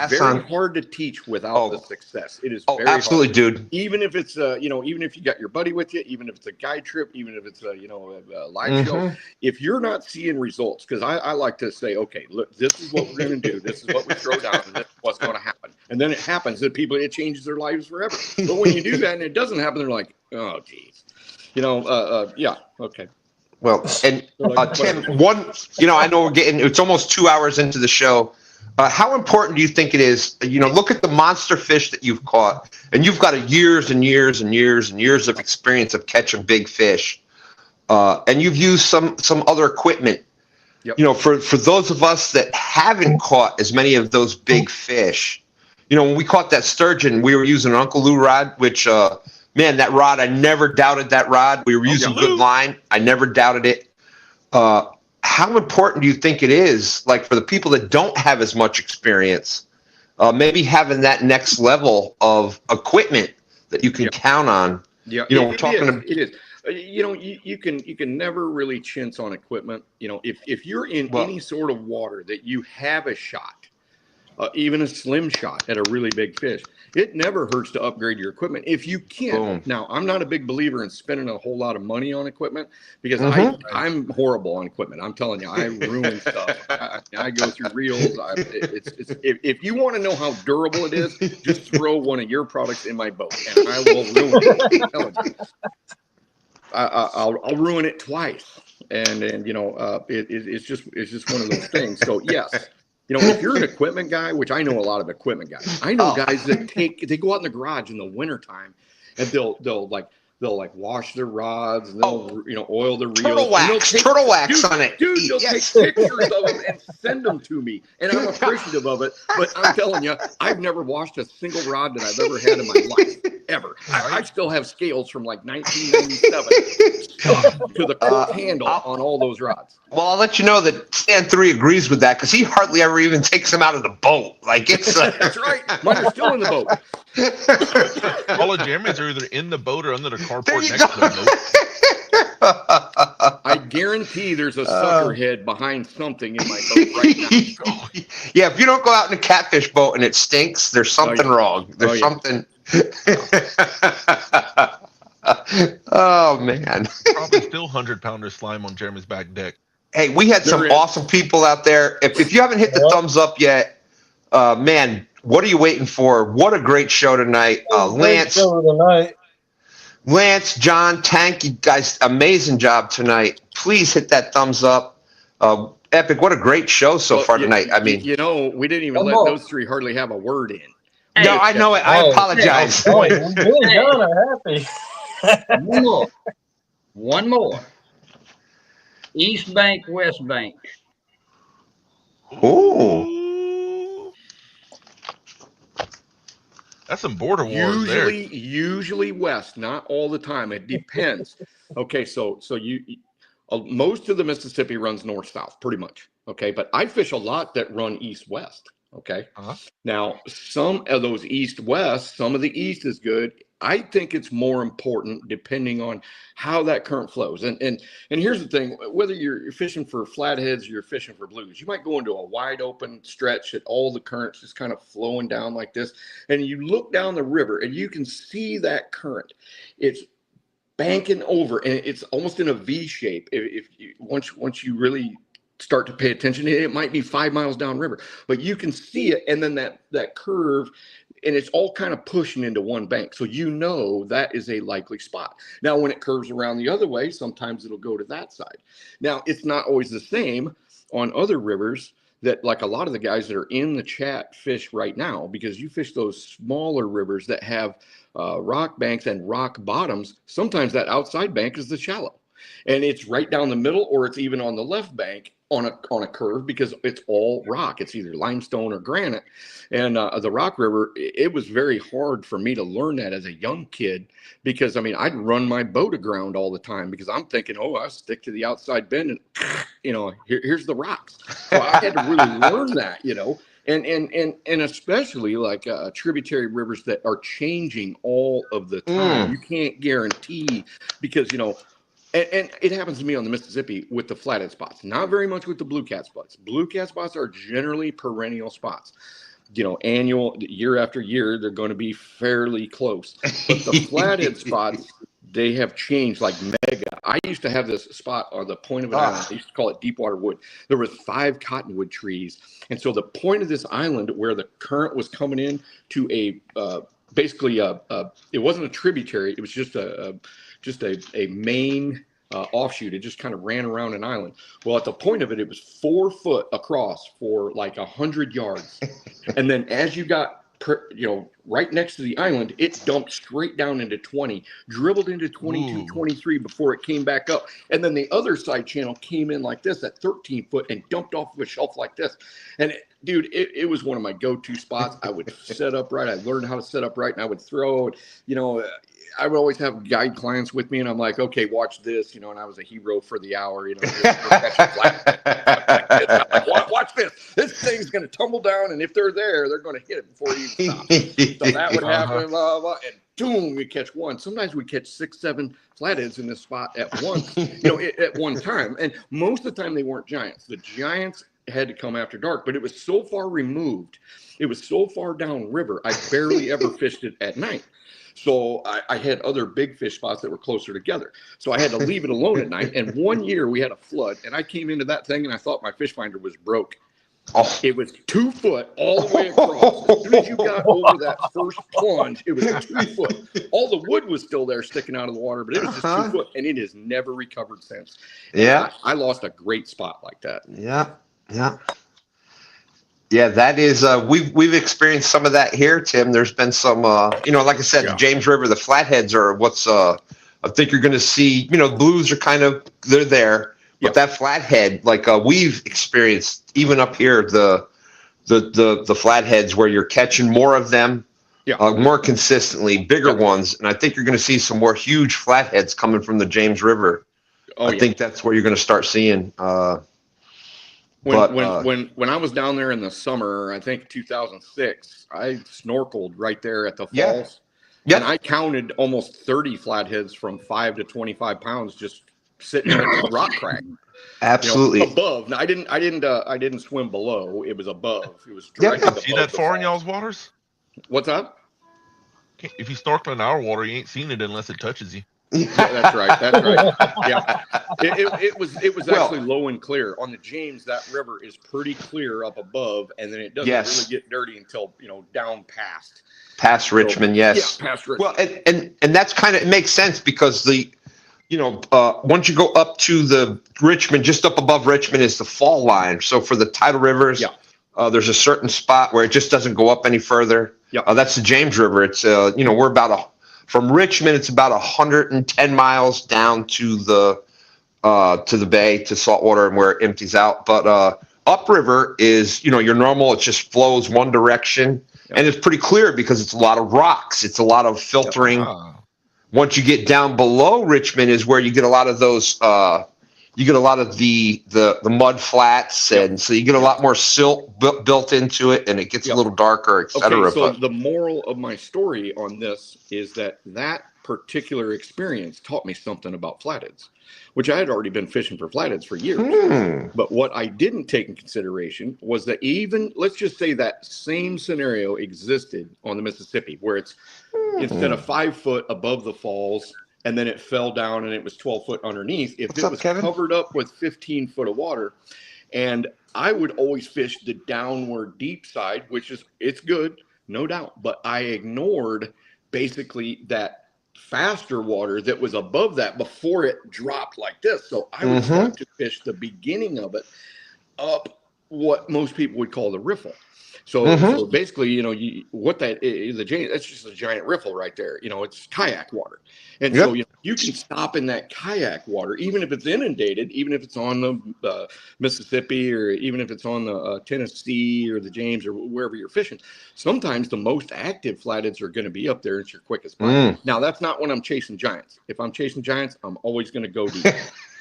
very hard to teach without the success. It is very absolutely, hard. dude. Even if it's even if you got your buddy with you, even if it's a guide trip, even if it's a live show, if you're not seeing results, because I like to say, okay, look, this is what we're going to do. This is what we throw down. And this is what's going to happen. And then it happens that it changes their lives forever. But when you do that and it doesn't happen, they're like, oh, geez. Okay. Well, and Tim, I know it's almost 2 hours into the show. How important do you think it is? You know, look at the monster fish that you've caught, and you've got years and years and years and years of experience of catching big fish, and you've used some other equipment. Yep. You know, for those of us that haven't caught as many of those big fish, you know, when we caught that sturgeon, we were using an Uncle Lou rod, which, man, that rod, I never doubted that rod. We were using good line. I never doubted it. How important do you think it is, like, for the people that don't have as much experience, maybe having that next level of equipment that you can count on? Yeah, you know, it is. You know, you can never really chintz on equipment. You know, if you're in any sort of water that you have a shot, even a slim shot at a really big fish, it never hurts to upgrade your equipment if you can. Boom. Now, I'm not a big believer in spending a whole lot of money on equipment because I'm horrible on equipment. I'm telling you, I ruin stuff. I go through reels. If you want to know how durable it is, just throw one of your products in my boat, and I will ruin it. I'm telling you. I'll ruin it twice, and you know, it's just one of those things. So yes. You know, if you're an equipment guy, which I know a lot of equipment guys, I know guys that they go out in the garage in the wintertime and they'll like they'll like wash their rods and they'll oil the reels. Turtle wax on it. Dude, they'll take pictures of them and send them to me, and I'm appreciative of it. But I'm telling you, I've never washed a single rod that I've ever had in my life, ever. I still have scales from like 1997 stuck to the cork handle on all those rods. Well, I'll let you know that Stan 3 agrees with that because he hardly ever even takes them out of the boat. Like it's that's right. Mine are still in the boat. All of Jeremy's are either in the boat or under the carport next to the boat. I guarantee there's a sucker head behind something in my boat right now. Yeah, if you don't go out in a catfish boat and it stinks, there's something wrong. There's something. Oh man! Probably still 100-pounder slime on Jeremy's back deck. Hey, we had some awesome people out there. If you haven't hit the thumbs up yet, man, what are you waiting for? What a great show tonight, Lance, John, Tank, you guys, amazing job tonight. Please hit that thumbs up. Epic, what a great show so far tonight. I mean, we didn't even let those three hardly have a word in. No, I know it. I apologize. John are happy. One more. East Bank, West Bank. Ooh. That's some border wars there. Usually west, not all the time. It depends. Okay, so most of the Mississippi runs north-south, pretty much. Okay, but I fish a lot that run east-west. Okay. Now, some of those east-west, some of the east is good. I think it's more important depending on how that current flows. And here's the thing, whether you're fishing for flatheads or you're fishing for blues, you might go into a wide open stretch at all the currents just kind of flowing down like this. And you look down the river and you can see that current. It's banking over and it's almost in a V shape. Once you really start to pay attention, it might be 5 miles downriver, but you can see it. And then that curve, and it's all kind of pushing into one bank. So that is a likely spot. Now, when it curves around the other way, sometimes it'll go to that side. Now, it's not always the same on other rivers that, like a lot of the guys that are in the chat fish right now, because you fish those smaller rivers that have rock banks and rock bottoms. Sometimes that outside bank is the shallow. And it's right down the middle, or it's even on the left bank on a curve because it's all rock. It's either limestone or granite. And the Rock River, it was very hard for me to learn that as a young kid because, I mean, I'd run my boat aground all the time because I'm thinking, I stick to the outside bend and, here's the rocks. So I had to really learn that, And especially like tributary rivers that are changing all of the time. You can't guarantee because, and it happens to me on the Mississippi with the flathead spots, not very much with the blue cat spots. Blue cat spots are generally perennial spots. Annual, year after year, they're going to be fairly close. But the flathead spots, they have changed like mega. I used to have this spot on the point of an island. I used to call it Deepwater Wood. There was 5 cottonwood trees. And so the point of this island where the current was coming in to basically it wasn't a tributary. It was just a main offshoot. It just kind of ran around an island. Well, at the point of it, it was 4 foot across for like 100 yards. And then as you got, right next to the island, it dumped straight down into 20, dribbled into 22, 23 before it came back up. And then the other side channel came in like this at 13 foot and dumped off of a shelf like this. And it was one of my go-to spots. I would set up right. I learned how to set up right, and I would throw, I would always have guide clients with me, and I'm like, okay, watch this, and I was a hero for the hour, watch this. This thing's going to tumble down, and if they're there, they're going to hit it before you stop. So that would happen, blah, blah, and boom, we catch one. Sometimes we catch 6, 7 flatheads in this spot at once, at one time. And most of the time they weren't giants. The giants had to come after dark, but it was so far removed. It was so far downriver. I barely ever fished it at night. So I had other big fish spots that were closer together. So I had to leave it alone at night. And one year we had a flood, and I came into that thing and I thought my fish finder was broke. It was 2 foot all the way across. As soon as you got over that first plunge, it was 2 foot. All the wood was still there sticking out of the water, but it was just 2 foot, and it has never recovered since. And I lost a great spot like that. Yeah, that is. We've experienced some of that here, Tim. There's been some, like I said, the James River, the flatheads are what's I think you're going to see, blues are they're there, but that flathead, like we've experienced even up here, the flatheads where you're catching more of them, more consistently, bigger ones, and I think you're going to see some more huge flatheads coming from the James River. I think that's where you're going to start seeing. When I was down there in the summer, I think 2006, I snorkeled right there at the falls. Yeah. And I counted almost 30 flatheads from 5 to 25 pounds just sitting in a rock crack. Absolutely. Above. Now, I didn't swim below. It was above. It was directly above. See that far in y'all's waters? What's up? If you snorkel in our water, you ain't seen it unless it touches you. Yeah, that's right. Yeah, it was actually low and clear on the James. That river is pretty clear up above, and then it doesn't really get dirty until down past Richmond. Yes, yeah, past Richmond. Well, and that's it makes sense because once you go up to the Richmond, just up above Richmond is the fall line. So for the tidal rivers, there's a certain spot where it just doesn't go up any further. Yeah, that's the James River. It's we're about from Richmond, it's about 110 miles down to the bay, to saltwater, and where it empties out. But upriver is, your normal, it just flows one direction. Yep. And it's pretty clear because it's a lot of rocks. It's a lot of filtering. Yep. Once you get down below Richmond is where you get a lot of those, you get a lot of the mud flats. And so you get a lot more silt built into it, and it gets a little darker, et cetera. Okay, so the moral of my story on this is that particular experience taught me something about flatheads, which I had already been fishing for flatheads for years. But what I didn't take in consideration was that even, let's just say that same scenario existed on the Mississippi, where it's instead of 5 foot above the falls, and then it fell down and it was 12 foot underneath. If it was covered up with 15 foot of water, and I would always fish the downward deep side, it's good, no doubt. But I ignored basically that faster water that was above that before it dropped like this. So I would start to fish the beginning of it up what most people would call the riffle. So basically, what that is, that's just a giant riffle right there. It's kayak water. And so you can stop in that kayak water, even if it's inundated, even if it's on the Mississippi, or even if it's on the Tennessee or the James or wherever you're fishing. Sometimes the most active flatheads are going to be up there. It's your quickest bite. Now, that's not when I'm chasing giants. If I'm chasing giants, I'm always going to go deep.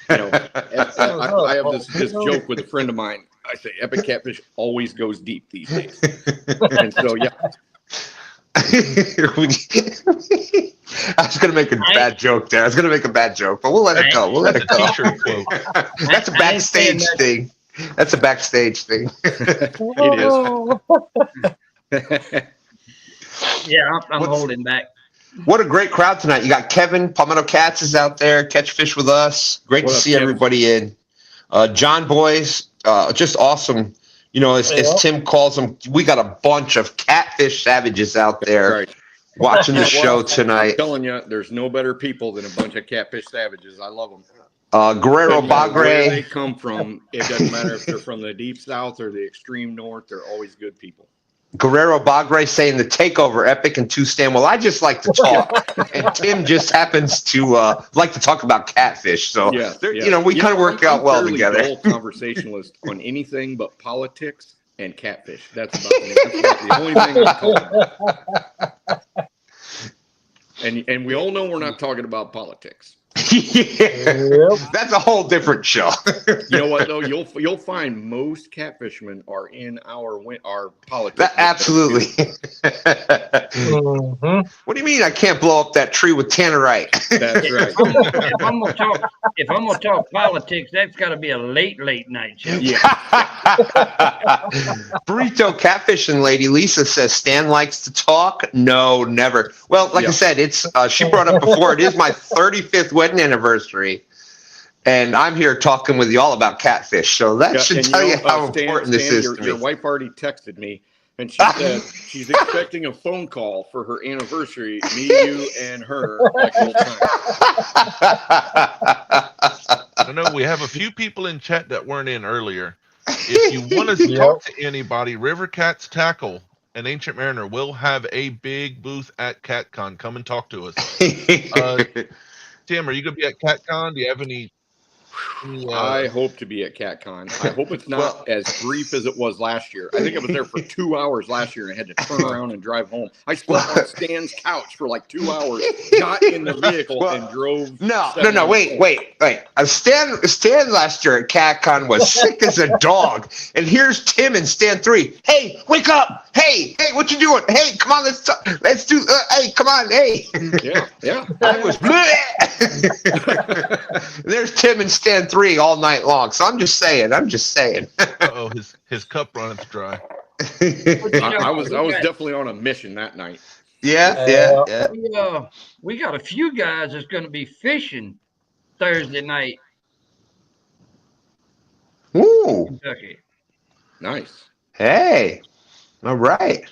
I have this joke with a friend of mine. I say epic catfish always goes deep these days. And so, I was going to make a bad joke there. But we'll let it go. That's a backstage thing. It is. Yeah, I'm holding back. What a great crowd tonight. You got Kevin, Palmetto Cats is out there, Catch Fish with Us. Great to see everybody in. John Boys, just awesome. As Tim calls them, we got a bunch of catfish savages out there watching the show tonight. I'm telling you, there's no better people than a bunch of catfish savages. I love them. Guerrero Bagre. Where they come from, it doesn't matter if they're from the deep south or the extreme north. They're always good people. Guerrero Bagre saying the takeover epic and 2 stand. Well, I just like to talk, and Tim just happens to like to talk about catfish. So, we kind of work out well together. I'm a conversationalist on anything but politics and catfish. That's about the only thing I'm talking about. And we all know we're not talking about politics. That's a whole different show. You know what though? You'll find most catfishermen are in our politics. Absolutely. What do you mean I can't blow up that tree with tannerite? That's right. If I'm gonna talk politics, that's got to be a late night show. Yeah. Burrito catfishing lady Lisa says Stan likes to talk. No, never. Well, like I said, it's she brought up before. It is my 35th wedding anniversary, and I'm here talking with you all about catfish. So that should tell you how important this is to me. Your wife already texted me, and she said she's expecting a phone call for her anniversary. Me, you, and her, like old times. I know we have a few people in chat that weren't in earlier. If you want to talk to anybody, River Cats Tackle and Ancient Mariner will have a big booth at CatCon. Come and talk to us. Tim, are you gonna be at CatCon? Do you have any I hope to be at CatCon. I hope it's not as brief as it was last year. I think I was there for 2 hours last year and I had to turn around and drive home. I slept on Stan's couch for like 2 hours, got in the vehicle and drove. No, wait. Stan last year at CatCon was sick as a dog. And here's Tim and Stan 3. Hey, wake up. Hey, what you doing? Hey, come on, let's do, hey, come on, hey. Yeah. I was, there's Tim and Stand 3 all night long. So I'm just saying. oh, his cup runneth dry. I was definitely on a mission that night. Yeah. We got a few guys that's going to be fishing Thursday night. Ooh. Kentucky. Nice. Hey. All right.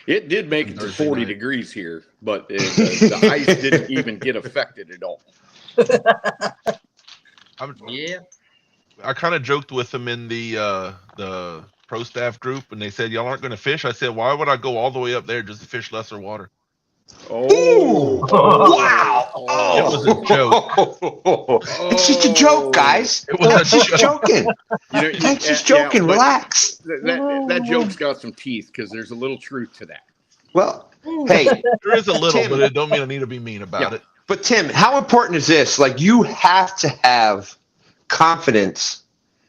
It did make it to 40 degrees here, but the ice didn't even get affected at all. I kind of joked with them in the pro staff group, and they said, y'all aren't going to fish. I said, why would I go all the way up there just to fish lesser water? Oh, wow. It was a joke. It's just a joke, guys. It was just joking. That's just joking. Relax. That joke's got some teeth because there's a little truth to that. Well, hey. There is a little, Tim, but it don't mean I need to be mean about it. But Tim, how important is this? Like, you have to have confidence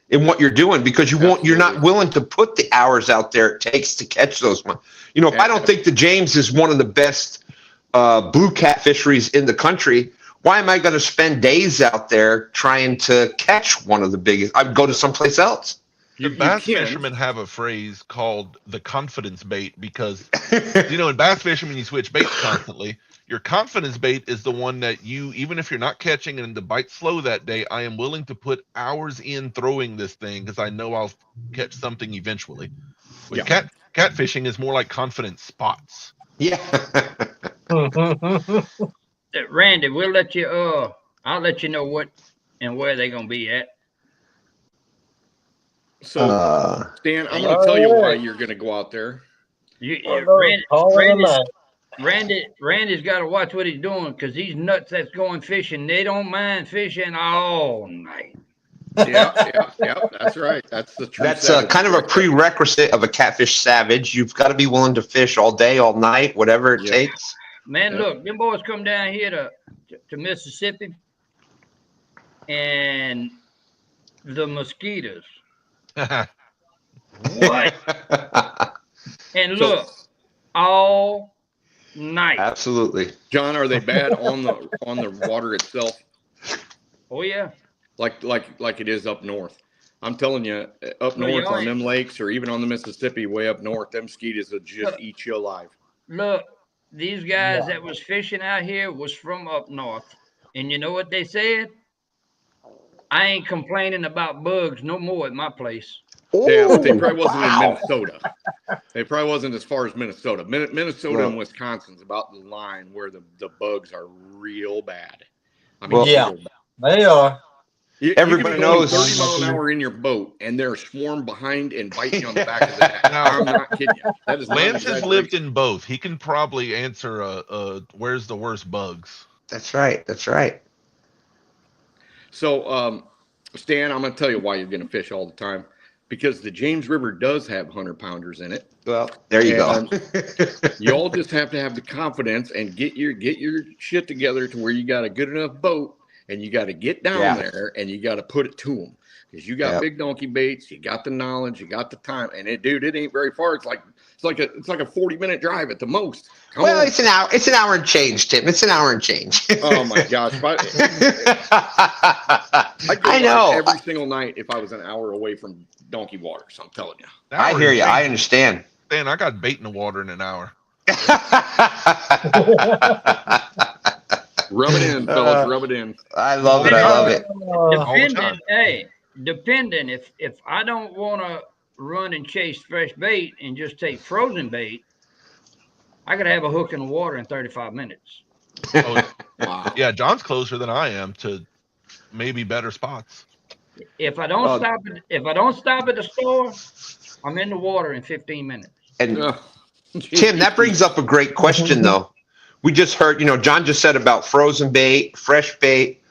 in what you're doing because you're not willing to put the hours out there it takes to catch those ones. You know, if I don't think the James is one of the best blue cat fisheries in the country, why am I going to spend days out there trying to catch one of the biggest? I'd go to someplace else. The bass fishermen have a phrase called the confidence bait because, in bass fishing, when you switch baits constantly, your confidence bait is the one that you, even if you're not catching and the bite's slow that day, I am willing to put hours in throwing this thing because I know I'll catch something eventually. With catfishing is more like confidence spots. Yeah. Randy, we'll let you. I'll let you know what and where they're gonna be at. So, Stan, I'm going to tell you why you're going to go out there. Randy's got to watch what he's doing because these nuts that's going fishing, they don't mind fishing all night. Yeah, that's right. That's the truth. That's kind of a prerequisite of a catfish savage. You've got to be willing to fish all day, all night, whatever it takes. Man, look, them boys come down here to Mississippi, and the mosquitoes. What? And look, all night. Absolutely. John, are they bad on the water itself? Oh yeah. Like it is up north. I'm telling you, up north on them lakes or even on the Mississippi way up north, them mosquitoes will just eat you alive. Look, these guys that was fishing out here was from up north. And you know what they said? I ain't complaining about bugs no more at my place. Yeah, but they probably wasn't in Minnesota. They probably wasn't as far as Minnesota. Minnesota and Wisconsin's about the line where the bugs are real bad. I mean, they are. Everybody knows 30 miles an hour in your boat, and they're swarmed behind and biting you on the back of the neck. I'm not kidding you. That is Lance has lived in both. He can probably answer where's the worst bugs. That's right. So, Stan, I'm going to tell you why you're going to fish all the time. Because the James River does have 100-pounders in it. Well, there you go. You all just have to have the confidence and get your shit together to where you got a good enough boat, and you got to get down there and you got to put it to them. Because you got big donkey baits, you got the knowledge, you got the time, and it ain't very far. It's like a 40-minute drive at the most. Come on. It's an hour. It's an hour and change, Tim. It's an hour and change. Oh my gosh! I know every single night if I was an hour away from donkey waters. I'm telling you. I hear you. I understand. Dan, I got bait in the water in an hour. Rub it in, fellas. Rub it in. I love it. I love it. Depending if I don't want to run and chase fresh bait and just take frozen bait, I could have a hook in the water in 35 minutes. Oh, wow. Yeah, John's closer than I am to maybe better spots. If I don't stop at the store, I'm in the water in 15 minutes. And Tim, that brings up a great question though. we just heard, John just said about frozen bait, fresh bait.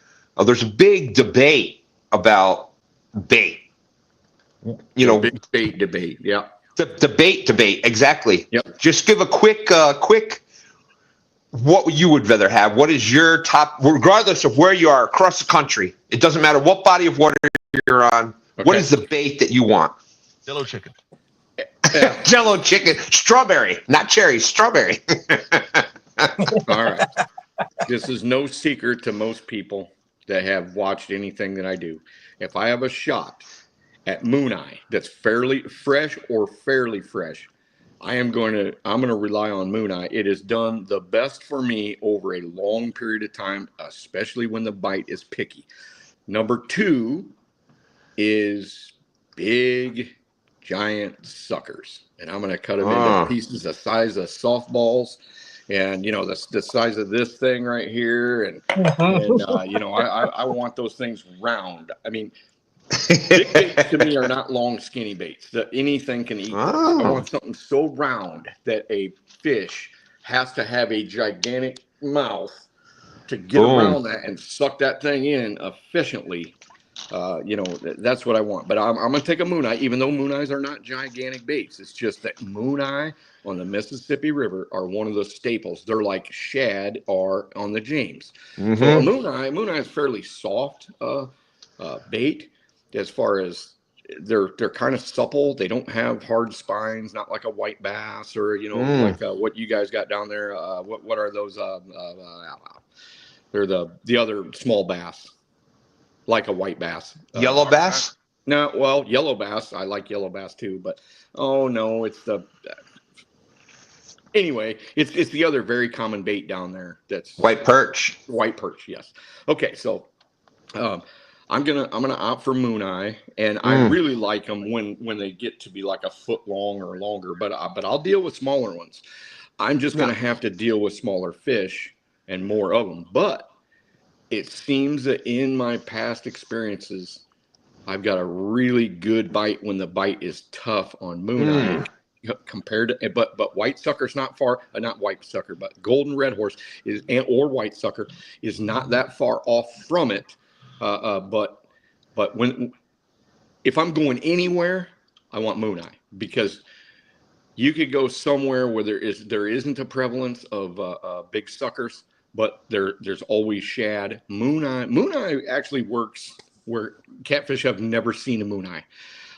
There's a big debate about bait. Big bait debate. Yeah. The bait debate. Exactly. Yep. Just give a quick, what you would rather have. What is your top, regardless of where you are across the country? It doesn't matter what body of water you're on. Okay. What is the bait that you want? Jello chicken. Jello chicken, strawberry, not cherry, strawberry. All right. This is no secret to most people that have watched anything that I do. If I have a shot at Moon Eye that's fairly fresh or fairly fresh, I'm going to rely on Moon Eye. It has done the best for me over a long period of time, especially when the bite is picky. Number 2 is big, giant suckers, and I'm going to cut them into pieces the size of softballs, and the size of this thing right here, and I want those things round. I mean, big baits to me are not long, skinny baits that anything can eat. I want something so round that a fish has to have a gigantic mouth to get around that and suck that thing in efficiently. That's what I want. But I'm going to take a Moon Eye, even though Moon Eyes are not gigantic baits. It's just that Moon Eye on the Mississippi River are one of the staples. They're like shad are on the James. Mm-hmm. So a Moon Eye is fairly soft bait as far as they're kind of supple. They don't have hard spines, not like a white bass or, like what you guys got down there. What are those? They're the other small bass. Like a white bass. Yellow bass? No, well, yellow bass. I like yellow bass too, but it's the anyway, it's the other very common bait down there. That's white perch. White perch, yes. Okay, so I'm gonna opt for Moon Eye, and I really like them when they get to be like a foot long or longer. But I'll deal with smaller ones. I'm just gonna have to deal with smaller fish and more of them, but it seems that in my past experiences, I've got a really good bite when the bite is tough on Moon Eye compared to, but white sucker's not far, not white sucker, but golden red horse or white sucker is not that far off from it. But if I'm going anywhere, I want Moon Eye, because you could go somewhere where there isn't a prevalence of big suckers, but there's always shad. Moon Eye actually works where catfish have never seen a Moon Eye.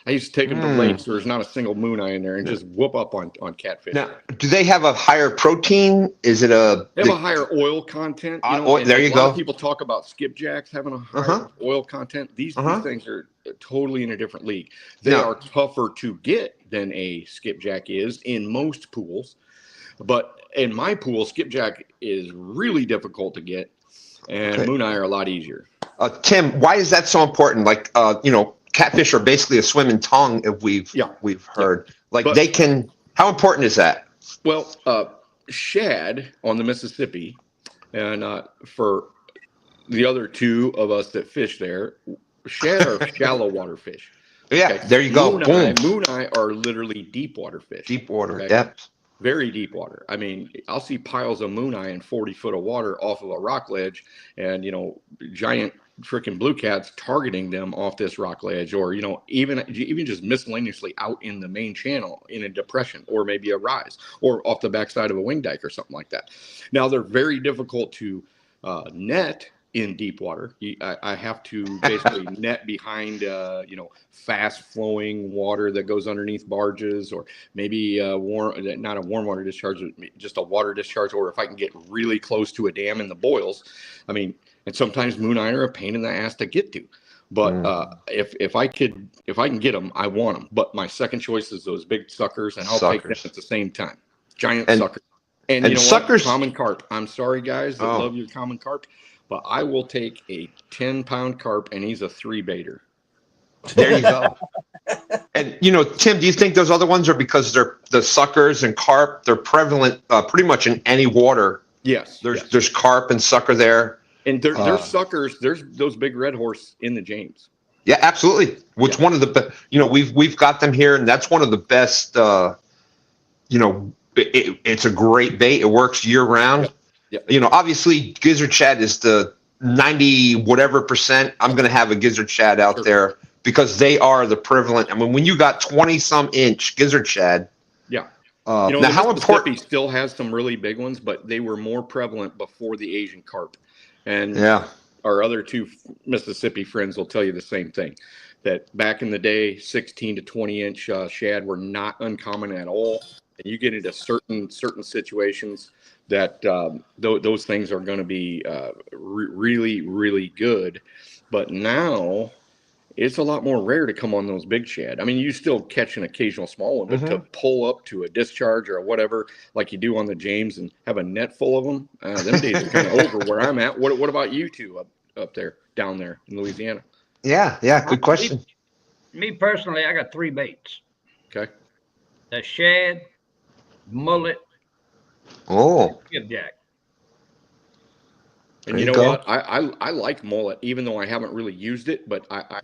I used to take them to lakes where there's not a single Moon Eye in there and just whoop up on catfish. Now, do they have a higher protein? Is it They have a higher oil content. There you go. A lot of people talk about skipjacks having a higher oil content. These things are totally in a different league. They are tougher to get than a skipjack is in most pools. But in my pool, skipjack is really difficult to get, and Moon Eye are a lot easier. Tim, why is that so important? Like, catfish are basically a swimming tongue, if we've heard. Like, but they can. How important is that? Well, shad on the Mississippi, and for the other two of us that fish there, shad are shallow water fish. Yeah, okay. There you go. Moon Eye are literally deep water fish. Deep water depth. Very deep water. I mean, I'll see piles of Moon Eye in 40 foot of water off of a rock ledge, and giant freaking blue cats targeting them off this rock ledge, or even just miscellaneously out in the main channel in a depression, or maybe a rise, or off the backside of a wing dike or something like that. Now they're very difficult to net in deep water. I have to basically net behind fast flowing water that goes underneath barges, or maybe not a warm water discharge, just a water discharge, or if I can get really close to a dam in the boils. I mean, and sometimes Moon Eye are a pain in the ass to get to, but if I can get them, I want them. But my second choice is those big suckers, and I'll take them at the same time. Giant suckers. And you know suckers, what? Common carp. I'm sorry, guys that love your common carp, but I will take a 10-pound carp, and he's a 3-baiter. There you go. And Tim, do you think those other ones are because they're the suckers and carp? They're prevalent pretty much in any water. Yes. There's carp and sucker there. And there's suckers. There's those big red horse in the James. Yeah, absolutely. Which one of the we've got them here, and that's one of the best. It's a great bait. It works year round. Obviously gizzard shad is the 90 whatever percent. I'm going to have a gizzard shad out there because they are the prevalent. I mean, when you got 20 some inch gizzard shad. Yeah. Now how important still has some really big ones, but they were more prevalent before the Asian carp. And our other two Mississippi friends will tell you the same thing, that back in the day, 16 to 20 inch shad were not uncommon at all. And you get into certain situations that those things are going to be really, really good. But now it's a lot more rare to come on those big shad. I mean, you still catch an occasional small one, but to pull up to a discharge or whatever, like you do on the James and have a net full of them, them days are kind of over where I'm at. What about you two up there, down there in Louisiana? Yeah. Good question. Me personally, I got 3 baits. Okay. The shad, mullet, skipjack. And you know what? I like mullet, even though I haven't really used it, but I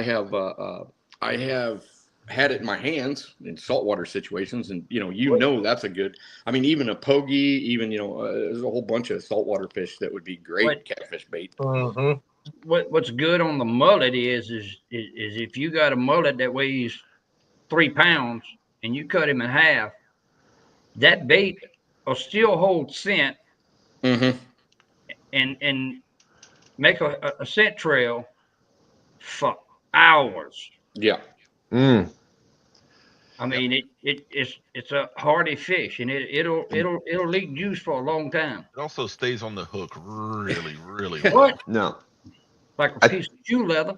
have had it in my hands in saltwater situations, and that's a good. I mean, even a pogie, even there's a whole bunch of saltwater fish that would be great catfish bait. What's good on the mullet is if you got a mullet that weighs 3 pounds and you cut him in half, that bait will still hold scent. And make a scent trail for hours. Yeah. I mean, it's a hardy fish, and it'll leak juice for a long time. It also stays on the hook really, really well. well. No. Like a piece of shoe leather.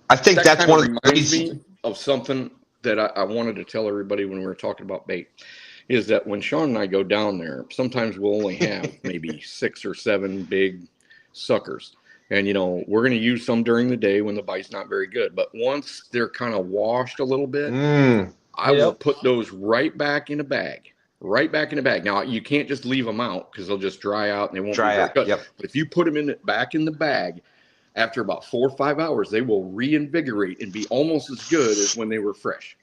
I think that's one of the reasons of something that I wanted to tell everybody when we were talking about bait. Is that when Sean and I go down there, sometimes we'll only have maybe 6 or 7 big suckers. And, we're going to use some during the day when the bite's not very good. But once they're kind of washed a little bit, I will put those right back in a bag. Now, you can't just leave them out because they'll just dry out and they won't be very good. But if you put them back in the bag, after about 4 or 5 hours, they will reinvigorate and be almost as good as when they were fresh.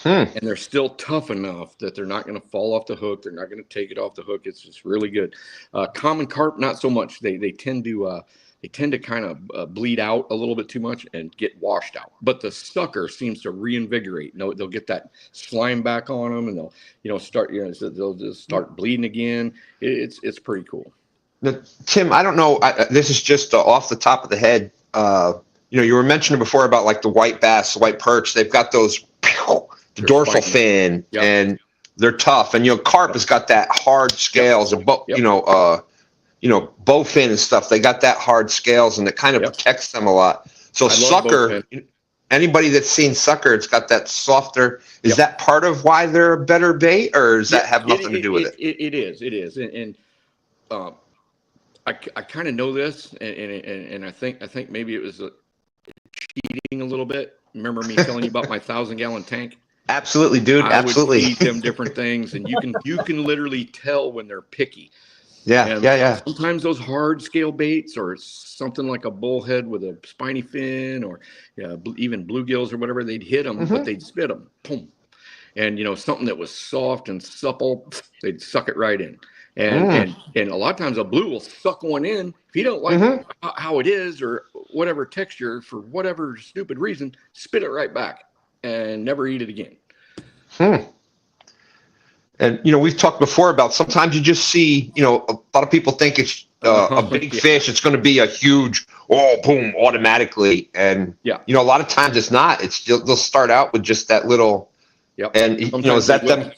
And they're still tough enough that they're not going to fall off the hook. They're not going to take it off the hook. It's just really good. Common carp, not so much. They tend to kind of bleed out a little bit too much and get washed out. But the sucker seems to reinvigorate. They'll get that slime back on them, and they'll they'll just start bleeding again. It's pretty cool. Now, Tim, I don't know. This is just off the top of the head. You were mentioning before about like the white bass, the white perch. They've got those. The dorsal fin, and they're tough. And carp has got that hard scales, and bowfin and stuff. They got that hard scales, and it kind of protects them a lot. So sucker, anybody that's seen sucker, it's got that softer. Is that part of why they're a better bait, or does that have nothing to do with it? It is, and I kind of know this, and I think maybe it was cheating a little bit. Remember me telling you about my 1,000-gallon tank? Absolutely, dude. Absolutely. I would feed them different things, and you can literally tell when they're picky. Yeah. Sometimes those hard scale baits, or something like a bullhead with a spiny fin, or even bluegills or whatever, they'd hit them, but they'd spit them. Boom. And something that was soft and supple, they'd suck it right in. And a lot of times a blue will suck one in. If you don't like how it is or whatever texture, for whatever stupid reason, spit it right back and never eat it again. And we've talked before about sometimes you just see a lot of people think it's a big fish. It's going to be a huge boom automatically, and a lot of times it's not. It's they'll start out with just that little. And is that them?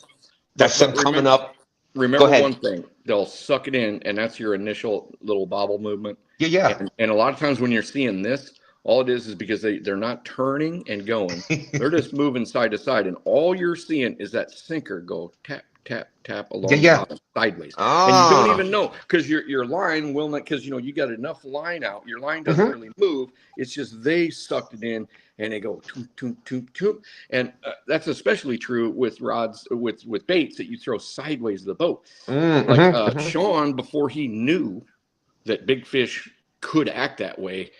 That's them coming up. Remember one thing, they'll suck it in, and that's your initial little bobble movement. Yeah. And a lot of times when you're seeing this, all it is because they're not turning and going. They're just moving side to side, and all you're seeing is that sinker go tap, tap, tap along the bottom sideways. And you don't even know, because your line will not, because you got enough line out. Your line doesn't really move. It's just they sucked it in. And they go toom, toom, toom, toom. And that's especially true with rods, with baits that you throw sideways of the boat. Sean, before he knew that big fish could act that way,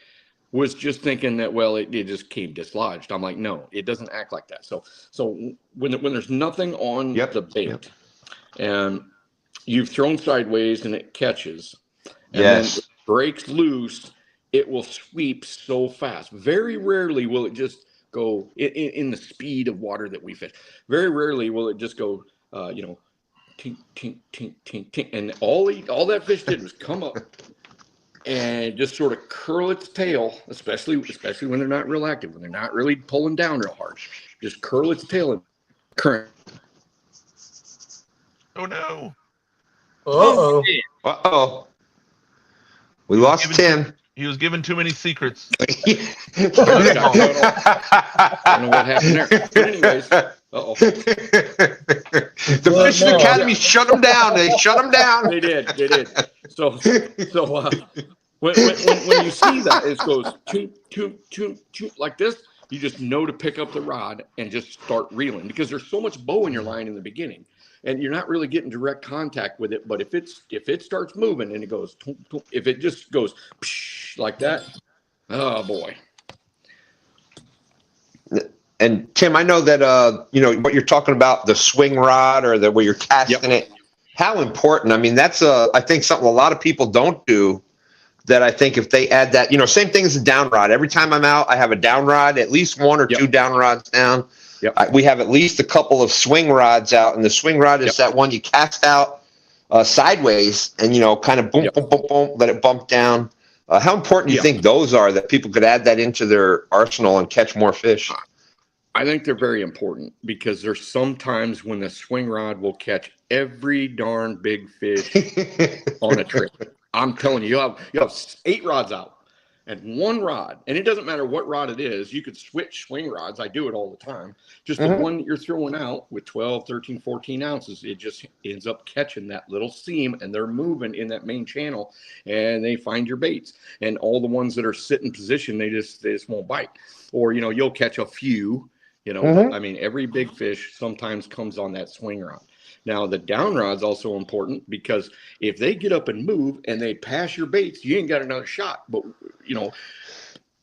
was just thinking that, well, it just came dislodged. I'm like, no, it doesn't act like that. So when there's nothing on the bait, and you've thrown sideways and it catches, and then Yes. it breaks loose, it will sweep so fast. Very rarely will it just go in the speed of water that we fish. Very rarely will it just go, tink, tink, tink, tink, tink. And all that fish did was come up and just sort of curl its tail, especially when they're not real active, when they're not really pulling down real hard. Just curl its tail and current. Oh no. Uh-oh. Uh-oh. We lost Tim. He was given too many secrets. I don't know what happened there. But anyways, uh-oh. The Fishing Academy shut him down. They shut him down. They did. So when you see that, it goes toot, toot, toot, toot, like this, you just know to pick up the rod and just start reeling, because there's so much bow in your line in the beginning, and you're not really getting direct contact with it. But if it starts moving and it goes, if it just goes like that, oh boy. And Tim, I know that what you're talking about, the swing rod or where you're casting it. How important? I mean, that's I think something a lot of people don't do. That I think if they add that, same thing as a down rod. Every time I'm out, I have a down rod, at least one or two down rods down. We have at least a couple of swing rods out, and the swing rod is that one you cast out sideways and kind of boom, boom, boom, boom, let it bump down. How important do you think those are, that people could add that into their arsenal and catch more fish? I think they're very important, because there's sometimes when the swing rod will catch every darn big fish on a trip. I'm telling you, you have 8 rods out and 1 rod, and it doesn't matter what rod it is. You could switch swing rods. I do it all the time. Just the one that you're throwing out with 12, 13, 14 ounces, it just ends up catching that little seam, and they're moving in that main channel, and they find your baits. And all the ones that are sitting position, they just won't bite. Or, you'll catch a few, I mean, every big fish sometimes comes on that swing rod. Now, the down rod's also important, because if they get up and move and they pass your baits, you ain't got another shot. But,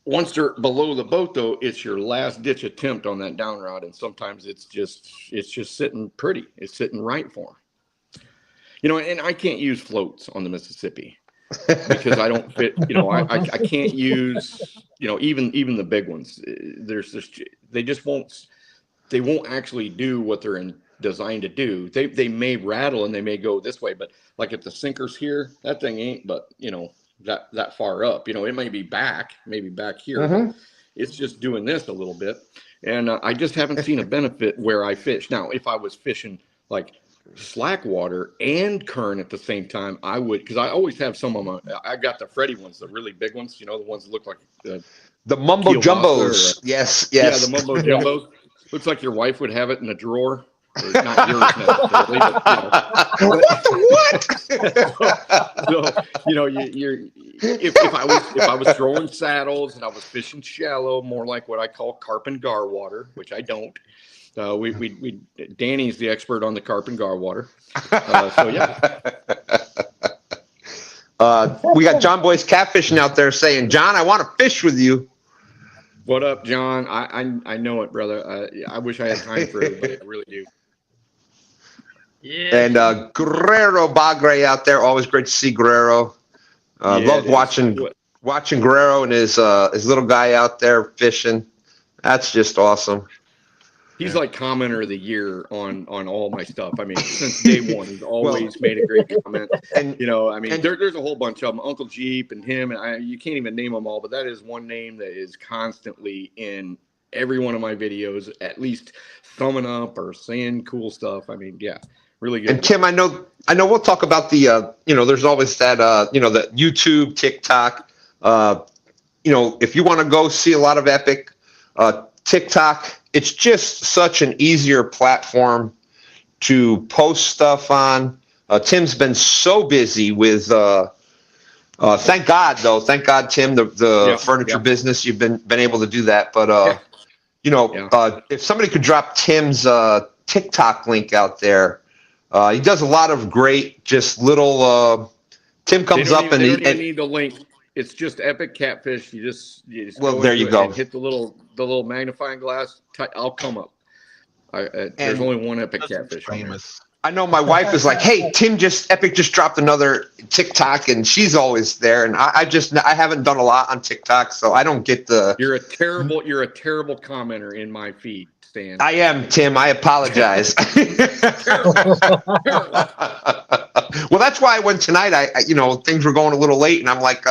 once they're below the boat, though, it's your last ditch attempt on that down rod. And sometimes it's just sitting pretty. It's sitting right for them. And I can't use floats on the Mississippi because I don't fit, I can't use, even the big ones. They just won't actually do what they're designed to do. They may rattle and they may go this way, but like if the sinker's here, that thing ain't but that far up. It may be back here. But it's just doing this a little bit, and I just haven't seen a benefit where I fish. Now, if I was fishing like slack water and current at the same time, I would, because I always have some of them. I got the Freddy ones, the really big ones. The ones that look like the Mumbo Jumbos. Yes. Yeah, the Mumbo Jumbos. Looks like your wife would have it in a drawer. Not yours necessarily, but if I was throwing saddles and I was fishing shallow, more like what I call carp and gar water, which I don't. Danny's the expert on the carp and gar water. We got John Boy's catfishing out there saying, "John, I want to fish with you." What up, John? I know it, brother. I wish I had time for everybody. I really do. Yeah. And Guerrero Bagre out there, always great to see Guerrero. Love watching Guerrero and his little guy out there fishing. That's just awesome. He's like commenter of the year on all my stuff. I mean, since day one, he's always made a great comment. And there's a whole bunch of them. Uncle Jeep and him, and you can't even name them all, but that is one name that is constantly in every one of my videos, at least thumbing up or saying cool stuff. I mean, yeah. Really good. And Tim, I know we'll talk about the there's always that the YouTube, TikTok. If you want to go see a lot of epic, TikTok, it's just such an easier platform to post stuff on. Tim's been so busy with thank God, Tim, the furniture business, you've been able to do that. But if somebody could drop Tim's TikTok link out there. He does a lot of great, just little. Tim comes up and they don't even need the link. It's just epic catfish. You just there you go. And hit the little magnifying glass. I'll come up. There's only one epic catfish. Famous. I know my wife is like, "Hey, Epic just dropped another TikTok, and she's always there." And I haven't done a lot on TikTok, so I don't get the. You're a terrible commenter in my feed, Stan. I am, Tim. I apologize. Well, that's why I went tonight. I things were going a little late, and I'm like,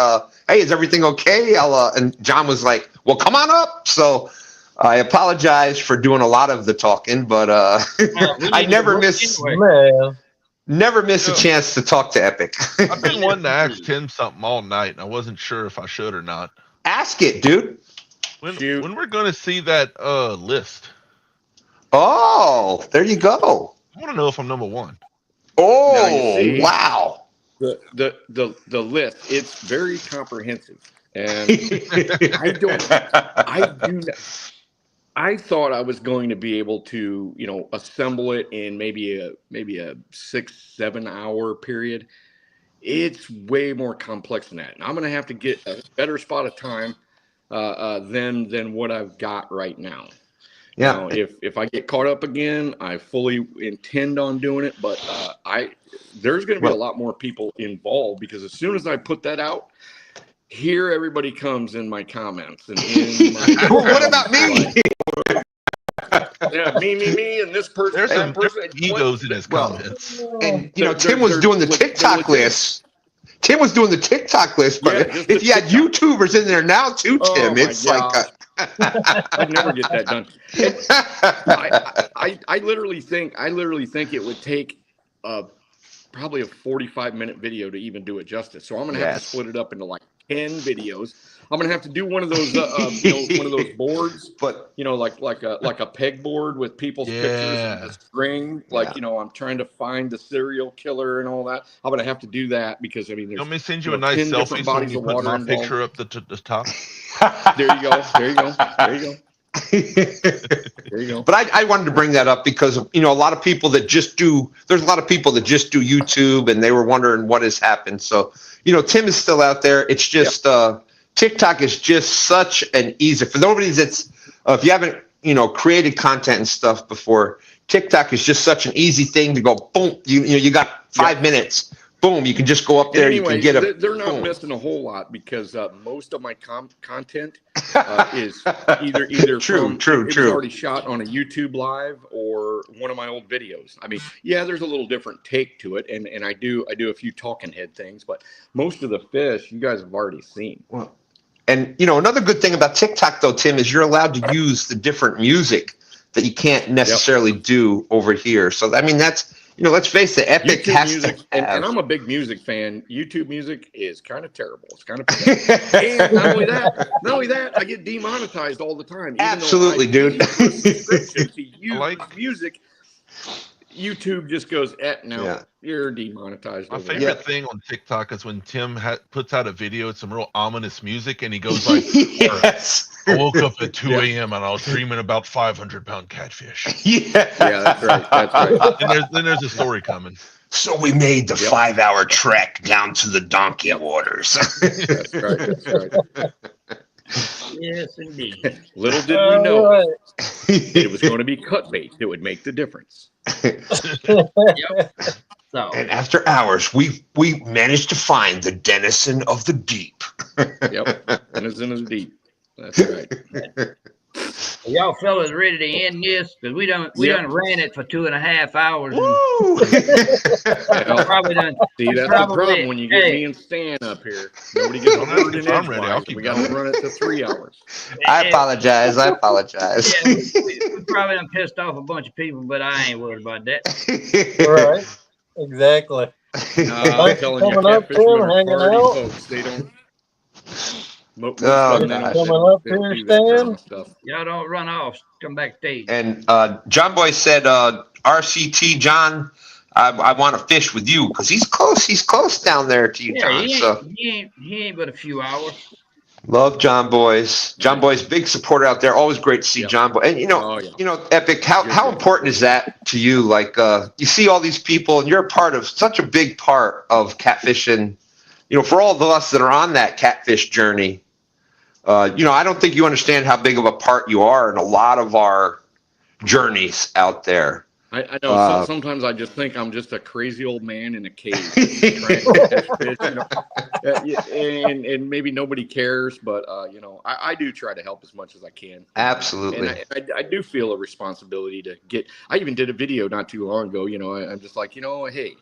"Hey, is everything okay?" And John was like, "Well, come on up." So I apologize for doing a lot of the talking, but I never miss a chance to talk to Epic. I've been wanting to ask Tim something all night, and I wasn't sure if I should or not. Ask it, dude. When we're going to see that list? Oh, there you go. I want to know if I'm number one. Oh, wow. The list, it's very comprehensive. And I thought I was going to be able to, assemble it in maybe a 6-7 hour period. It's way more complex than that. And I'm going to have to get a better spot of time than what I've got right now. Yeah. Now, if I get caught up again, I fully intend on doing it, but there's going to be a lot more people involved, because as soon as I put that out, here everybody comes in my comments and in my what about me? Yeah, me, and this person. There's some person, egos in his comments. And Tim was doing the TikTok list. Tim was doing the TikTok list, but if you had YouTubers in there now too, Tim, it's like I'd never get that done. I literally think it would take probably a 45-minute video to even do it justice. So I'm going to have to split it up into like 10 videos. I'm going to have to do one of those, one of those boards, but like a pegboard with people's pictures and the string. I'm trying to find the serial killer and all that. I'm going to have to do that because there's. You want me to send you a nice selfie so you put my picture up the top? There you go. There you go. But I wanted to bring that up because a lot of people that just do. There's a lot of people that just do YouTube, and they were wondering what has happened. So Tim is still out there. It's just TikTok is just such an easy for nobody that's if you haven't created content and stuff before. TikTok is just such an easy thing to go boom. You got 5 minutes. Boom, you can just go up there. Anyway, you can get they're not missing a whole lot because most of my content is either true. already shot on a YouTube live or one of my old videos. I mean, there's a little different take to it, and I do a few talking head things, but most of the fish you guys have already seen. Well, and another good thing about TikTok though, Tim, is you're allowed to use the different music that you can't necessarily do over here. So I mean that's. Let's face it, Epic YouTube has music, to have. and I'm a big music fan. YouTube music is kind of terrible. It's kind of and not only that, I get demonetized all the time. Absolutely, dude. To like music, YouTube just goes, you're demonetized. My favorite thing on TikTok is when Tim puts out a video with some real ominous music, and he goes like, yes. I woke up at 2 a.m. and I was dreaming about 500-pound catfish. Yeah, that's right. Then there's a story coming. So we made the 5-hour trek down to the donkey waters. That's right. Yes, indeed. Little did we know it was going to be cut bait that would make the difference. So, and after hours, we managed to find the denizen of the deep. Denizen of the deep. That's right. Y'all fellas ready to end this? Because we done ran it for 2.5 hours. Probably done. See, that's the problem when you get me and Stan up here. Nobody gets a word in edgewise. We got to run it to 3 hours. I apologize. Yeah, we probably done pissed off a bunch of people, but I ain't worried about that. Right. Exactly. I'm telling you, catfish hanging out. Folks, they don't. Coming up here, Stan. Y'all don't run off. Come backstage. And John Boy said, RCT, John, I want to fish with you because he's close. He's close down there to you, John. He ain't but a few hours. Love John Boy's. John Boy's big supporter out there. Always great to see John Boy. And Epic. How important is that to you? Like you see all these people, and you're a part of such a big part of catfishing. For all of us that are on that catfish journey. I don't think you understand how big of a part you are in a lot of our journeys out there. I know. Sometimes I just think I'm just a crazy old man in a cave trying to catch fish, you know, and maybe nobody cares, but you know, I do try to help as much as I can. Absolutely. And I do feel a responsibility to get. I even did a video not too long ago. You know, I'm just like, you know, hey,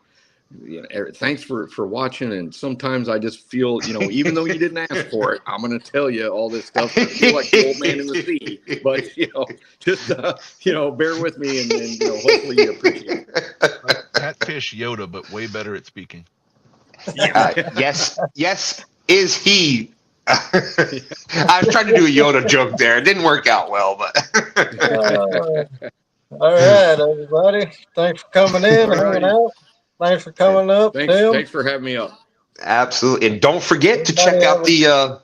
you know, thanks for watching. And sometimes I just feel, you know, even though you didn't ask for it, I'm going to tell you all this stuff. I feel like the old man in the sea, but you know, just you know, bear with me, and you know, hopefully you appreciate it. Catfish Yoda, but way better at speaking. Yes, is he? I was trying to do a Yoda joke there. It didn't work out well, but. All right, everybody. Thanks for coming in, hanging out. Thanks for coming up, Tim. Thanks for having me up. Absolutely, and don't forget to check out the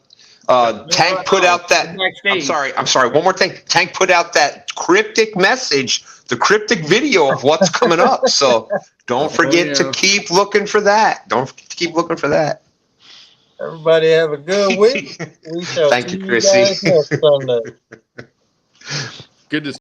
Tank put out that. I'm sorry. One more thing. Tank put out that cryptic message, the cryptic video of what's coming up. So don't forget to keep looking for that. Don't forget to keep looking for that. Everybody have a good week. We shall Thank see you, you Chrissy. guys next Sunday. Good to